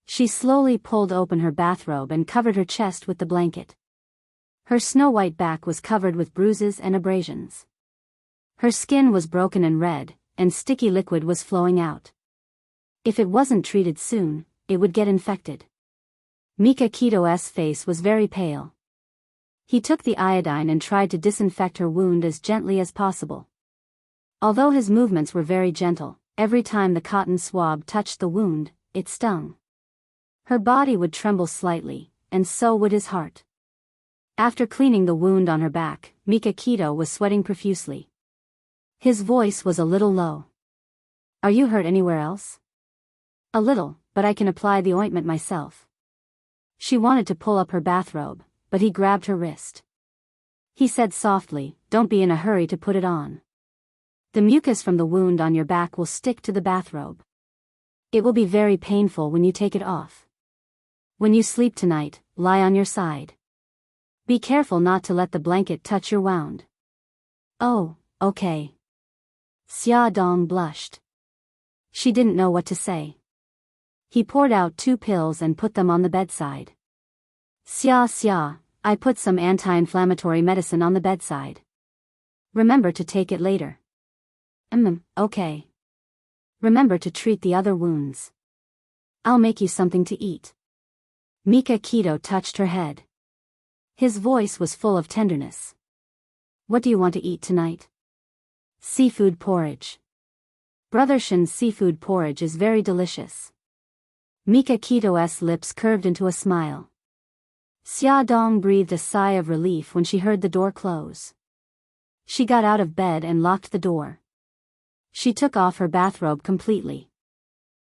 She slowly pulled open her bathrobe and covered her chest with the blanket. Her snow-white back was covered with bruises and abrasions. Her skin was broken and red, and sticky liquid was flowing out. If it wasn't treated soon, it would get infected. Mika Keto's face was very pale. He took the iodine and tried to disinfect her wound as gently as possible. Although his movements were very gentle, every time the cotton swab touched the wound, it stung. Her body would tremble slightly, and so would his heart. After cleaning the wound on her back, Mika Keto was sweating profusely. His voice was a little low. Are you hurt anywhere else? A little, but I can apply the ointment myself. She wanted to pull up her bathrobe, but he grabbed her wrist. He said softly, don't be in a hurry to put it on. The mucus from the wound on your back will stick to the bathrobe. It will be very painful when you take it off. When you sleep tonight, lie on your side. Be careful not to let the blanket touch your wound. Oh, okay. Xia Dong blushed. She didn't know what to say. He poured out 2 pills and put them on the bedside. Xia, I put some anti-inflammatory medicine on the bedside. Remember to take it later. Okay. Remember to treat the other wounds. I'll make you something to eat. Mikakito touched her head. His voice was full of tenderness. What do you want to eat tonight? Seafood porridge. Brother Shin's seafood porridge is very delicious. Mikakito's lips curved into a smile. Xia Dong breathed a sigh of relief when she heard the door close. She got out of bed and locked the door. She took off her bathrobe completely.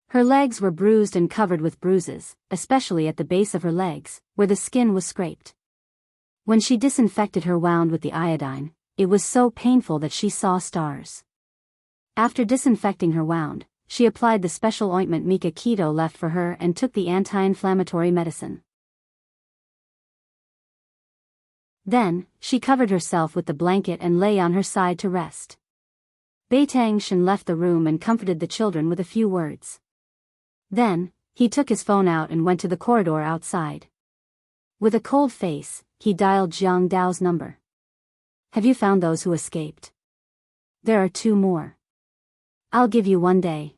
Her legs were bruised and covered with bruises, especially at the base of her legs, where the skin was scraped. When she disinfected her wound with the iodine, it was so painful that she saw stars. After disinfecting her wound, she applied the special ointment Mikakito left for her and took the anti-inflammatory medicine. Then, she covered herself with the blanket and lay on her side to rest. Beitang Shen left the room and comforted the children with a few words. Then, he took his phone out and went to the corridor outside. With a cold face, he dialed Jiang Dao's number. Have you found those who escaped? There are 2 more. I'll give you 1 day.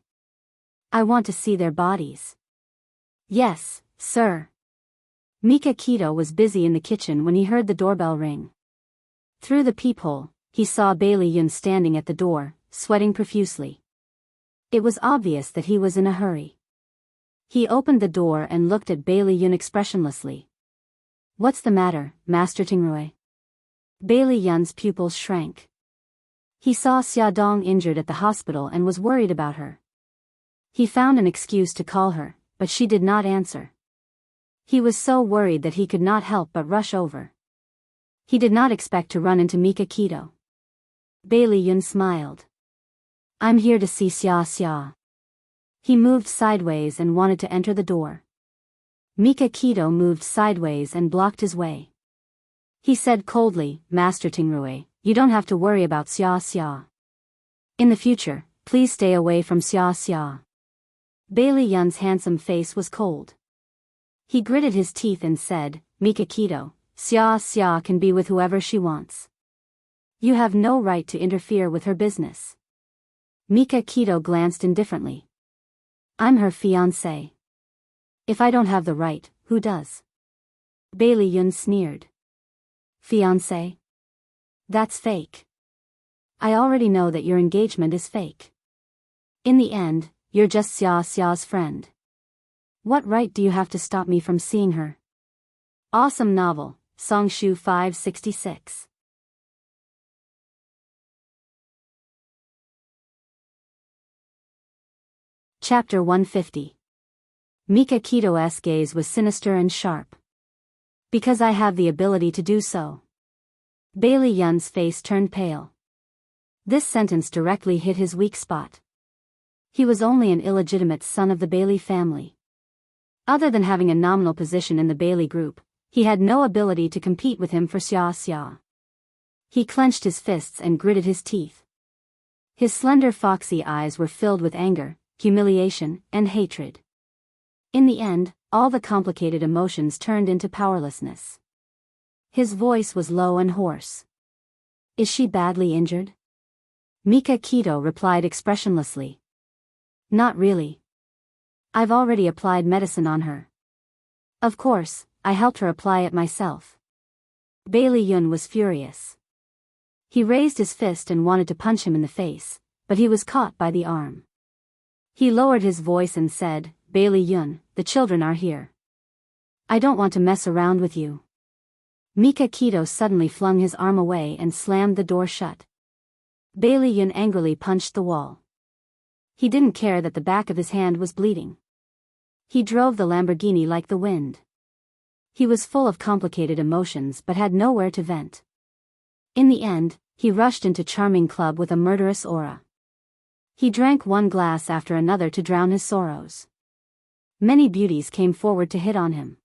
I want to see their bodies. Yes, sir. Mikakito was busy in the kitchen when he heard the doorbell ring. Through the peephole, he saw Bailey Yun standing at the door, sweating profusely. It was obvious that he was in a hurry. He opened the door and looked at Bailey Yun expressionlessly. What's the matter, Master Tingrui? Bailey Yun's pupils shrank. He saw Xia Dong injured at the hospital and was worried about her. He found an excuse to call her, but she did not answer. He was so worried that he could not help but rush over. He did not expect to run into Mikakito. Bailey Yun smiled. I'm here to see Xia. He moved sideways and wanted to enter the door. Mikakito moved sideways and blocked his way. He said coldly, Master Tingrui, you don't have to worry about Xia. In the future, please stay away from Xia. Bailey Yun's handsome face was cold. He gritted his teeth and said, Mikakito, Xia can be with whoever she wants. You have no right to interfere with her business. Mikakito glanced indifferently. I'm her fiancé. If I don't have the right, who does? Bailey Yun sneered. Fiancé? That's fake. I already know that your engagement is fake. In the end, you're just Xia's friend. What right do you have to stop me from seeing her? Awesome novel, Songshu 566. Chapter 150. Mikakito's gaze was sinister and sharp. Because I have the ability to do so. Bailey Yun's face turned pale. This sentence directly hit his weak spot. He was only an illegitimate son of the Bailey family. Other than having a nominal position in the Bailey group, he had no ability to compete with him for Xia. He clenched his fists and gritted his teeth. His slender foxy eyes were filled with anger, humiliation, and hatred. In the end, all the complicated emotions turned into powerlessness. His voice was low and hoarse. Is she badly injured? Mikakito replied expressionlessly. Not really. I've already applied medicine on her. Of course, I helped her apply it myself. Bailey Yun was furious. He raised his fist and wanted to punch him in the face, but he was caught by the arm. He lowered his voice and said, Bailey Yun, the children are here. I don't want to mess around with you. Mikakito suddenly flung his arm away and slammed the door shut. Bailey Yun angrily punched the wall. He didn't care that the back of his hand was bleeding. He drove the Lamborghini like the wind. He was full of complicated emotions but had nowhere to vent. In the end, he rushed into Charming Club with a murderous aura. He drank one glass after another to drown his sorrows. Many beauties came forward to hit on him.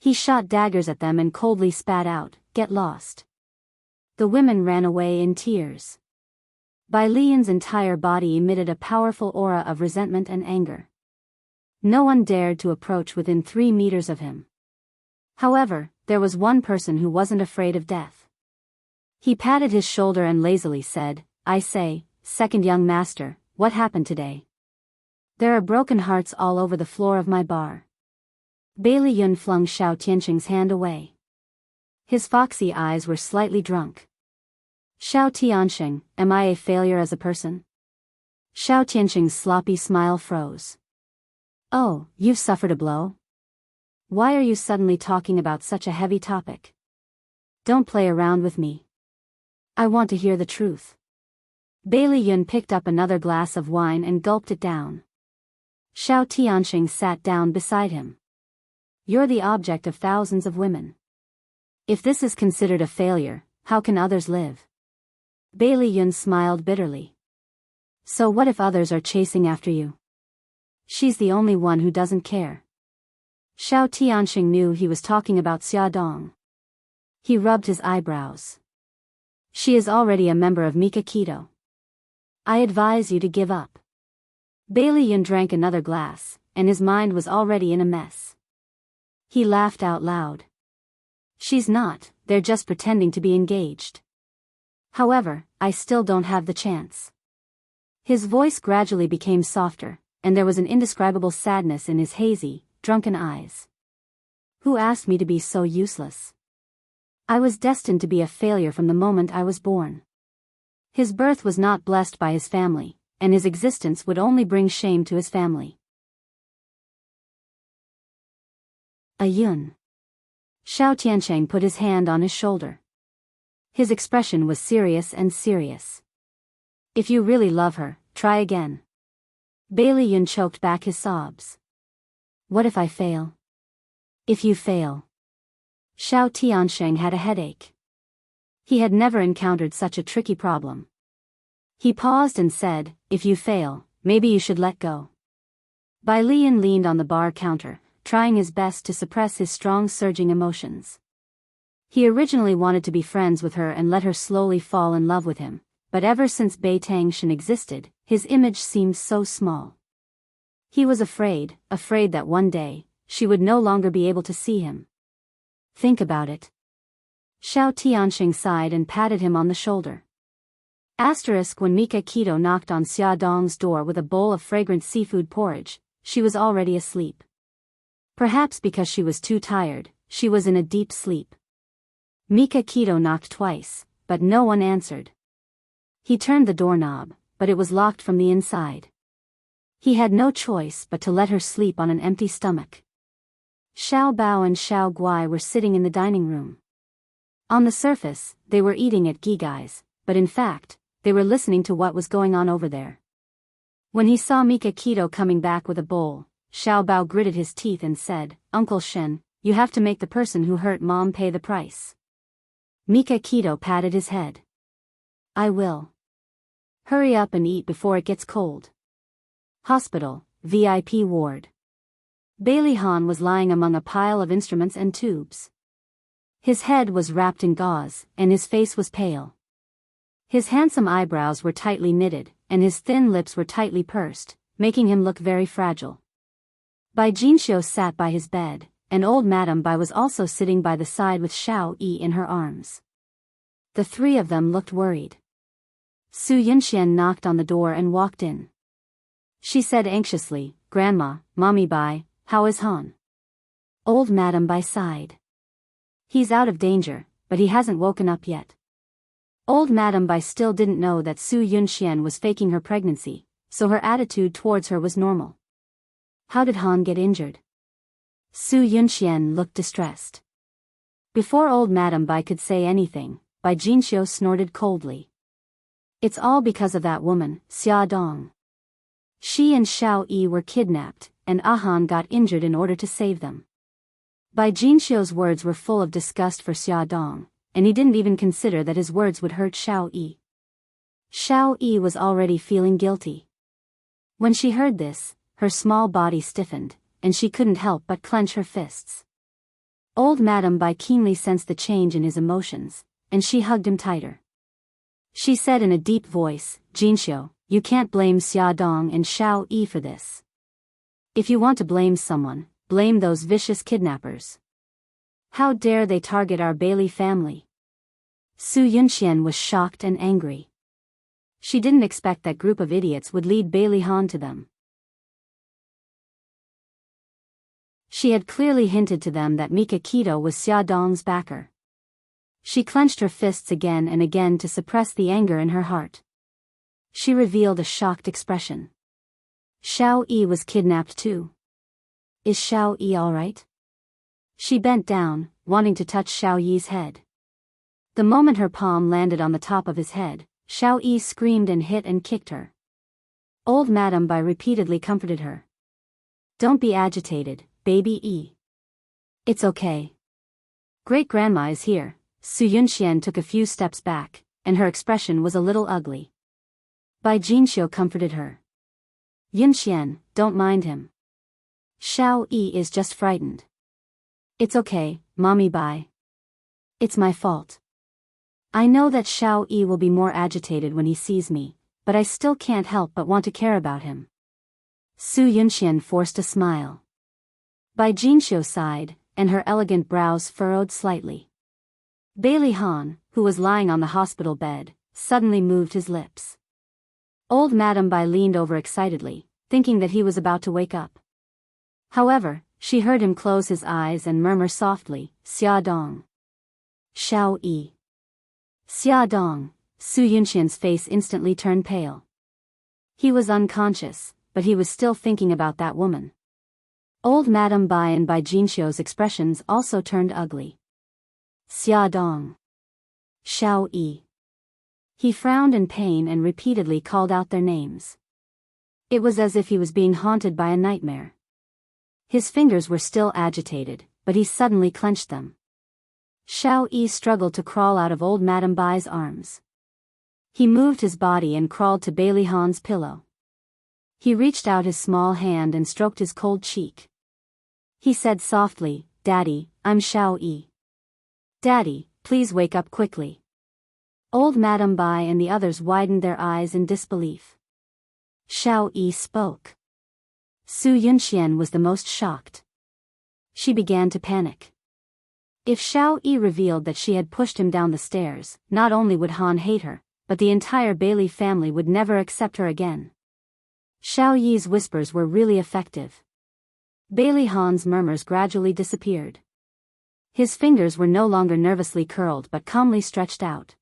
He shot daggers at them and coldly spat out, "Get lost." The women ran away in tears. Bai Lian's entire body emitted a powerful aura of resentment and anger. No one dared to approach within 3 meters of him. However, there was one person who wasn't afraid of death. He patted his shoulder and lazily said, "I say, second young master, what happened today? There are broken hearts all over the floor of my bar." Bailey Yun flung Xiao Tianqing's hand away. His foxy eyes were slightly drunk. "Xiao Tianqing, am I a failure as a person?" Xiao Tianqing's sloppy smile froze. "Oh, you've suffered a blow? Why are you suddenly talking about such a heavy topic? Don't play around with me. I want to hear the truth." Bailey Yun picked up another glass of wine and gulped it down. Xiao Tianqing sat down beside him. "You're the object of thousands of women. If this is considered a failure, how can others live?" Bailey Yun smiled bitterly. "So what if others are chasing after you? She's the only one who doesn't care." Xiao Tianqing knew he was talking about Xia Dong. He rubbed his eyebrows. "She is already a member of Mika Keto. I advise you to give up." Bailey Yun drank another glass, and his mind was already in a mess. He laughed out loud. "She's not, they're just pretending to be engaged. However, I still don't have the chance." His voice gradually became softer, and there was an indescribable sadness in his hazy, drunken eyes. "Who asked me to be so useless? I was destined to be a failure from the moment I was born." His birth was not blessed by his family, and his existence would only bring shame to his family. A Yun. Xiao Tianqing put his hand on his shoulder. His expression was serious and serious. "If you really love her, try again." Bailey Yun choked back his sobs. "What if I fail?" "If you fail." Xiao Tianqing had a headache. He had never encountered such a tricky problem. He paused and said, "If you fail, maybe you should let go." Bai Lian leaned on the bar counter, trying his best to suppress his strong surging emotions. He originally wanted to be friends with her and let her slowly fall in love with him, but ever since Bai Tangshan existed, his image seemed so small. He was afraid that one day, she would no longer be able to see him. "Think about it." Xiao Tianqing sighed and patted him on the shoulder. When Mika Keto knocked on Xia Dong's door with a bowl of fragrant seafood porridge, she was already asleep. Perhaps because she was too tired, she was in a deep sleep. Mika Keto knocked twice, but no one answered. He turned the doorknob, but it was locked from the inside. He had no choice but to let her sleep on an empty stomach. Xiao Bao and Xiao Guai were sitting in the dining room. On the surface, they were eating at Gigai's, but in fact, they were listening to what was going on over there. When he saw Mika Keto coming back with a bowl, Xiao Bao gritted his teeth and said, "Uncle Shen, you have to make the person who hurt Mom pay the price." Mika Keto patted his head. "I will. Hurry up and eat before it gets cold." Hospital, VIP ward. Bailey Han was lying among a pile of instruments and tubes. His head was wrapped in gauze, and his face was pale. His handsome eyebrows were tightly knitted, and his thin lips were tightly pursed, making him look very fragile. Bai Jinxiu sat by his bed, and old Madame Bai was also sitting by the side with Xiao Yi in her arms. The three of them looked worried. Su Yunxian knocked on the door and walked in. She said anxiously, "Grandma, Mommy Bai, how is Han?" Old Madame Bai sighed. "He's out of danger, but he hasn't woken up yet." Old Madame Bai still didn't know that Su Yunxian was faking her pregnancy, so her attitude towards her was normal. "How did Han get injured?" Su Yunxian looked distressed. Before old Madame Bai could say anything, Bai Jinxiu snorted coldly. "It's all because of that woman, Xia Dong. She and Xiao Yi were kidnapped, and Han got injured in order to save them." Bai Jinxiu's words were full of disgust for Xia Dong, and he didn't even consider that his words would hurt Xiao Yi. Xiao Yi was already feeling guilty. When she heard this, her small body stiffened, and she couldn't help but clench her fists. Old Madame Bai keenly sensed the change in his emotions, and she hugged him tighter. She said in a deep voice, "Jinxiu, you can't blame Xia Dong and Xiao Yi for this. If you want to blame someone, blame those vicious kidnappers. How dare they target our Bailey family? Su Yunxian was shocked and angry. She didn't expect that group of idiots would lead Bailey Han to them. She had clearly hinted to them that Mika Keto was Xia Dong's backer. She clenched her fists again and again to suppress the anger in her heart. She revealed a shocked expression. Xiao Yi was kidnapped too. Is Xiao Yi alright? She bent down, wanting to touch Xiao Yi's head. The moment her palm landed on the top of his head, Xiao Yi screamed and hit and kicked her. Old Madame Bai repeatedly comforted her. Don't be agitated, baby Yi. It's okay. Great-grandma is here. Su Yunxian took a few steps back, and her expression was a little ugly. Bai Jinxiu comforted her. Yunxian, don't mind him. Xiao Yi is just frightened. It's okay, Mommy Bai. It's my fault. I know that Xiao Yi will be more agitated when he sees me, but I still can't help but want to care about him. Su Yunxian forced a smile. Bai Jinxiu sighed, and her elegant brows furrowed slightly. Bailey Han, who was lying on the hospital bed, suddenly moved his lips. Old Madame Bai leaned over excitedly, thinking that he was about to wake up. However, she heard him close his eyes and murmur softly, Xia Dong. Xiao Yi. Xia Dong. Su Yunxian's face instantly turned pale. He was unconscious, but he was still thinking about that woman. Old Madame Bai and Bai Jinxiu's expressions also turned ugly. Xia Dong. Xiao Yi. He frowned in pain and repeatedly called out their names. It was as if he was being haunted by a nightmare. His fingers were still agitated, but he suddenly clenched them. Xiao Yi struggled to crawl out of old Madame Bai's arms. He moved his body and crawled to Bailey Han's pillow. He reached out his small hand and stroked his cold cheek. He said softly, Daddy, I'm Xiao Yi. Daddy, please wake up quickly. Old Madame Bai and the others widened their eyes in disbelief. Xiao Yi spoke. Su Yunxian was the most shocked. She began to panic. If Xiao Yi revealed that she had pushed him down the stairs, not only would Han hate her, but the entire Bailey family would never accept her again. Xiao Yi's whispers were really effective. Bailey Han's murmurs gradually disappeared. His fingers were no longer nervously curled but calmly stretched out.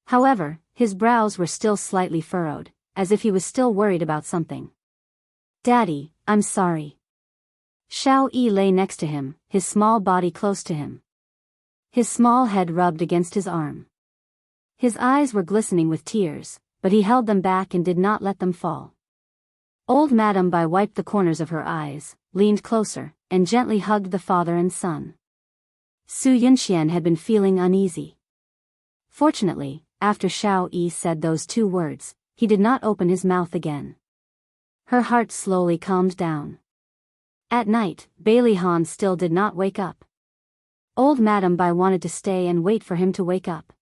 However, his brows were still slightly furrowed, as if he was still worried about something. Daddy, I'm sorry. Xiao Yi lay next to him, his small body close to him. His small head rubbed against his arm. His eyes were glistening with tears, but he held them back and did not let them fall. Old Madame Bai wiped the corners of her eyes, leaned closer, and gently hugged the father and son. Su Yunxian had been feeling uneasy. Fortunately, after Xiao Yi said those two words, he did not open his mouth again. Her heart slowly calmed down. At night, Bailey Han still did not wake up. Old Madame Bai wanted to stay and wait for him to wake up.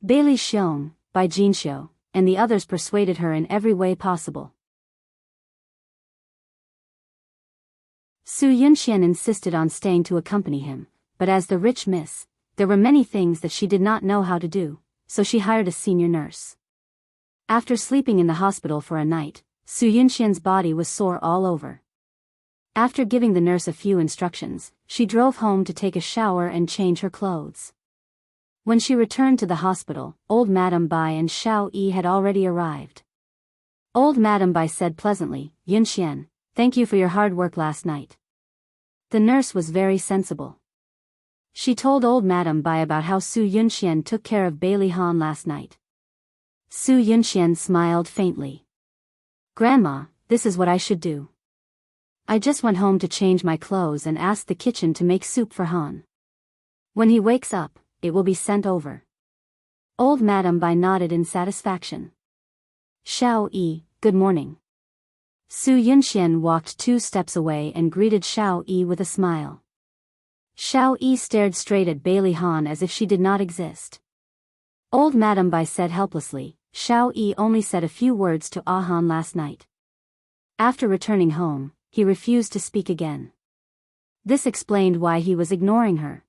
Bailey Xiong, Bai Jinxiu, and the others persuaded her in every way possible. Su Yunxian insisted on staying to accompany him, but as the rich miss, there were many things that she did not know how to do, so she hired a senior nurse. After sleeping in the hospital for a night, Su Yunxian's body was sore all over. After giving the nurse a few instructions, she drove home to take a shower and change her clothes. When she returned to the hospital, old Madame Bai and Xiao Yi had already arrived. Old Madame Bai said pleasantly, Yunxian, thank you for your hard work last night. The nurse was very sensible. She told old Madame Bai about how Su Yunxian took care of Bailey Han last night. Su Yunxian smiled faintly. Grandma, this is what I should do. I just went home to change my clothes and asked the kitchen to make soup for Han. When he wakes up, it will be sent over. Old Madame Bai nodded in satisfaction. Xiao Yi, good morning. Su Yunxian walked 2 steps away and greeted Xiao Yi with a smile. Xiao Yi stared straight at Bailey Han as if she did not exist. Old Madame Bai said helplessly, Xiao Yi only said a few words to Ah Han last night. After returning home, he refused to speak again. This explained why he was ignoring her.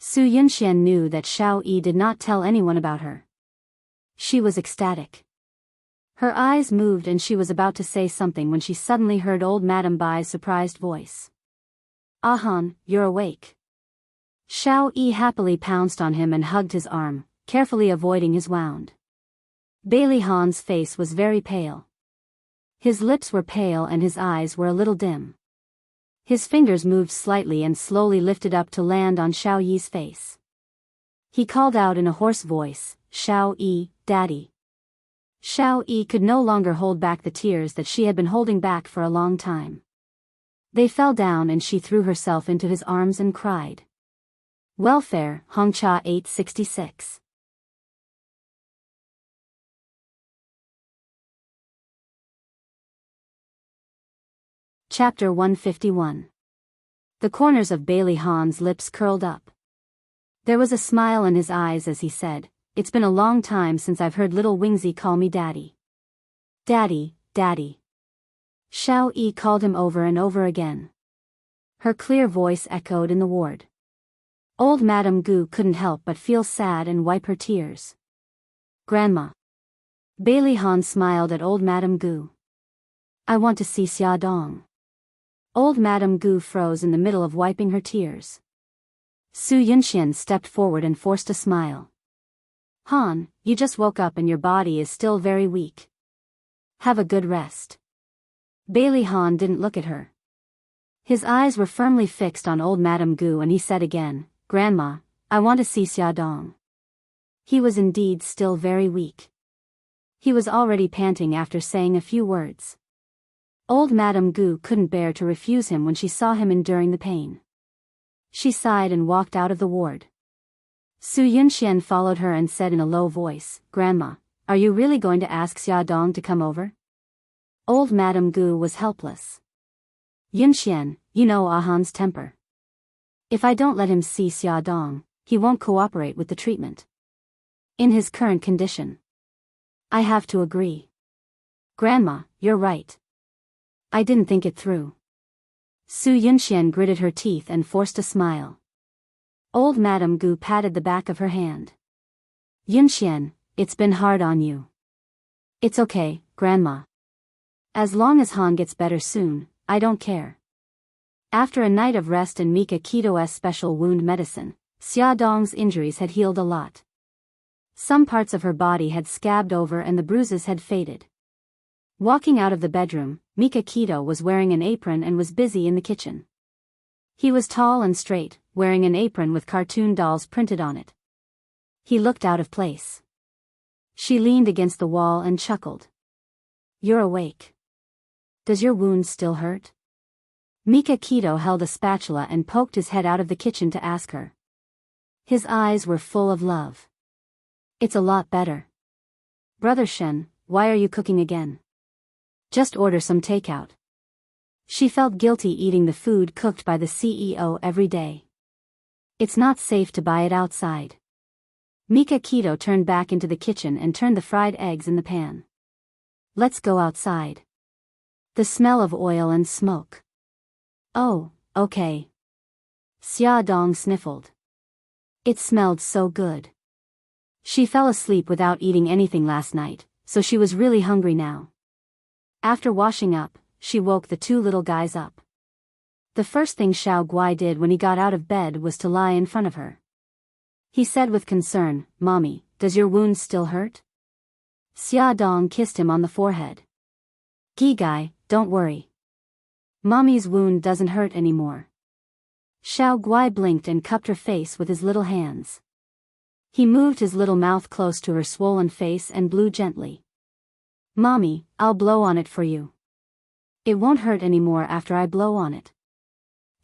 Su Yunxian knew that Xiao Yi did not tell anyone about her. She was ecstatic. Her eyes moved and she was about to say something when she suddenly heard old Madame Bai's surprised voice. "Ah Han, you're awake." Xiao Yi happily pounced on him and hugged his arm, carefully avoiding his wound. Bailey Han's face was very pale. His lips were pale and his eyes were a little dim. His fingers moved slightly and slowly lifted up to land on Xiao Yi's face. He called out in a hoarse voice, "Xiao Yi, Daddy." Xiao Yi could no longer hold back the tears that she had been holding back for a long time. They fell down and she threw herself into his arms and cried. Welfare, Hongcha 866. Chapter 151. The corners of Bailey Han's lips curled up. There was a smile in his eyes as he said, "It's been a long time since I've heard little Wingsy call me Daddy." "Daddy, Daddy." Xiao Yi called him over and over again. Her clear voice echoed in the ward. Old Madame Gu couldn't help but feel sad and wipe her tears. "Grandma." Bailey Han smiled at old Madame Gu. "I want to see Xia Dong." Old Madame Gu froze in the middle of wiping her tears. Su Yunxian stepped forward and forced a smile. "Han, you just woke up and your body is still very weak. Have a good rest." Bailey Han didn't look at her. His eyes were firmly fixed on old Madame Gu and he said again, "Grandma, I want to see Xia Dong." He was indeed still very weak. He was already panting after saying a few words. Old Madame Gu couldn't bear to refuse him when she saw him enduring the pain. She sighed and walked out of the ward. Su Yunxian followed her and said in a low voice, "Grandma, are you really going to ask Xia Dong to come over?" Old Madame Gu was helpless. "Yunxian, you know Ahan's temper. If I don't let him see Xia Dong, he won't cooperate with the treatment. In his current condition, I have to agree." "Grandma, you're right. I didn't think it through." Su Yunxian gritted her teeth and forced a smile. Old Madame Gu patted the back of her hand. "Yunxian, it's been hard on you." "It's okay, Grandma. As long as Han gets better soon, I don't care." After a night of rest and Mika Kito's special wound medicine, Xia Dong's injuries had healed a lot. Some parts of her body had scabbed over and the bruises had faded. Walking out of the bedroom, Mika Kito was wearing an apron and was busy in the kitchen. He was tall and straight, wearing an apron with cartoon dolls printed on it. He looked out of place. She leaned against the wall and chuckled. "You're awake. Does your wound still hurt?" Mika Kito held a spatula and poked his head out of the kitchen to ask her. His eyes were full of love. "It's a lot better." "Brother Shen, why are you cooking again? Just order some takeout." She felt guilty eating the food cooked by the CEO every day. "It's not safe to buy it outside." Mika Kito turned back into the kitchen and turned the fried eggs in the pan. "Let's go outside." The smell of oil and smoke. "Oh, okay." Xia Dong sniffled. It smelled so good. She fell asleep without eating anything last night, so she was really hungry now. After washing up, she woke the two little guys up. The first thing Xiao Guai did when he got out of bed was to lie in front of her. He said with concern, "Mommy, does your wound still hurt?" Xia Dong kissed him on the forehead. "Guy, don't worry. Mommy's wound doesn't hurt anymore." Xiao Guai blinked and cupped her face with his little hands. He moved his little mouth close to her swollen face and blew gently. "Mommy, I'll blow on it for you. It won't hurt anymore after I blow on it."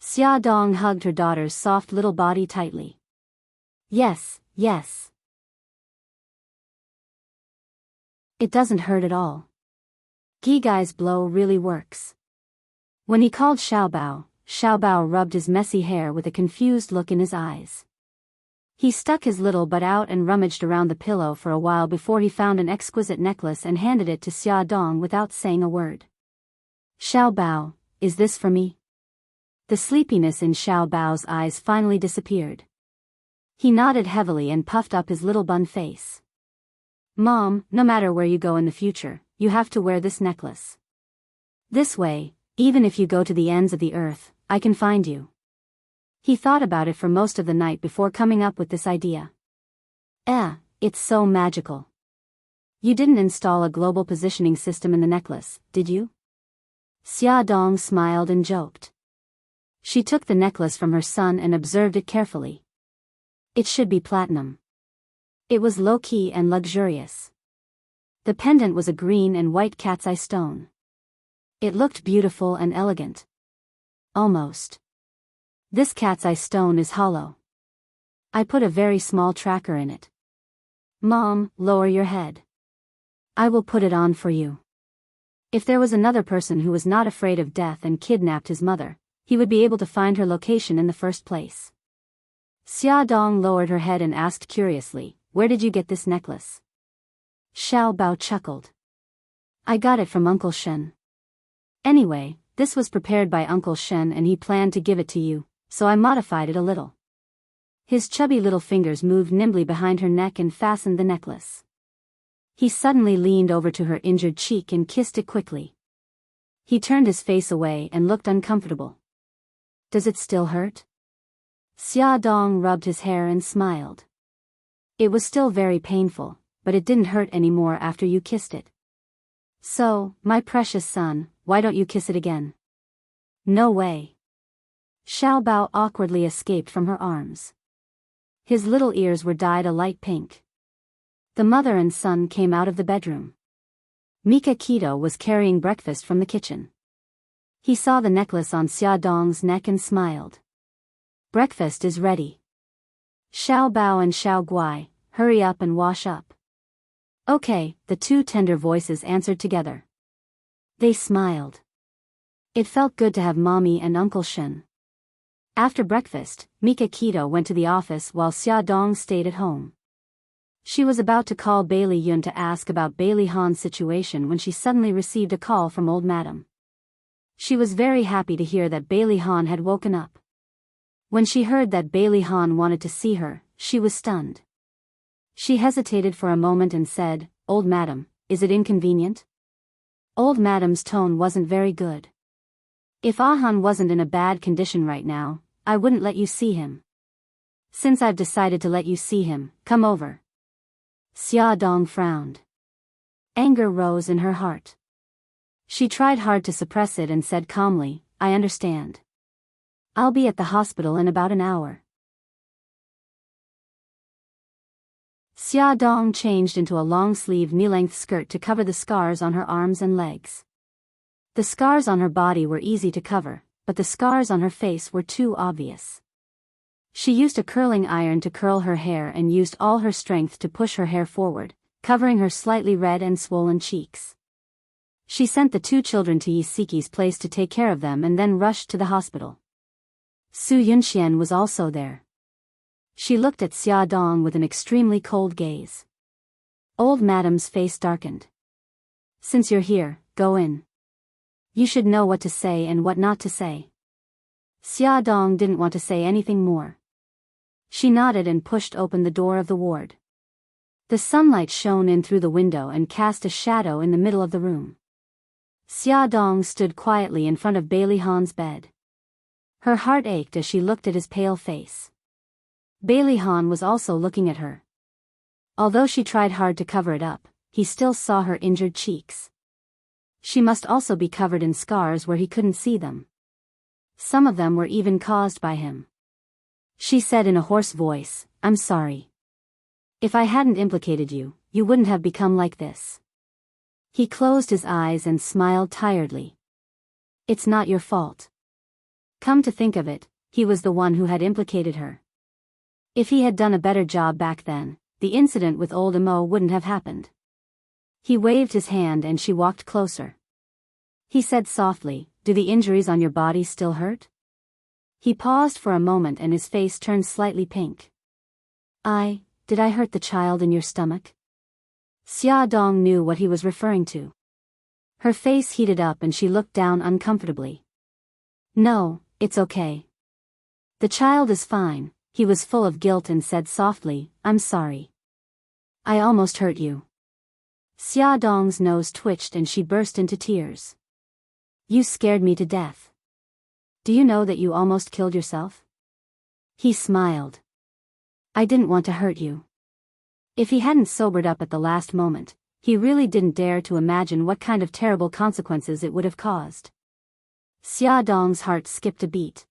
Xia Dong hugged her daughter's soft little body tightly. "Yes, yes. It doesn't hurt at all. Guy's blow really works." When he called Xiaobao rubbed his messy hair with a confused look in his eyes. He stuck his little butt out and rummaged around the pillow for a while before he found an exquisite necklace and handed it to Xia Dong without saying a word. "Xiaobao, is this for me? The sleepiness in Xiao Bao's eyes finally disappeared. He nodded heavily and puffed up his little bun face. Mom, no matter where you go in the future, you have to wear this necklace. This way, even if you go to the ends of the earth, I can find you. He thought about it for most of the night before coming up with this idea. It's so magical. You didn't install a global positioning system in the necklace, did you? Xia Dong smiled and joked. She took the necklace from her son and observed it carefully. It should be platinum. It was low-key and luxurious. The pendant was a green and white cat's eye stone. It looked beautiful and elegant. Almost. This cat's eye stone is hollow. I put a very small tracker in it. Mom, lower your head. I will put it on for you. If there was another person who was not afraid of death and kidnapped his mother, he would be able to find her location in the first place. Xia Dong lowered her head and asked curiously, where did you get this necklace? Xiao Bao chuckled. I got it from Uncle Shen. Anyway, this was prepared by Uncle Shen and he planned to give it to you, so I modified it a little. His chubby little fingers moved nimbly behind her neck and fastened the necklace. He suddenly leaned over to her injured cheek and kissed it quickly. He turned his face away and looked uncomfortable. Does it still hurt? Xia Dong rubbed his hair and smiled. It was still very painful, but it didn't hurt anymore after you kissed it. So, my precious son, why don't you kiss it again? No way. Xiao Bao awkwardly escaped from her arms. His little ears were dyed a light pink. The mother and son came out of the bedroom. Mika Keto was carrying breakfast from the kitchen. He saw the necklace on Xia Dong's neck and smiled. Breakfast is ready. Xiao Bao and Xiao Guai, hurry up and wash up. Okay, the two tender voices answered together. They smiled. It felt good to have Mommy and Uncle Shen. After breakfast, Mika Keto went to the office while Xia Dong stayed at home. She was about to call Bailey Yun to ask about Bailey Han's situation when she suddenly received a call from old madam. She was very happy to hear that Bailey Han had woken up. When she heard that Bailey Han wanted to see her, she was stunned. She hesitated for a moment and said, Old madam, is it inconvenient? Old madam's tone wasn't very good. If Han wasn't in a bad condition right now, I wouldn't let you see him. Since I've decided to let you see him, come over. Xia Dong frowned. Anger rose in her heart. She tried hard to suppress it and said calmly, I understand. I'll be at the hospital in about an hour. Xia Dong changed into a long-sleeved knee-length skirt to cover the scars on her arms and legs. The scars on her body were easy to cover, but the scars on her face were too obvious. She used a curling iron to curl her hair and used all her strength to push her hair forward, covering her slightly red and swollen cheeks. She sent the two children to Yisiki's place to take care of them and then rushed to the hospital. Su Yunxian was also there. She looked at Xia Dong with an extremely cold gaze. Old madam's face darkened. Since you're here, go in. You should know what to say and what not to say. Xia Dong didn't want to say anything more. She nodded and pushed open the door of the ward. The sunlight shone in through the window and cast a shadow in the middle of the room. Xia Dong stood quietly in front of Bailey Han's bed. Her heart ached as she looked at his pale face. Bailey Han was also looking at her. Although she tried hard to cover it up, he still saw her injured cheeks. She must also be covered in scars where he couldn't see them. Some of them were even caused by him. She said in a hoarse voice, I'm sorry. If I hadn't implicated you, you wouldn't have become like this. He closed his eyes and smiled tiredly. It's not your fault. Come to think of it, he was the one who had implicated her. If he had done a better job back then, the incident with old Imo wouldn't have happened. He waved his hand and she walked closer. He said softly, do the injuries on your body still hurt? He paused for a moment and his face turned slightly pink. Did I hurt the child in your stomach? Xia Dong knew what he was referring to. Her face heated up and she looked down uncomfortably. No, it's okay. The child is fine. He was full of guilt and said softly, I'm sorry. I almost hurt you. Xia Dong's nose twitched and she burst into tears. You scared me to death. Do you know that you almost killed yourself? He smiled. I didn't want to hurt you. If he hadn't sobered up at the last moment, he really didn't dare to imagine what kind of terrible consequences it would have caused. Xia Dong's heart skipped a beat.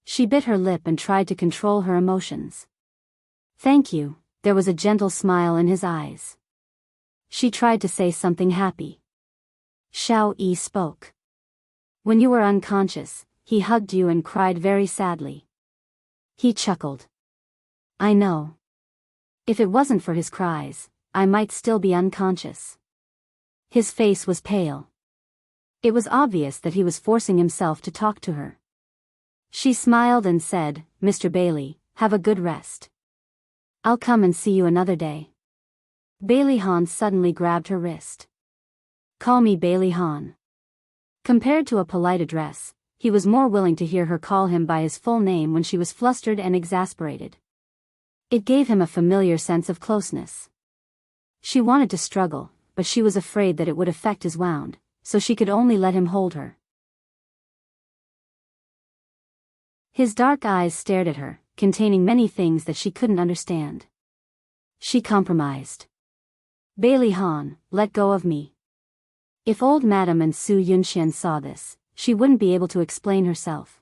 She bit her lip and tried to control her emotions. Thank you, there was a gentle smile in his eyes. She tried to say something happy. Xiao Yi spoke. When you were unconscious, he hugged you and cried very sadly. He chuckled. I know. If it wasn't for his cries, I might still be unconscious. His face was pale. It was obvious that he was forcing himself to talk to her. She smiled and said, Mr. Bailey, have a good rest. I'll come and see you another day. Bailey Han suddenly grabbed her wrist. Call me Bailey Han. Compared to a polite address, he was more willing to hear her call him by his full name when she was flustered and exasperated. It gave him a familiar sense of closeness. She wanted to struggle, but she was afraid that it would affect his wound, so she could only let him hold her. His dark eyes stared at her, containing many things that she couldn't understand. She compromised. Bailey Han, let go of me. If old Madam and Su Yunxian saw this, she wouldn't be able to explain herself.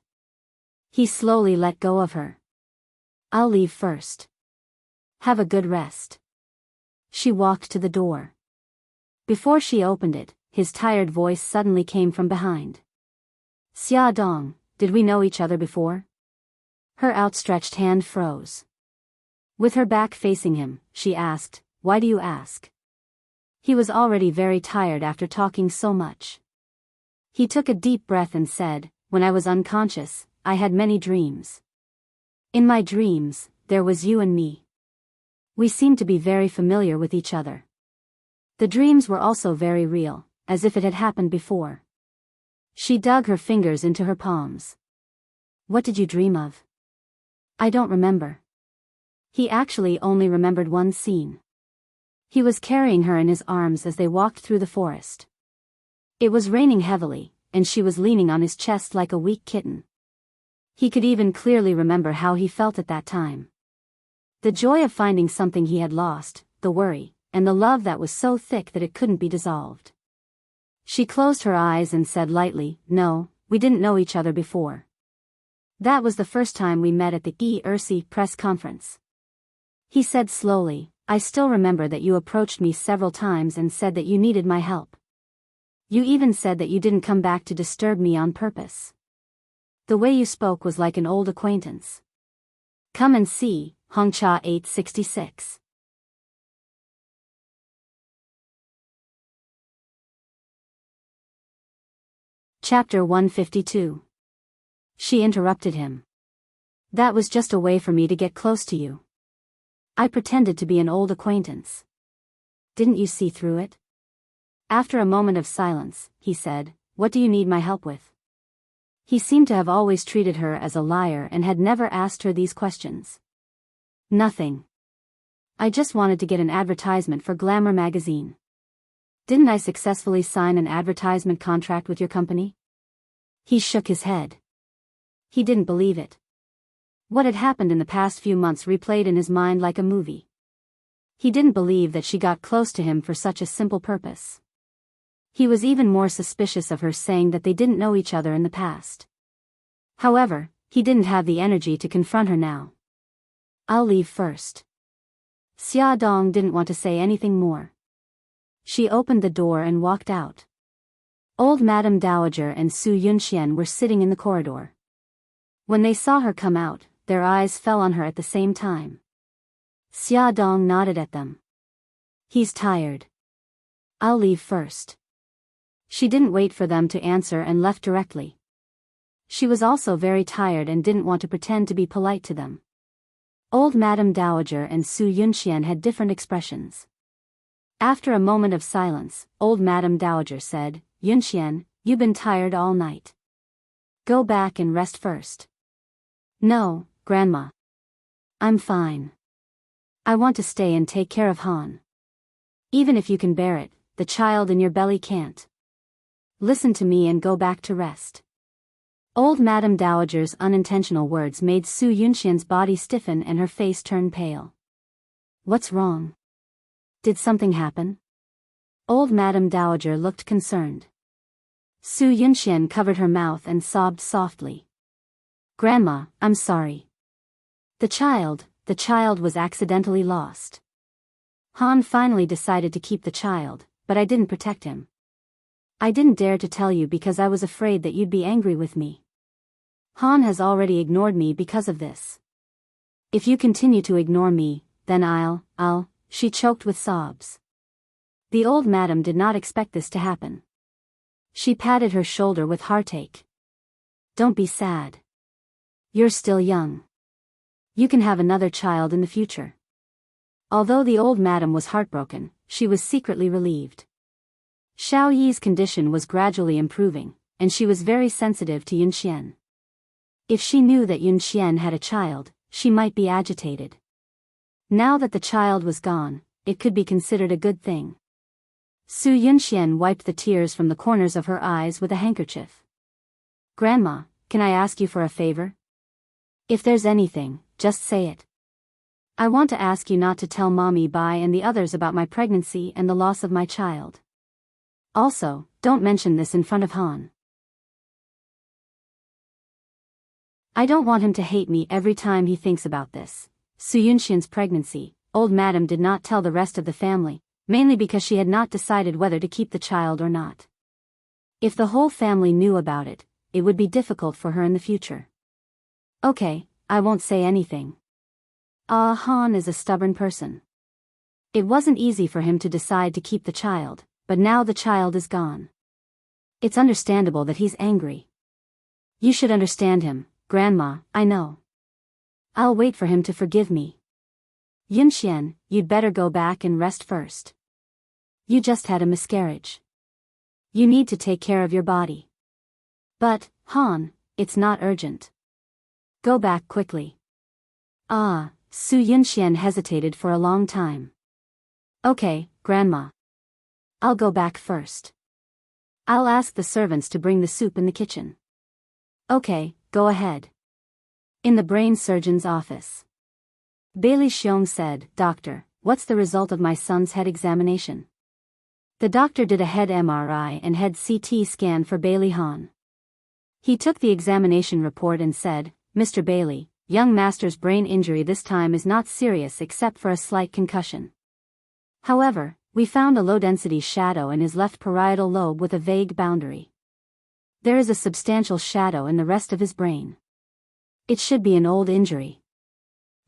He slowly let go of her. I'll leave first. Have a good rest. She walked to the door. Before she opened it, his tired voice suddenly came from behind. Xia Dong, did we know each other before? Her outstretched hand froze. With her back facing him, she asked, Why do you ask? He was already very tired after talking so much. He took a deep breath and said, When I was unconscious, I had many dreams. In my dreams, there was you and me. We seemed to be very familiar with each other. The dreams were also very real, as if it had happened before. She dug her fingers into her palms. What did you dream of? I don't remember. He actually only remembered one scene. He was carrying her in his arms as they walked through the forest. It was raining heavily, and she was leaning on his chest like a weak kitten. He could even clearly remember how he felt at that time. The joy of finding something he had lost, the worry, and the love that was so thick that it couldn't be dissolved. She closed her eyes and said lightly, No, we didn't know each other before. That was the first time we met at the Immerse press conference. He said slowly, I still remember that you approached me several times and said that you needed my help. You even said that you didn't come back to disturb me on purpose. The way you spoke was like an old acquaintance. Come and see, Hongcha 866. Chapter 152. She interrupted him. That was just a way for me to get close to you. I pretended to be an old acquaintance. Didn't you see through it? After a moment of silence, he said, What do you need my help with? He seemed to have always treated her as a liar and had never asked her these questions. Nothing. I just wanted to get an advertisement for Glamour magazine. Didn't I successfully sign an advertisement contract with your company? He shook his head. He didn't believe it. What had happened in the past few months replayed in his mind like a movie. He didn't believe that she got close to him for such a simple purpose. He was even more suspicious of her saying that they didn't know each other in the past. However, he didn't have the energy to confront her now. I'll leave first. Xia Dong didn't want to say anything more. She opened the door and walked out. Old Madame Dowager and Su Yunxian were sitting in the corridor. When they saw her come out, their eyes fell on her at the same time. Xia Dong nodded at them. He's tired. I'll leave first. She didn't wait for them to answer and left directly. She was also very tired and didn't want to pretend to be polite to them. Old Madame Dowager and Su Yunxian had different expressions. After a moment of silence, Old Madame Dowager said, Yunxian, you've been tired all night. Go back and rest first. No, Grandma. I'm fine. I want to stay and take care of Han. Even if you can bear it, the child in your belly can't. Listen to me and go back to rest. Old Madame Dowager's unintentional words made Su Yunxian's body stiffen and her face turn pale. What's wrong? Did something happen? Old Madame Dowager looked concerned. Su Yunxian covered her mouth and sobbed softly. Grandma, I'm sorry. The child was accidentally lost. Han finally decided to keep the child, but I didn't protect him. I didn't dare to tell you because I was afraid that you'd be angry with me. Han has already ignored me because of this. If you continue to ignore me, then she choked with sobs. The old madam did not expect this to happen. She patted her shoulder with heartache. Don't be sad. You're still young. You can have another child in the future. Although the old madam was heartbroken, she was secretly relieved. Xiao Yi's condition was gradually improving, and she was very sensitive to Yunxian. If she knew that Yunxian had a child, she might be agitated. Now that the child was gone, it could be considered a good thing. Su Yunxian wiped the tears from the corners of her eyes with a handkerchief. Grandma, can I ask you for a favor? If there's anything, just say it. I want to ask you not to tell Mommy Bai and the others about my pregnancy and the loss of my child. Also, don't mention this in front of Han. I don't want him to hate me every time he thinks about this. Su Yunxian's pregnancy, old madam did not tell the rest of the family, mainly because she had not decided whether to keep the child or not. If the whole family knew about it, it would be difficult for her in the future. Okay, I won't say anything. Han is a stubborn person. It wasn't easy for him to decide to keep the child, but now the child is gone. It's understandable that he's angry. You should understand him, Grandma, I know. I'll wait for him to forgive me. Yunxian, you'd better go back and rest first. You just had a miscarriage. You need to take care of your body. But, Han, it's not urgent. Go back quickly. Su Yunxian hesitated for a long time. Okay, Grandma. I'll go back first. I'll ask the servants to bring the soup in the kitchen. Okay, go ahead. In the brain surgeon's office. Bailey Xiong said, Doctor, what's the result of my son's head examination? The doctor did a head MRI and head CT scan for Bailey Han. He took the examination report and said, Mr. Bailey, young master's brain injury this time is not serious except for a slight concussion. However, we found a low-density shadow in his left parietal lobe with a vague boundary. There is a substantial shadow in the rest of his brain. It should be an old injury.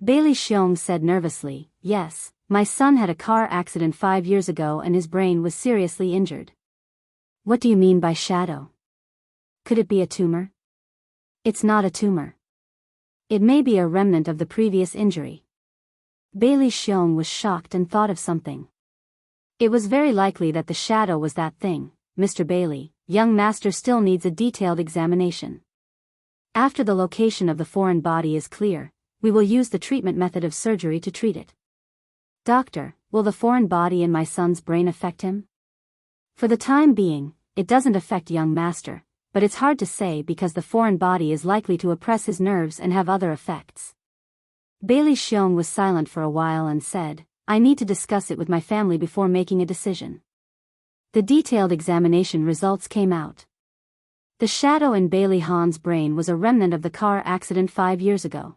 Bailey Xiong said nervously, Yes, my son had a car accident 5 years ago and his brain was seriously injured. What do you mean by shadow? Could it be a tumor? It's not a tumor. It may be a remnant of the previous injury. Bailey Xiong was shocked and thought of something. It was very likely that the shadow was that thing. Mr. Bailey, young master still needs a detailed examination. After the location of the foreign body is clear, we will use the treatment method of surgery to treat it. Doctor, will the foreign body in my son's brain affect him? For the time being, it doesn't affect young master, but it's hard to say because the foreign body is likely to oppress his nerves and have other effects. Bailey Xiong was silent for a while and said, I need to discuss it with my family before making a decision. The detailed examination results came out. The shadow in Bailey Han's brain was a remnant of the car accident 5 years ago.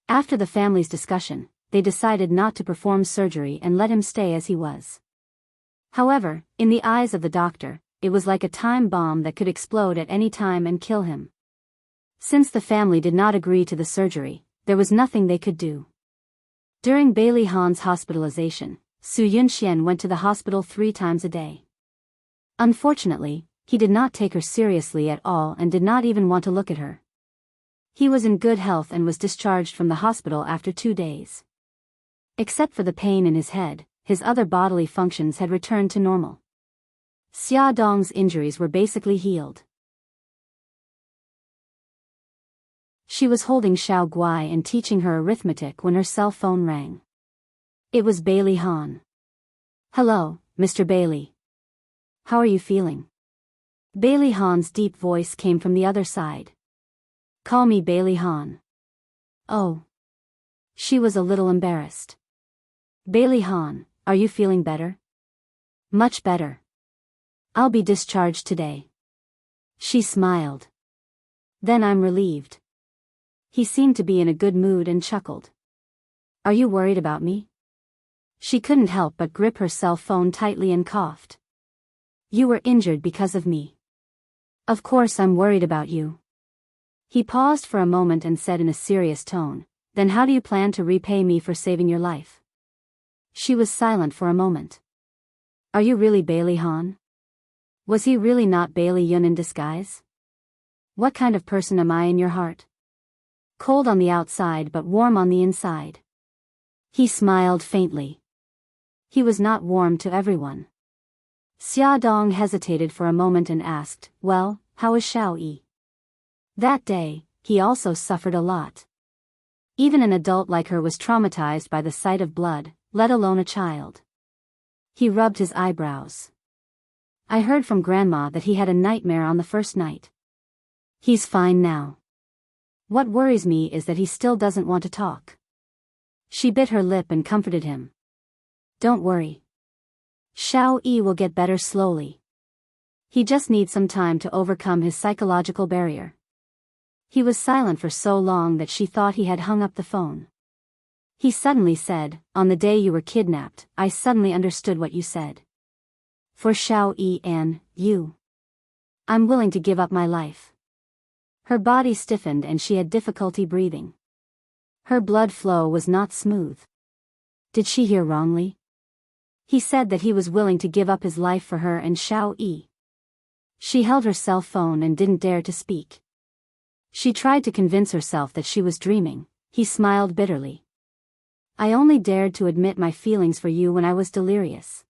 After the family's discussion, they decided not to perform surgery and let him stay as he was. However, in the eyes of the doctor, it was like a time bomb that could explode at any time and kill him. Since the family did not agree to the surgery, there was nothing they could do. During Bailey Han's hospitalization, Su Yunxian went to the hospital 3 times a day. Unfortunately, he did not take her seriously at all and did not even want to look at her. He was in good health and was discharged from the hospital after 2 days. Except for the pain in his head, his other bodily functions had returned to normal. Xia Dong's injuries were basically healed. She was holding Xiao Guai and teaching her arithmetic when her cell phone rang. It was Bailey Han. "Hello, Mr. Bailey. How are you feeling?" Bailey Han's deep voice came from the other side. "Call me Bailey Han." "Oh." She was a little embarrassed. "Bailey Han, are you feeling better?" "Much better. I'll be discharged today." She smiled. "Then I'm relieved." He seemed to be in a good mood and chuckled. "Are you worried about me?" She couldn't help but grip her cell phone tightly and coughed. "You were injured because of me." "Of course I'm worried about you." He paused for a moment and said in a serious tone, "Then how do you plan to repay me for saving your life?" She was silent for a moment. "Are you really Bailey Han? Was he really not Bailey Yun in disguise? What kind of person am I in your heart? Cold on the outside but warm on the inside." He smiled faintly. He was not warm to everyone. Xia Dong hesitated for a moment and asked, "Well, how is Xiao Yi?" That day, he also suffered a lot. Even an adult like her was traumatized by the sight of blood, let alone a child. He rubbed his eyebrows. "I heard from Grandma that he had a nightmare on the first night. He's fine now. What worries me is that he still doesn't want to talk." She bit her lip and comforted him. "Don't worry. Xiao Yi will get better slowly. He just needs some time to overcome his psychological barrier." He was silent for so long that she thought he had hung up the phone. He suddenly said, "On the day you were kidnapped, I suddenly understood what you said. For Xiao Yi and you, I'm willing to give up my life." Her body stiffened and she had difficulty breathing. Her blood flow was not smooth. Did she hear wrongly? He said that he was willing to give up his life for her and Xiao Yi. She held her cell phone and didn't dare to speak. She tried to convince herself that she was dreaming. He smiled bitterly. "I only dared to admit my feelings for you when I was delirious.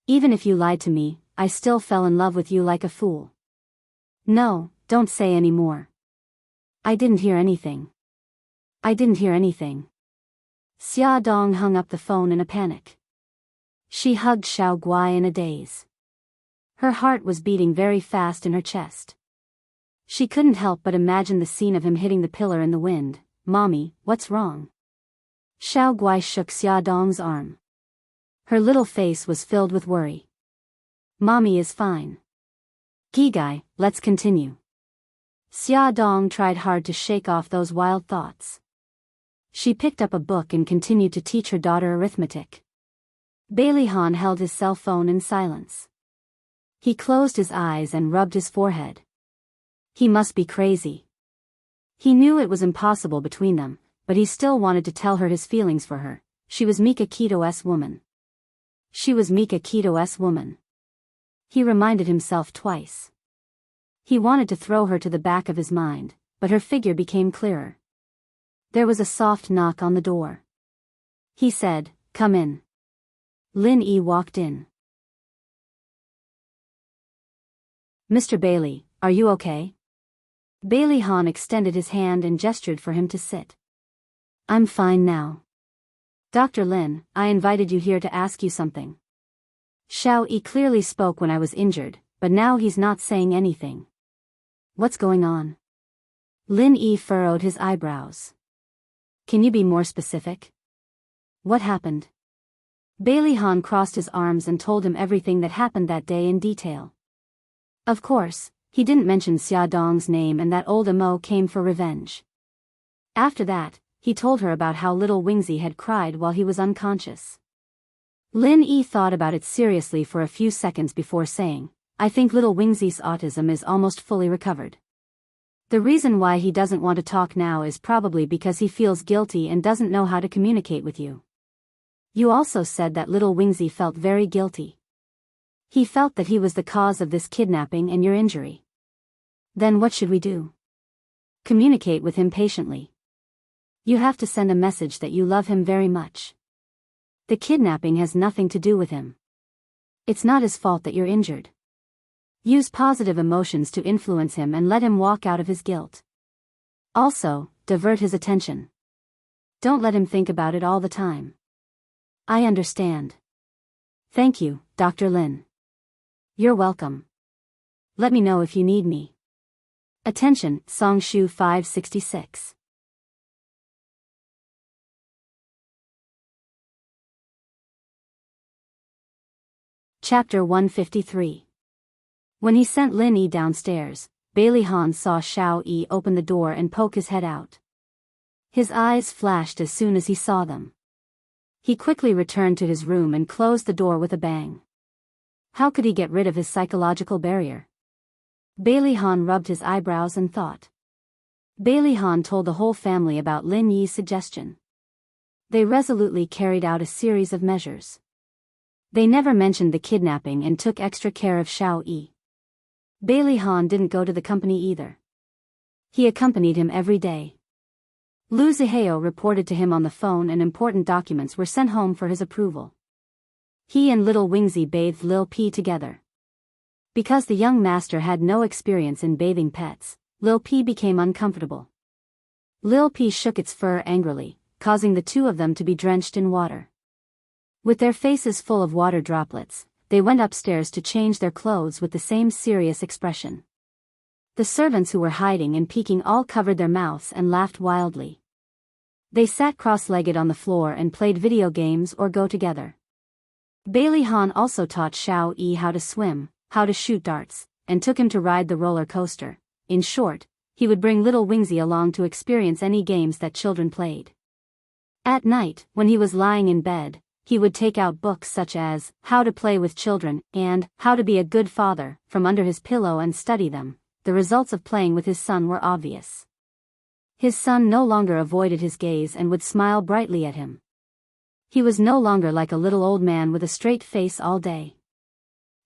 Even if you lied to me, I still fell in love with you like a fool." "No, don't say any more." "I didn't hear anything. I didn't hear anything." Xia Dong hung up the phone in a panic. She hugged Xiao Guai in a daze. Her heart was beating very fast in her chest. She couldn't help but imagine the scene of him hitting the pillar in the wind. "Mommy, what's wrong?" Xiao Guai shook Xia Dong's arm. Her little face was filled with worry. "Mommy is fine. Gigai, let's continue." Xia Dong tried hard to shake off those wild thoughts. She picked up a book and continued to teach her daughter arithmetic. Bailey Han held his cell phone in silence. He closed his eyes and rubbed his forehead. He must be crazy. He knew it was impossible between them, but he still wanted to tell her his feelings for her. She was Mika Kito's woman. She was Mika Kito's woman. He reminded himself twice. He wanted to throw her to the back of his mind, but her figure became clearer. There was a soft knock on the door. He said, "Come in." Lin Yi walked in. "Mr. Bailey, are you okay?" Bailey Han extended his hand and gestured for him to sit. "I'm fine now. Dr. Lin, I invited you here to ask you something. Xiao Yi clearly spoke when I was injured, but now he's not saying anything. What's going on?" Lin Yi furrowed his eyebrows. "Can you be more specific? What happened?" Bailey Han crossed his arms and told him everything that happened that day in detail. Of course, he didn't mention Xia Dong's name and that old Emo came for revenge. After that, he told her about how little Wingzi had cried while he was unconscious. Lin Yi thought about it seriously for a few seconds before saying, "I think little Wingzi's autism is almost fully recovered. The reason why he doesn't want to talk now is probably because he feels guilty and doesn't know how to communicate with you. You also said that little Wingzi felt very guilty. He felt that he was the cause of this kidnapping and your injury. Then what should we do? Communicate with him patiently. You have to send a message that you love him very much. The kidnapping has nothing to do with him. It's not his fault that you're injured. Use positive emotions to influence him and let him walk out of his guilt. Also, divert his attention. Don't let him think about it all the time. I understand. Thank you, Dr. Lin. You're welcome. Let me know if you need me. Attention, Songshu 566. Chapter 153. When he sent Lin Yi downstairs, Bailey Han saw Xiao Yi open the door and poke his head out. His eyes flashed as soon as he saw them. He quickly returned to his room and closed the door with a bang. How could he get rid of his psychological barrier? Bailey Han rubbed his eyebrows and thought. Bailey Han told the whole family about Lin Yi's suggestion. They resolutely carried out a series of measures. They never mentioned the kidnapping and took extra care of Xiao Yi. Bailey Han didn't go to the company either. He accompanied him every day. Lu Zihao reported to him on the phone and important documents were sent home for his approval. He and little Wingzi bathed Lil P together. Because the young master had no experience in bathing pets, Lil P became uncomfortable. Lil P shook its fur angrily, causing the two of them to be drenched in water. With their faces full of water droplets, they went upstairs to change their clothes with the same serious expression. The servants who were hiding and peeking all covered their mouths and laughed wildly. They sat cross-legged on the floor and played video games or go together. Bailey Han also taught Xiao Yi how to swim, how to shoot darts, and took him to ride the roller coaster. In short, he would bring little Wingzi along to experience any games that children played. At night, when he was lying in bed, he would take out books such as How to Play with Children and How to Be a Good Father from under his pillow and study them. The results of playing with his son were obvious. His son no longer avoided his gaze and would smile brightly at him. He was no longer like a little old man with a straight face all day.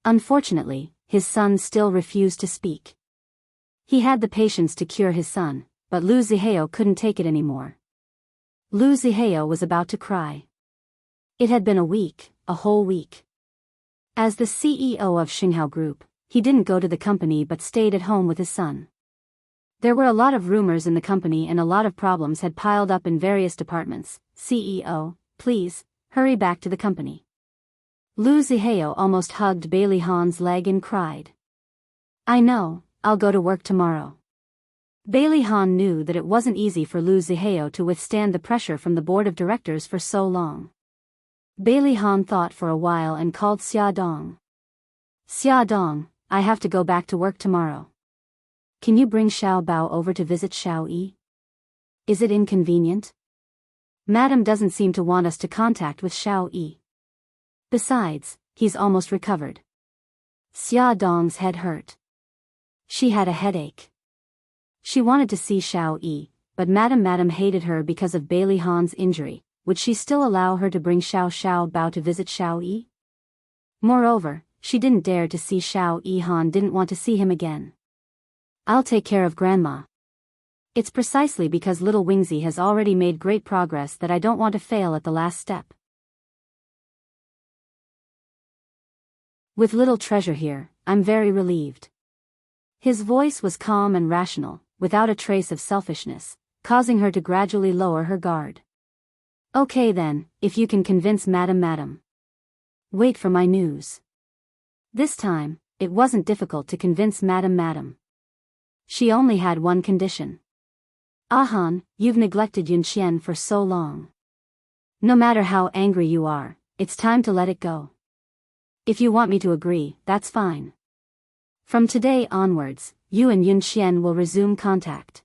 Unfortunately, his son still refused to speak. He had the patience to cure his son, but Lu Zihao couldn't take it anymore. Lu Zihao was about to cry. It had been a week, a whole week. As the CEO of Xinghao Group, he didn't go to the company but stayed at home with his son. There were a lot of rumors in the company and a lot of problems had piled up in various departments. CEO, please, hurry back to the company. Lu Zihao almost hugged Bailey Han's leg and cried. I know, I'll go to work tomorrow. Bailey Han knew that it wasn't easy for Lu Zihao to withstand the pressure from the board of directors for so long. Bailey Han thought for a while and called Xia Dong. Xia Dong, I have to go back to work tomorrow. Can you bring Xiao Bao over to visit Xiao Yi? Is it inconvenient? Madam doesn't seem to want us to contact with Xiao Yi. Besides, he's almost recovered. Xia Dong's head hurt. She had a headache. She wanted to see Xiao Yi, but Madam hated her because of Bailey Han's injury. Would she still allow her to bring Xiao Bao to visit Xiao Yi? Moreover, she didn't dare to see Xiao Yi. Han didn't want to see him again. I'll take care of Grandma. It's precisely because little Wingzi has already made great progress that I don't want to fail at the last step. With little treasure here, I'm very relieved. His voice was calm and rational, without a trace of selfishness, causing her to gradually lower her guard. Okay then, if you can convince Madam. Wait for my news. This time, it wasn't difficult to convince Madam. She only had one condition. Han, you've neglected Yunxian for so long. No matter how angry you are, it's time to let it go. If you want me to agree, that's fine. From today onwards, you and Yunxian will resume contact.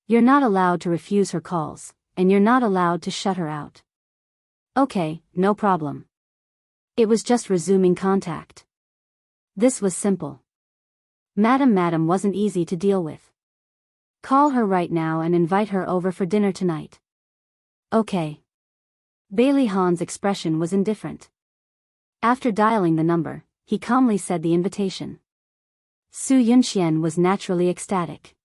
You're not allowed to refuse her calls, and you're not allowed to shut her out. Okay, no problem. It was just resuming contact. This was simple. Madam wasn't easy to deal with. Call her right now and invite her over for dinner tonight. Okay. Bailey Han's expression was indifferent. After dialing the number, he calmly said the invitation. Su Yunxian was naturally ecstatic.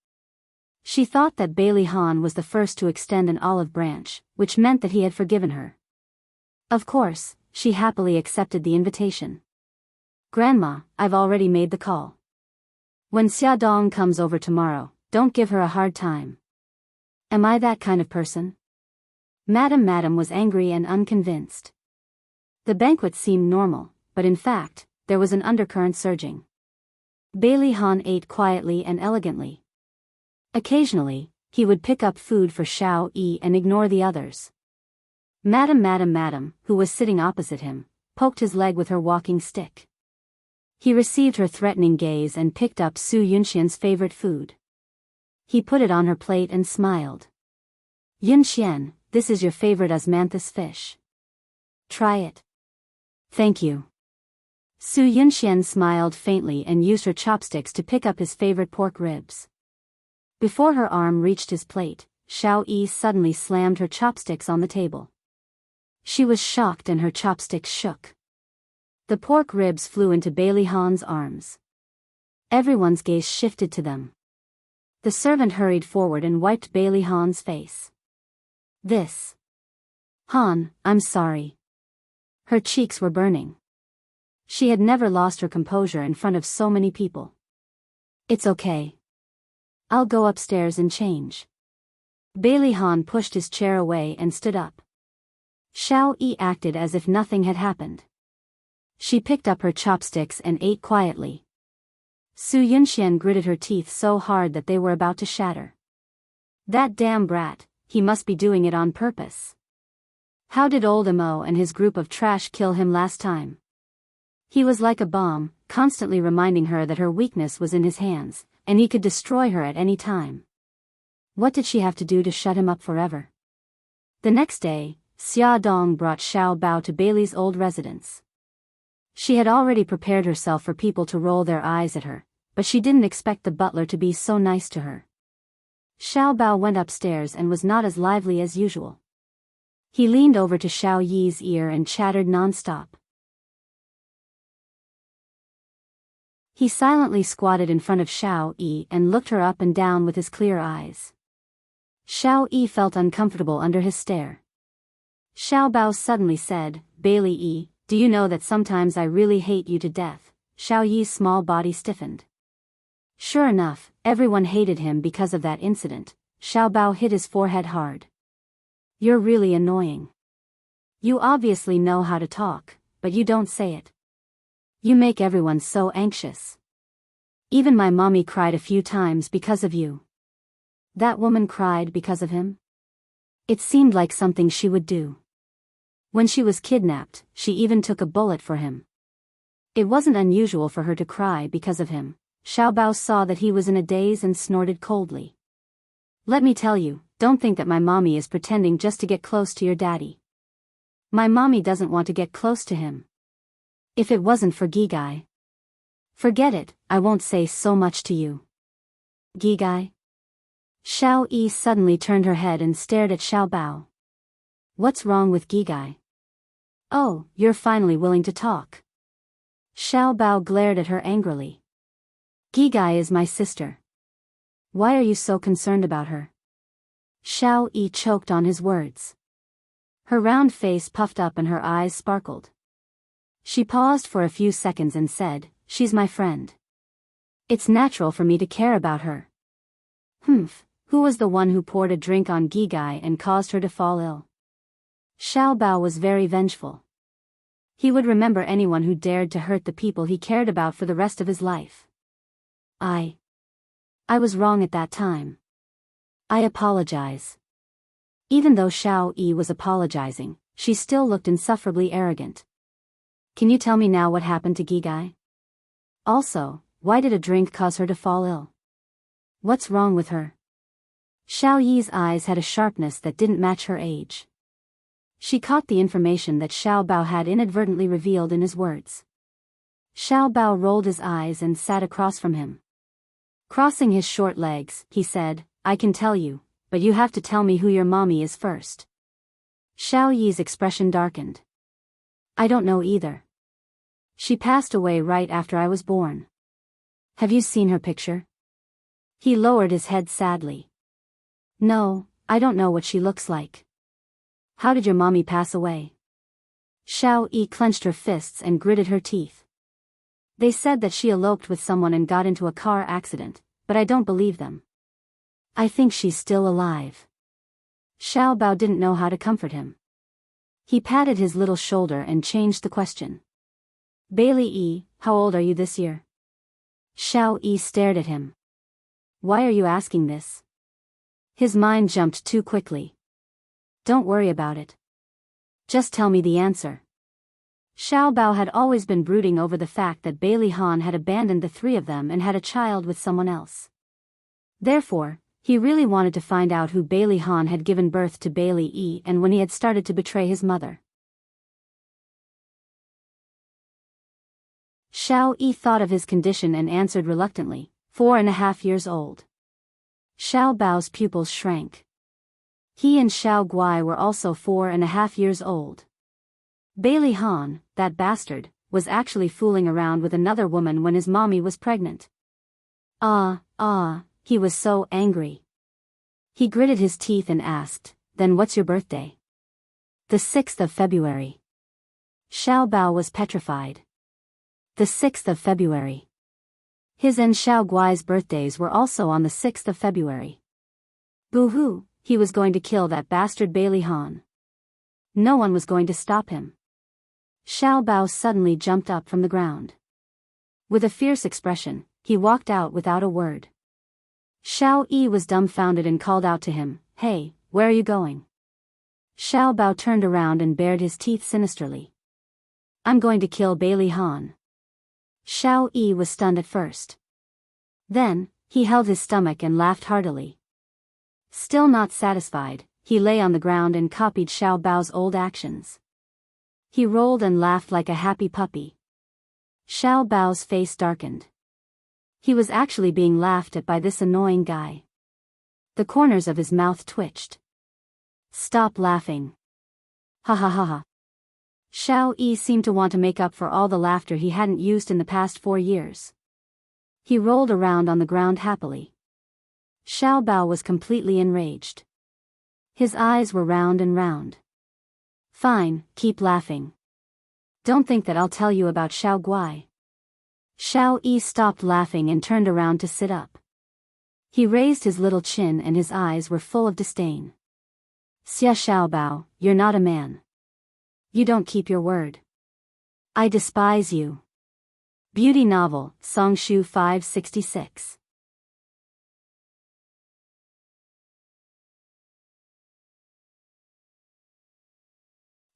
She thought that Bailey Han was the first to extend an olive branch, which meant that he had forgiven her. Of course, she happily accepted the invitation. Grandma, I've already made the call. When Xia Dong comes over tomorrow, don't give her a hard time. Am I that kind of person? Madam was angry and unconvinced. The banquet seemed normal, but in fact, there was an undercurrent surging. Bailey Han ate quietly and elegantly. Occasionally, he would pick up food for Xiao Yi and ignore the others. Madam, who was sitting opposite him, poked his leg with her walking stick. He received her threatening gaze and picked up Su Yunxian's favorite food. He put it on her plate and smiled. Yunxian, this is your favorite osmanthus fish. Try it. Thank you. Su Yunxian smiled faintly and used her chopsticks to pick up his favorite pork ribs. Before her arm reached his plate, Xiao Yi suddenly slammed her chopsticks on the table. She was shocked and her chopsticks shook. The pork ribs flew into Bailey Han's arms. Everyone's gaze shifted to them. The servant hurried forward and wiped Bailey Han's face. This. Han, I'm sorry. Her cheeks were burning. She had never lost her composure in front of so many people. It's okay. I'll go upstairs and change. Bailey Han pushed his chair away and stood up. Xiao Yi acted as if nothing had happened. She picked up her chopsticks and ate quietly. Su Yunxian gritted her teeth so hard that they were about to shatter. That damn brat, he must be doing it on purpose. How did old Mo and his group of trash kill him last time? He was like a bomb, constantly reminding her that her weakness was in his hands, and he could destroy her at any time. What did she have to do to shut him up forever? The next day, Xia Dong brought Xiao Bao to Bailey's old residence. She had already prepared herself for people to roll their eyes at her, but she didn't expect the butler to be so nice to her. Xiao Bao went upstairs and was not as lively as usual. He leaned over to Xiao Yi's ear and chattered non-stop. He silently squatted in front of Xiao Yi and looked her up and down with his clear eyes. Xiao Yi felt uncomfortable under his stare. Xiao Bao suddenly said, Bailey Yi, do you know that sometimes I really hate you to death? Xiao Yi's small body stiffened. Sure enough, everyone hated him because of that incident. Xiao Bao hit his forehead hard. You're really annoying. You obviously know how to talk, but you don't say it. You make everyone so anxious. Even my mommy cried a few times because of you. That woman cried because of him? It seemed like something she would do. When she was kidnapped, she even took a bullet for him. It wasn't unusual for her to cry because of him. Xiao Bao saw that he was in a daze and snorted coldly. Let me tell you, don't think that my mommy is pretending just to get close to your daddy. My mommy doesn't want to get close to him. If it wasn't for Gigai. Forget it, I won't say so much to you. Gigai? Xiao Yi suddenly turned her head and stared at Xiao Bao. What's wrong with Gigai? Oh, you're finally willing to talk. Xiao Bao glared at her angrily. Gigai is my sister. Why are you so concerned about her? Xiao Yi choked on his words. Her round face puffed up and her eyes sparkled. She paused for a few seconds and said, she's my friend. It's natural for me to care about her. Who was the one who poured a drink on Gigai and caused her to fall ill? Xiao Bao was very vengeful. He would remember anyone who dared to hurt the people he cared about for the rest of his life. I was wrong at that time. I apologize. Even though Xiao Yi was apologizing, she still looked insufferably arrogant. Can you tell me now what happened to Gigai? Also, why did a drink cause her to fall ill? What's wrong with her? Xiao Yi's eyes had a sharpness that didn't match her age. She caught the information that Xiao Bao had inadvertently revealed in his words. Xiao Bao rolled his eyes and sat across from him. Crossing his short legs, he said, I can tell you, but you have to tell me who your mommy is first. Xiao Yi's expression darkened. I don't know either. She passed away right after I was born. Have you seen her picture? He lowered his head sadly. No, I don't know what she looks like. How did your mommy pass away? Xiao Yi clenched her fists and gritted her teeth. They said that she eloped with someone and got into a car accident, but I don't believe them. I think she's still alive. Xiao Bao didn't know how to comfort him. He patted his little shoulder and changed the question. Bailey Yi, how old are you this year? Xiao Yi stared at him. Why are you asking this? His mind jumped too quickly. Don't worry about it. Just tell me the answer. Xiao Bao had always been brooding over the fact that Bailey Han had abandoned the three of them and had a child with someone else. Therefore, he really wanted to find out who Bailey Han had given birth to Bailey Yi and when he had started to betray his mother. Xiao Yi thought of his condition and answered reluctantly, 4.5 years old. Xiao Bao's pupils shrank. He and Xiao Guai were also 4.5 years old. Bailey Han, that bastard, was actually fooling around with another woman when his mommy was pregnant. He was so angry. He gritted his teeth and asked, then what's your birthday? The 6th of February. Xiao Bao was petrified. The 6th of February. His and Xiao Guai's birthdays were also on the 6th of February. Boo-hoo, he was going to kill that bastard Bailey Han. No one was going to stop him. Xiao Bao suddenly jumped up from the ground. With a fierce expression, he walked out without a word. Xiao Yi was dumbfounded and called out to him, Hey, where are you going? Xiao Bao turned around and bared his teeth sinisterly. I'm going to kill Bailey Han. Xiao Yi was stunned at first. Then, he held his stomach and laughed heartily. Still not satisfied, he lay on the ground and copied Xiao Bao's old actions. He rolled and laughed like a happy puppy. Xiao Bao's face darkened. He was actually being laughed at by this annoying guy. The corners of his mouth twitched. Stop laughing. Ha ha ha ha. Xiao Yi seemed to want to make up for all the laughter he hadn't used in the past 4 years. He rolled around on the ground happily. Xiao Bao was completely enraged. His eyes were round and round. Fine, keep laughing. Don't think that I'll tell you about Xiao Guai. Xiao Yi stopped laughing and turned around to sit up. He raised his little chin and his eyes were full of disdain. Xia Xiao Bao, you're not a man. You don't keep your word. I despise you. Beauty novel, Songshu 566.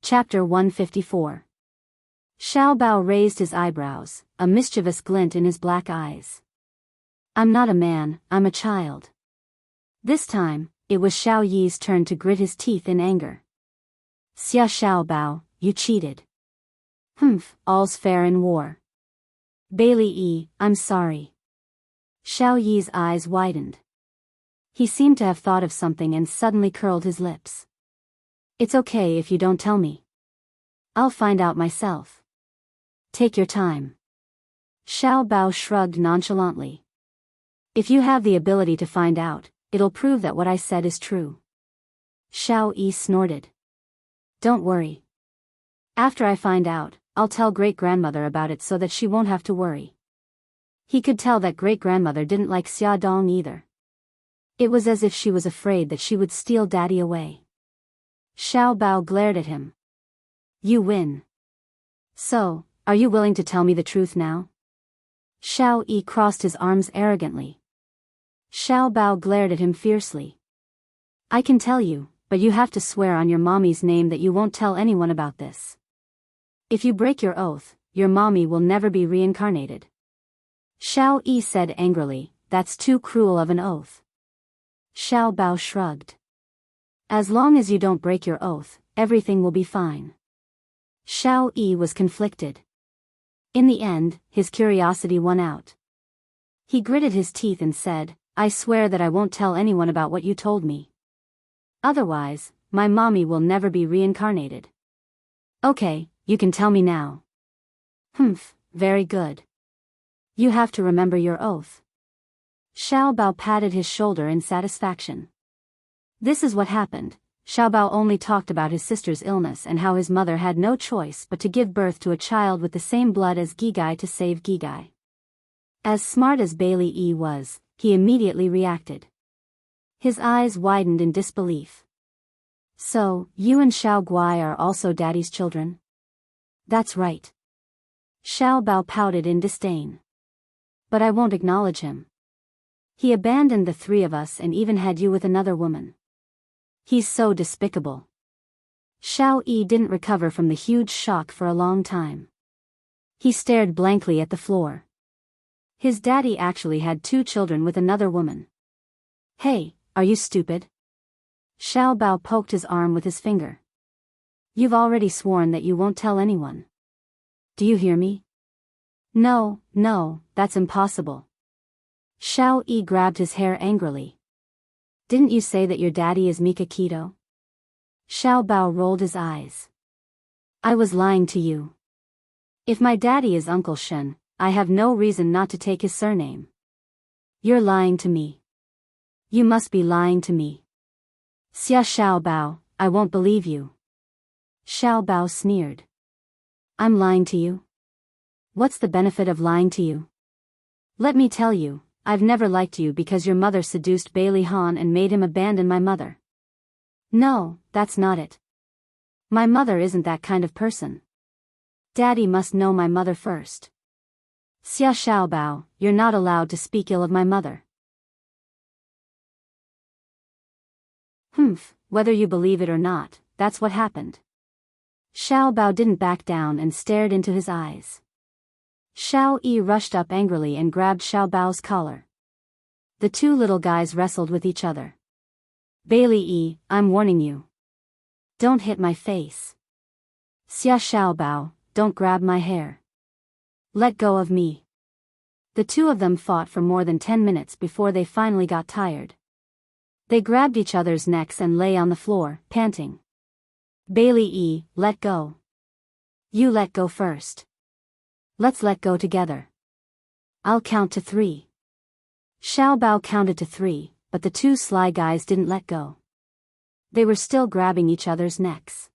Chapter 154. Xiao Bao raised his eyebrows, a mischievous glint in his black eyes. I'm not a man, I'm a child. This time, it was Xiao Yi's turn to grit his teeth in anger. Xia Xiao Bao, you cheated. All's fair in war. Bailey Yi, I'm sorry. Xiao Yi's eyes widened. He seemed to have thought of something and suddenly curled his lips. It's okay if you don't tell me. I'll find out myself. Take your time. Xiao Bao shrugged nonchalantly. If you have the ability to find out, it'll prove that what I said is true. Xiao Yi snorted. Don't worry. After I find out, I'll tell great-grandmother about it so that she won't have to worry. He could tell that great-grandmother didn't like Xia Dong either. It was as if she was afraid that she would steal Daddy away. Xiao Bao glared at him. You win. So, are you willing to tell me the truth now? Xiao Yi crossed his arms arrogantly. Xiao Bao glared at him fiercely. I can tell you, but you have to swear on your mommy's name that you won't tell anyone about this. If you break your oath, your mommy will never be reincarnated. Xiao Yi said angrily, that's too cruel of an oath. Xiao Bao shrugged. As long as you don't break your oath, everything will be fine. Xiao Yi was conflicted. In the end, his curiosity won out. He gritted his teeth and said, I swear that I won't tell anyone about what you told me. Otherwise, my mommy will never be reincarnated. Okay, you can tell me now. Very good. You have to remember your oath. Xiao Bao patted his shoulder in satisfaction. This is what happened. Xiao Bao only talked about his sister's illness and how his mother had no choice but to give birth to a child with the same blood as Gigai to save Gigai. As smart as Bailey Yi was, he immediately reacted. His eyes widened in disbelief. So, you and Xiao Guai are also daddy's children? That's right. Xiao Bao pouted in disdain. But I won't acknowledge him. He abandoned the three of us and even had you with another woman. He's so despicable. Xiao Yi didn't recover from the huge shock for a long time. He stared blankly at the floor. His daddy actually had 2 children with another woman. Hey, are you stupid? Xiao Bao poked his arm with his finger. You've already sworn that you won't tell anyone. Do you hear me? No, that's impossible. Xiao Yi grabbed his hair angrily. Didn't you say that your daddy is Mika Keto? Xiao Bao rolled his eyes. I was lying to you. If my daddy is Uncle Shen, I have no reason not to take his surname. You're lying to me. You must be lying to me. Xia Xiao Bao, I won't believe you. Xiao Bao sneered. I'm lying to you? What's the benefit of lying to you? Let me tell you, I've never liked you because your mother seduced Bailey Han and made him abandon my mother. No, that's not it. My mother isn't that kind of person. Daddy must know my mother first. Xia Xiao Bao, you're not allowed to speak ill of my mother. Whether you believe it or not, that's what happened. Xiao Bao didn't back down and stared into his eyes. Xiao Yi rushed up angrily and grabbed Xiao Bao's collar. The 2 little guys wrestled with each other. Bailey Yi, I'm warning you. Don't hit my face. Xia Xiao Bao, don't grab my hair. Let go of me. The 2 of them fought for more than 10 minutes before they finally got tired. They grabbed each other's necks and lay on the floor, panting. Bailey Yi, let go. You let go first. Let's let go together. I'll count to 3. Xiao Bao counted to 3, but the 2 sly guys didn't let go. They were still grabbing each other's necks.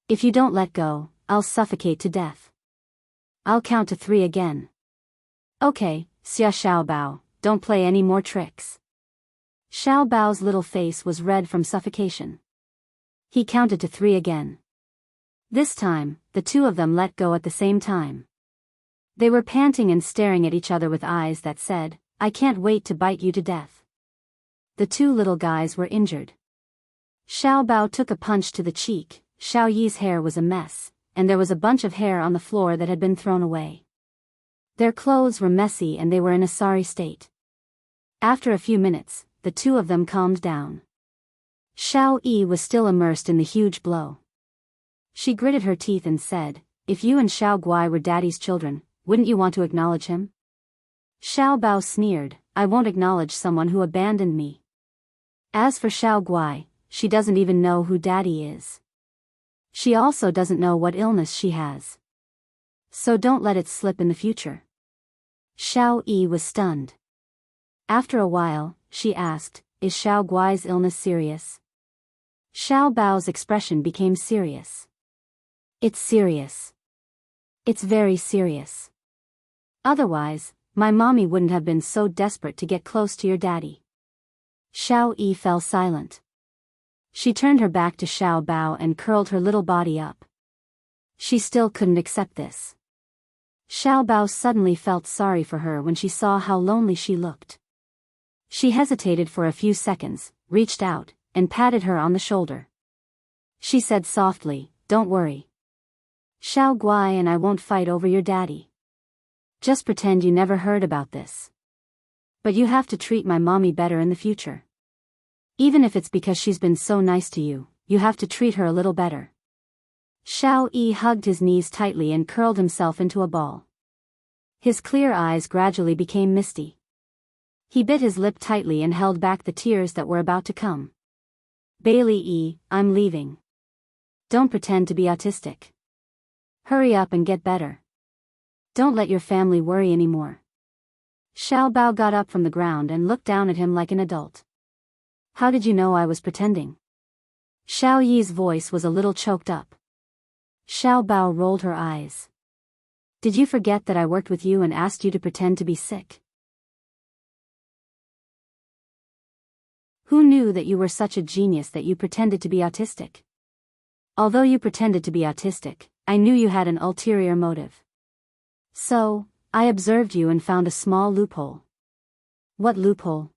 If you don't let go, I'll suffocate to death. I'll count to 3 again. Okay, Xia Xiao Bao, don't play any more tricks. Xiao Bao's little face was red from suffocation. He counted to 3 again. This time, the 2 of them let go at the same time. They were panting and staring at each other with eyes that said, I can't wait to bite you to death. The 2 little guys were injured. Xiao Bao took a punch to the cheek. Xiao Yi's hair was a mess, and there was a bunch of hair on the floor that had been thrown away. Their clothes were messy and they were in a sorry state. After a few minutes, the 2 of them calmed down. Xiao Yi was still immersed in the huge blow. She gritted her teeth and said, if you and Xiao Guai were daddy's children, wouldn't you want to acknowledge him? Xiao Bao sneered, I won't acknowledge someone who abandoned me. As for Xiao Guai, she doesn't even know who daddy is. She also doesn't know what illness she has. So don't let it slip in the future. Xiao Yi was stunned. After a while, she asked, is Xiao Guai's illness serious? Xiao Bao's expression became serious. It's serious. It's very serious. Otherwise, my mommy wouldn't have been so desperate to get close to your daddy. Xiao Yi fell silent. She turned her back to Xiao Bao and curled her little body up. She still couldn't accept this. Xiao Bao suddenly felt sorry for her when she saw how lonely she looked. She hesitated for a few seconds, reached out, and patted her on the shoulder. She said softly, don't worry. Xiao Guai and I won't fight over your daddy. Just pretend you never heard about this. But you have to treat my mommy better in the future. Even if it's because she's been so nice to you, you have to treat her a little better. Xiao Yi hugged his knees tightly and curled himself into a ball. His clear eyes gradually became misty. He bit his lip tightly and held back the tears that were about to come. Bailey Yi, I'm leaving. Don't pretend to be autistic. Hurry up and get better. Don't let your family worry anymore. Xiao Bao got up from the ground and looked down at him like an adult. How did you know I was pretending? Xiao Yi's voice was a little choked up. Xiao Bao rolled her eyes. Did you forget that I worked with you and asked you to pretend to be sick? Who knew that you were such a genius that you pretended to be autistic? Although you pretended to be autistic, I knew you had an ulterior motive. So, I observed you and found a small loophole. What loophole?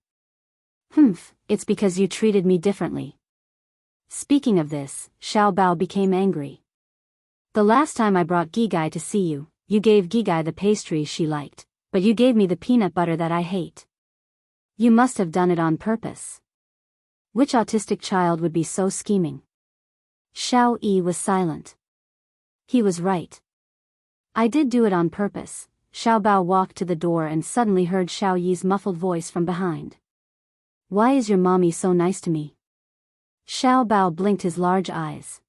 It's because you treated me differently. Speaking of this, Xiao Bao became angry. The last time I brought Gigai to see you, you gave Gigai the pastries she liked, but you gave me the peanut butter that I hate. You must have done it on purpose. Which autistic child would be so scheming? Xiao Yi was silent. He was right. I did do it on purpose. Xiao Bao walked to the door and suddenly heard Xiao Yi's muffled voice from behind. Why is your mommy so nice to me? Xiao Bao blinked his large eyes.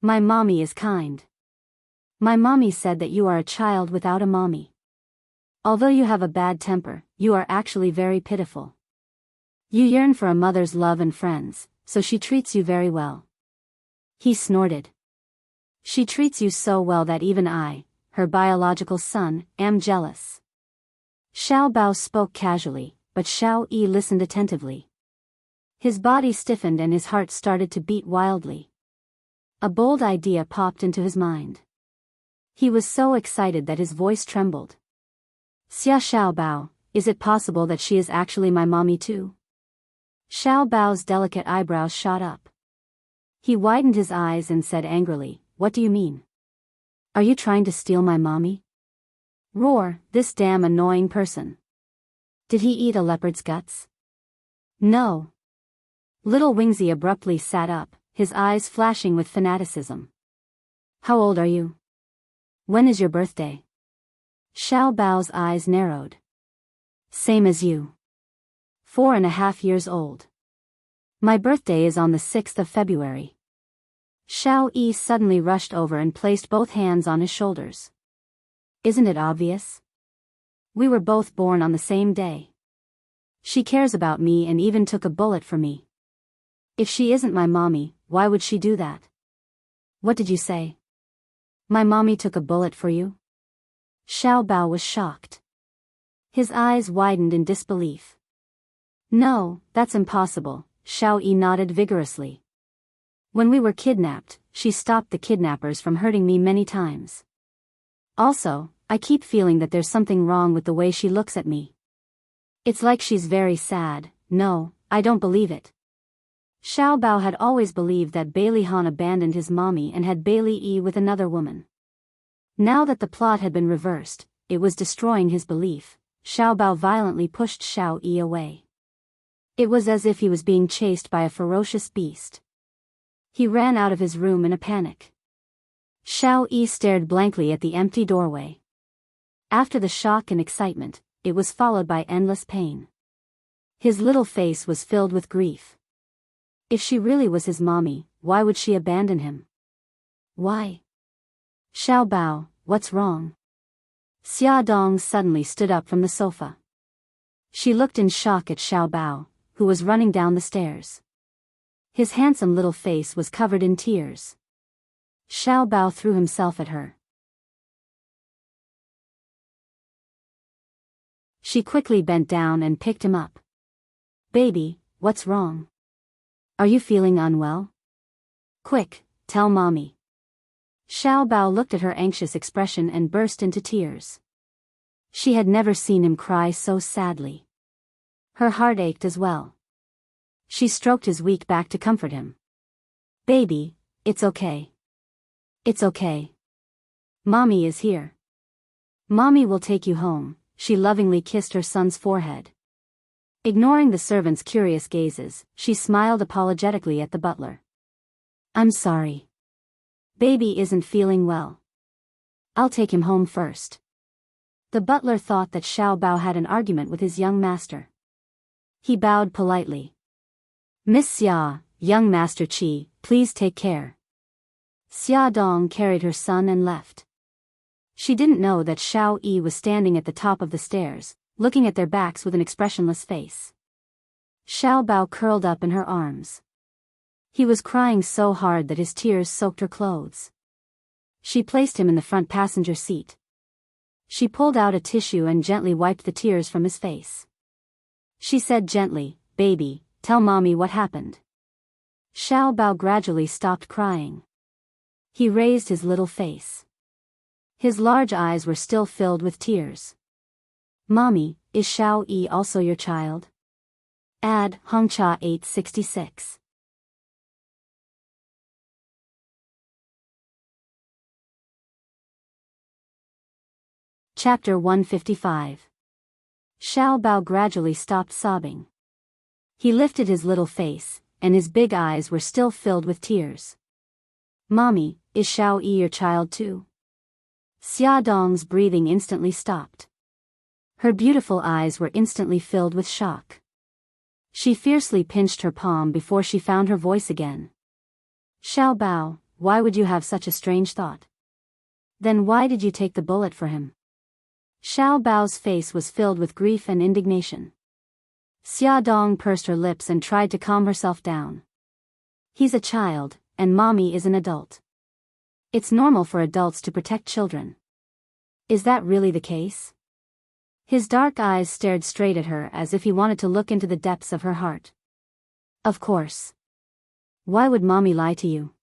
My mommy is kind. My mommy said that you are a child without a mommy. Although you have a bad temper, you are actually very pitiful. You yearn for a mother's love and friends, so she treats you very well. He snorted. She treats you so well that even I, her biological son, am jealous. Xiao Bao spoke casually, but Xiao Yi listened attentively. His body stiffened and his heart started to beat wildly. A bold idea popped into his mind. He was so excited that his voice trembled. Xiao Bao, is it possible that she is actually my mommy too? Xiao Bao's delicate eyebrows shot up. He widened his eyes and said angrily, What do you mean? Are you trying to steal my mommy? Roar, this damn annoying person. Did he eat a leopard's guts? No. Little Wingzy abruptly sat up, his eyes flashing with fanaticism. How old are you? When is your birthday? Xiao Bao's eyes narrowed. Same as you. 4.5 years old. My birthday is on the 6th of February. Xiao Yi suddenly rushed over and placed both hands on his shoulders. Isn't it obvious? We were both born on the same day. She cares about me and even took a bullet for me. If she isn't my mommy, why would she do that? What did you say? My mommy took a bullet for you? Xiao Bao was shocked. His eyes widened in disbelief. No, that's impossible, Xiao Yi nodded vigorously. When we were kidnapped, she stopped the kidnappers from hurting me many times. Also, I keep feeling that there's something wrong with the way she looks at me. It's like she's very sad. No, I don't believe it. Xiao Bao had always believed that Bailey Han abandoned his mommy and had Bailey Yi with another woman. Now that the plot had been reversed, it was destroying his belief. Xiao Bao violently pushed Xiao Yi away. It was as if he was being chased by a ferocious beast. He ran out of his room in a panic. Xiao Yi stared blankly at the empty doorway. After the shock and excitement, it was followed by endless pain. His little face was filled with grief. If she really was his mommy, why would she abandon him? Why? Xiao Bao, what's wrong? Xia Dong suddenly stood up from the sofa. She looked in shock at Xiao Bao, who was running down the stairs. His handsome little face was covered in tears. Xiao Bao threw himself at her. She quickly bent down and picked him up. Baby, what's wrong? Are you feeling unwell? Quick, tell mommy. Xiao Bao looked at her anxious expression and burst into tears. She had never seen him cry so sadly. Her heart ached as well. She stroked his weak back to comfort him. Baby, it's okay. It's okay. Mommy is here. Mommy will take you home. She lovingly kissed her son's forehead. Ignoring the servant's curious gazes, she smiled apologetically at the butler. I'm sorry. Baby isn't feeling well. I'll take him home first. The butler thought that Xiao Bao had an argument with his young master. He bowed politely. Miss Xia, young Master Qi, please take care. Xia Dong carried her son and left. She didn't know that Xiao Yi was standing at the top of the stairs, looking at their backs with an expressionless face. Xiao Bao curled up in her arms. He was crying so hard that his tears soaked her clothes. She placed him in the front passenger seat. She pulled out a tissue and gently wiped the tears from his face. She said gently, Baby, tell mommy what happened. Xiao Bao gradually stopped crying. He raised his little face. His large eyes were still filled with tears. Mommy, is Xiao Yi also your child? Add Hongcha 866. Chapter 155. Xiao Bao gradually stopped sobbing. He lifted his little face, and his big eyes were still filled with tears. Mommy, is Xiao Yi your child too? Xia Dong's breathing instantly stopped. Her beautiful eyes were instantly filled with shock. She fiercely pinched her palm before she found her voice again. Xiao Bao, why would you have such a strange thought? Then why did you take the bullet for him? Xiao Bao's face was filled with grief and indignation. Xia Dong pursed her lips and tried to calm herself down. He's a child, and mommy is an adult. It's normal for adults to protect children. Is that really the case? His dark eyes stared straight at her as if he wanted to look into the depths of her heart. Of course. Why would mommy lie to you?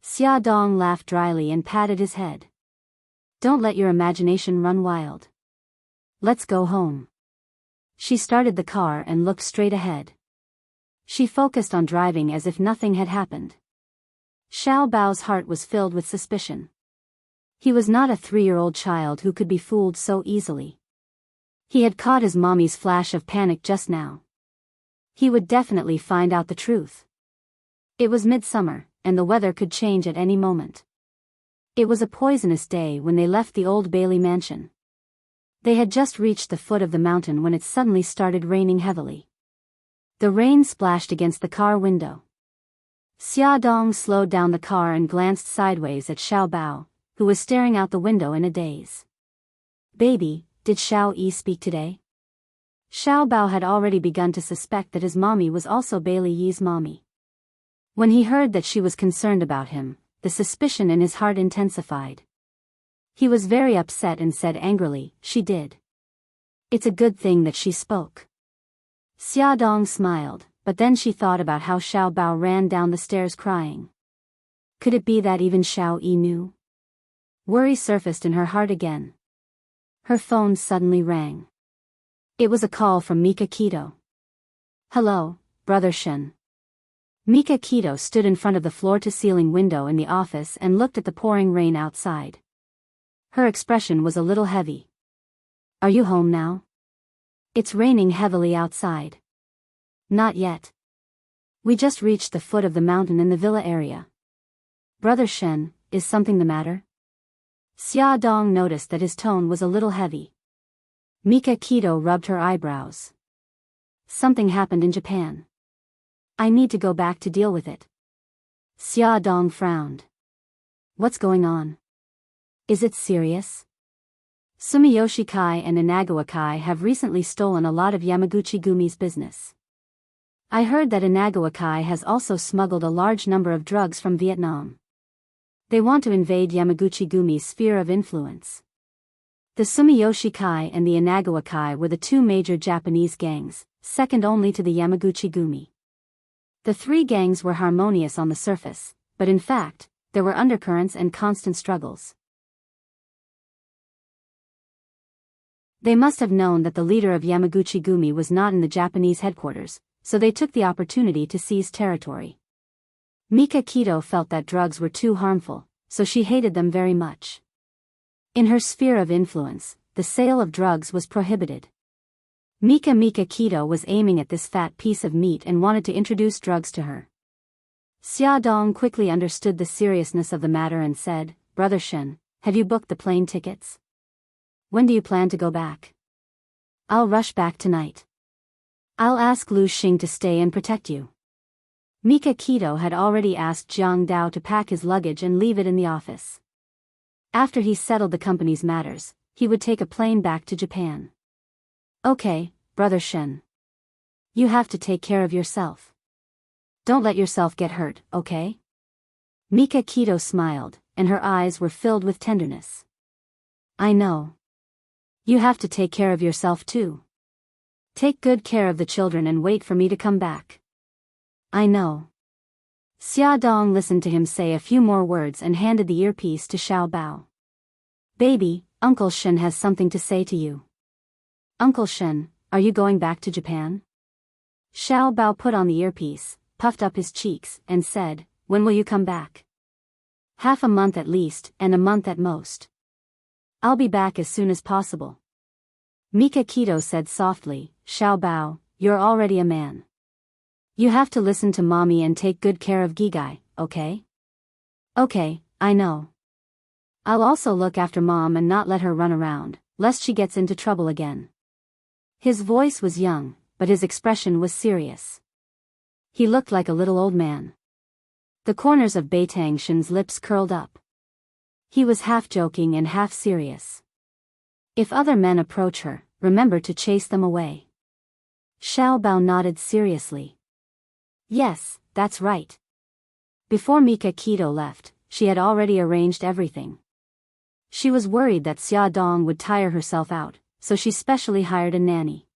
Xia Dong laughed dryly and patted his head. Don't let your imagination run wild. Let's go home. She started the car and looked straight ahead. She focused on driving as if nothing had happened. Xiao Bao's heart was filled with suspicion. He was not a 3-year-old child who could be fooled so easily. He had caught his mommy's flash of panic just now. He would definitely find out the truth. It was midsummer, and the weather could change at any moment. It was a poisonous day when they left the old Bailey mansion. They had just reached the foot of the mountain when it suddenly started raining heavily. The rain splashed against the car window. Xia Dong slowed down the car and glanced sideways at Xiao Bao, who was staring out the window in a daze. Baby, did Xiao Yi speak today? Xiao Bao had already begun to suspect that his mommy was also Bailey Yi's mommy. When he heard that she was concerned about him, the suspicion in his heart intensified. He was very upset and said angrily, she did. It's a good thing that she spoke. Xia Dong smiled, but then she thought about how Xiao Bao ran down the stairs crying. Could it be that even Xiao Yi knew? Worry surfaced in her heart again. Her phone suddenly rang. It was a call from Mika Keto. Hello, Brother Shen. Mika Keto stood in front of the floor-to-ceiling window in the office and looked at the pouring rain outside. Her expression was a little heavy. Are you home now? It's raining heavily outside. Not yet. We just reached the foot of the mountain in the villa area. Brother Shen, is something the matter? Xia Dong noticed that his tone was a little heavy. Mika Keto rubbed her eyebrows. Something happened in Japan. I need to go back to deal with it. Xia Dong frowned. What's going on? Is it serious? Sumiyoshi Kai and Inagawa Kai have recently stolen a lot of Yamaguchi Gumi's business. I heard that Inagawa Kai has also smuggled a large number of drugs from Vietnam. They want to invade Yamaguchi Gumi's sphere of influence. The Sumiyoshi Kai and the Inagawa Kai were the two major Japanese gangs, second only to the Yamaguchi Gumi. The three gangs were harmonious on the surface, but in fact, there were undercurrents and constant struggles. They must have known that the leader of Yamaguchi Gumi was not in the Japanese headquarters, so they took the opportunity to seize territory. Mika Keto felt that drugs were too harmful, so she hated them very much. In her sphere of influence, the sale of drugs was prohibited. Mika Keto was aiming at this fat piece of meat and wanted to introduce drugs to her. Xia Dong quickly understood the seriousness of the matter and said, Brother Shen, have you booked the plane tickets? When do you plan to go back? I'll rush back tonight. I'll ask Lu Xing to stay and protect you. Mika Keto had already asked Jiang Dao to pack his luggage and leave it in the office. After he settled the company's matters, he would take a plane back to Japan. Okay, Brother Shen. You have to take care of yourself. Don't let yourself get hurt, okay? Mika Keto smiled, and her eyes were filled with tenderness. I know. You have to take care of yourself too. Take good care of the children and wait for me to come back. I know. Xia Dong listened to him say a few more words and handed the earpiece to Xiao Bao. Baby, Uncle Shen has something to say to you. Uncle Shen, are you going back to Japan? Xiao Bao put on the earpiece, puffed up his cheeks, and said, when will you come back? Half a month at least, and a month at most. I'll be back as soon as possible. Mika Keto said softly, Xiao Bao, you're already a man. You have to listen to mommy and take good care of Gigai, okay? Okay, I know. I'll also look after mom and not let her run around, lest she gets into trouble again. His voice was young, but his expression was serious. He looked like a little old man. The corners of Beitang Shen's lips curled up. He was half joking and half serious. If other men approach her, remember to chase them away. Xiao Bao nodded seriously. Yes, that's right. Before Mika Keto left, she had already arranged everything. She was worried that Xia Dong would tire herself out, so she specially hired a nanny.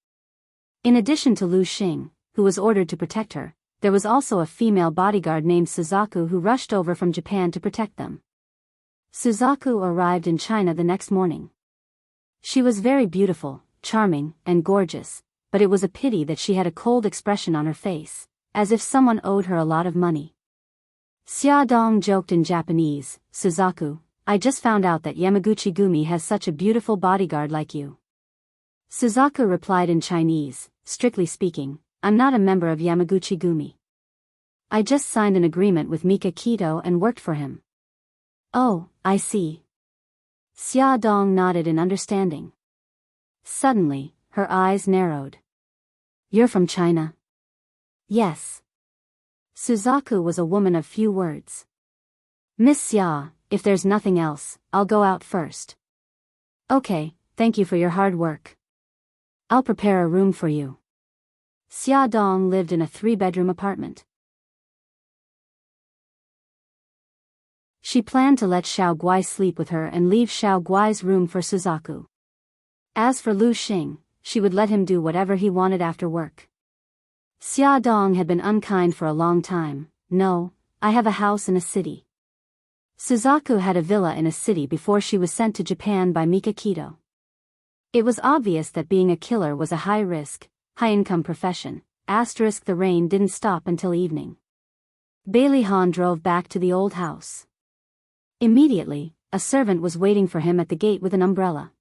In addition to Lu Xing, who was ordered to protect her, there was also a female bodyguard named Suzaku who rushed over from Japan to protect them. Suzaku arrived in China the next morning. She was very beautiful, charming, and gorgeous, but it was a pity that she had a cold expression on her face, as if someone owed her a lot of money. Xia Dong joked in Japanese, Suzaku, I just found out that Yamaguchi Gumi has such a beautiful bodyguard like you. Suzaku replied in Chinese, strictly speaking, I'm not a member of Yamaguchi Gumi. I just signed an agreement with Mika Keto and worked for him. Oh, I see. Xia Dong nodded in understanding. Suddenly, her eyes narrowed. You're from China? Yes. Suzaku was a woman of few words. Miss Xia, if there's nothing else, I'll go out first. Okay, thank you for your hard work. I'll prepare a room for you. Xia Dong lived in a 3-bedroom apartment. She planned to let Xiao Guai sleep with her and leave Xiao Guai's room for Suzaku. As for Lu Xing, she would let him do whatever he wanted after work. Xia Dong had been unkind for a long time. No, I have a house in a city. Suzaku had a villa in a city before she was sent to Japan by Mika Keto. It was obvious that being a killer was a high-risk, high-income profession. The rain didn't stop until evening. Bailey Han drove back to the old house. Immediately, a servant was waiting for him at the gate with an umbrella.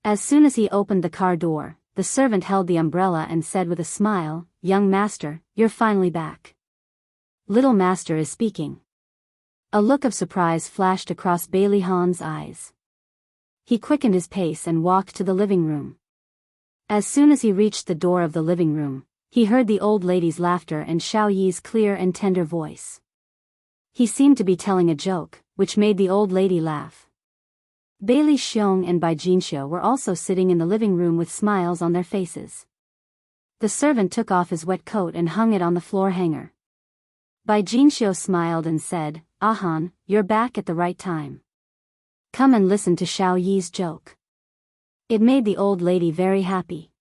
As soon as he opened the car door, the servant held the umbrella and said with a smile, Young master, you're finally back. Little master is speaking. A look of surprise flashed across Bailey Han's eyes. He quickened his pace and walked to the living room. As soon as he reached the door of the living room, he heard the old lady's laughter and Xiao Yi's clear and tender voice. He seemed to be telling a joke, which made the old lady laugh. Bailey Xiong and Bai Jinxiu were also sitting in the living room with smiles on their faces. The servant took off his wet coat and hung it on the floor hanger. Bai Jinxiu smiled and said, Han, you're back at the right time. Come and listen to Xiao Yi's joke. It made the old lady very happy.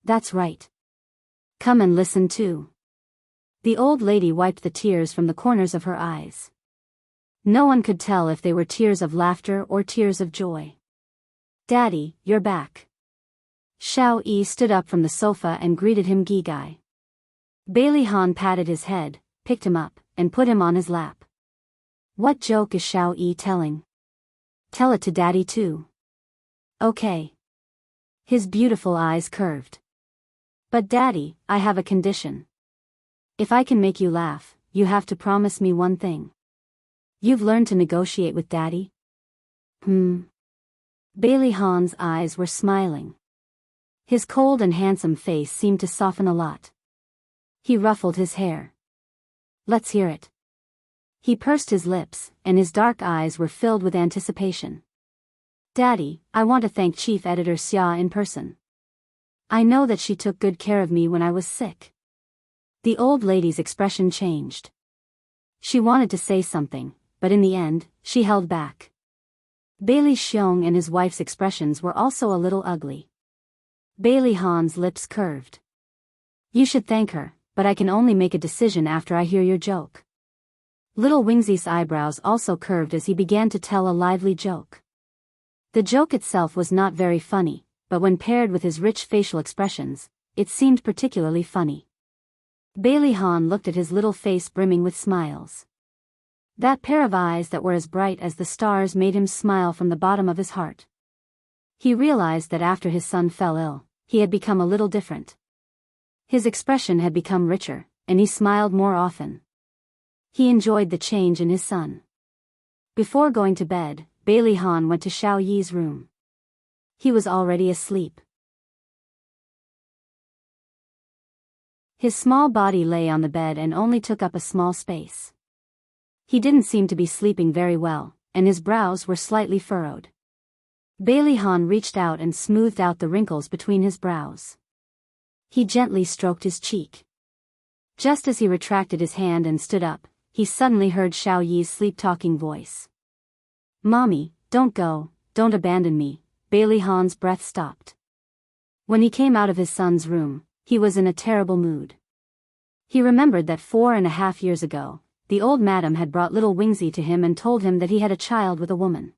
That's right. Come and listen too. The old lady wiped the tears from the corners of her eyes. No one could tell if they were tears of laughter or tears of joy. Daddy, you're back. Xiao Yi stood up from the sofa and greeted him Gigai. Bailey Han patted his head, picked him up, and put him on his lap. What joke is Xiao Yi telling? Tell it to Daddy too. Okay. His beautiful eyes curved. But Daddy, I have a condition. If I can make you laugh, you have to promise me one thing. You've learned to negotiate with Daddy? Bailey Han's eyes were smiling. His cold and handsome face seemed to soften a lot. He ruffled his hair. Let's hear it. He pursed his lips, and his dark eyes were filled with anticipation. Daddy, I want to thank Chief Editor Xia in person. I know that she took good care of me when I was sick. The old lady's expression changed. She wanted to say something, but in the end, she held back. Bailey Xiong and his wife's expressions were also a little ugly. Bailey Han's lips curved. You should thank her, but I can only make a decision after I hear your joke. Little Wingsy's eyebrows also curved as he began to tell a lively joke. The joke itself was not very funny, but when paired with his rich facial expressions, it seemed particularly funny. Bailey Han looked at his little face brimming with smiles. That pair of eyes that were as bright as the stars made him smile from the bottom of his heart. He realized that after his son fell ill, he had become a little different. His expression had become richer, and he smiled more often. He enjoyed the change in his son. Before going to bed, Bailey Han went to Xiao Yi's room. He was already asleep. His small body lay on the bed and only took up a small space. He didn't seem to be sleeping very well, and his brows were slightly furrowed. Bailey Han reached out and smoothed out the wrinkles between his brows. He gently stroked his cheek. Just as he retracted his hand and stood up, he suddenly heard Xiao Yi's sleep-talking voice. Mommy, don't go, don't abandon me. Bailey Han's breath stopped. When he came out of his son's room, he was in a terrible mood. He remembered that 4.5 years ago, the old madam had brought little Wingsy to him and told him that he had a child with a woman.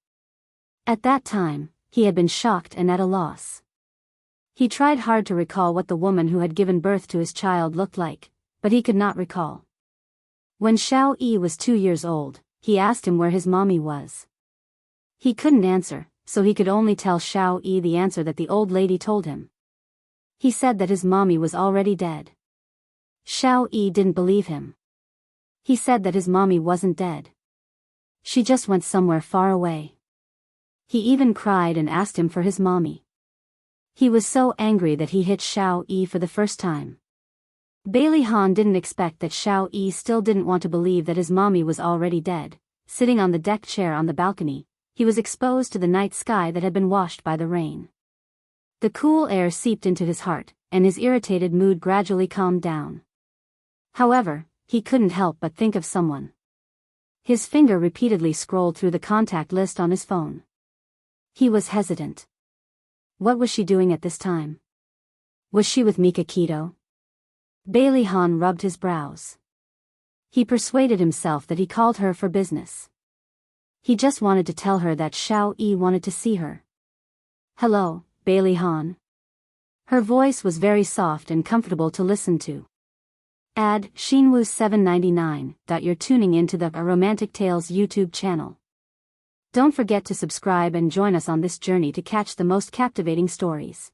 At that time, he had been shocked and at a loss. He tried hard to recall what the woman who had given birth to his child looked like, but he could not recall. When Xiao Yi was 2 years old, he asked him where his mommy was. He couldn't answer, so he could only tell Xiao Yi the answer that the old lady told him. He said that his mommy was already dead. Xiao Yi didn't believe him. He said that his mommy wasn't dead. She just went somewhere far away. He even cried and asked him for his mommy. He was so angry that he hit Xiao Yi for the first time. Bailey Han didn't expect that Xiao Yi still didn't want to believe that his mommy was already dead. Sitting on the deck chair on the balcony, he was exposed to the night sky that had been washed by the rain. The cool air seeped into his heart, and his irritated mood gradually calmed down. However, he couldn't help but think of someone. His finger repeatedly scrolled through the contact list on his phone. He was hesitant. What was she doing at this time? Was she with Mika Keto? Bailey Han rubbed his brows. He persuaded himself that he called her for business. He just wanted to tell her that Xiao Yi wanted to see her. Hello, Bailey Han. Her voice was very soft and comfortable to listen to. Ad, Shinwoo 799. You're tuning into the A Romantic Tales YouTube channel. Don't forget to subscribe and join us on this journey to catch the most captivating stories.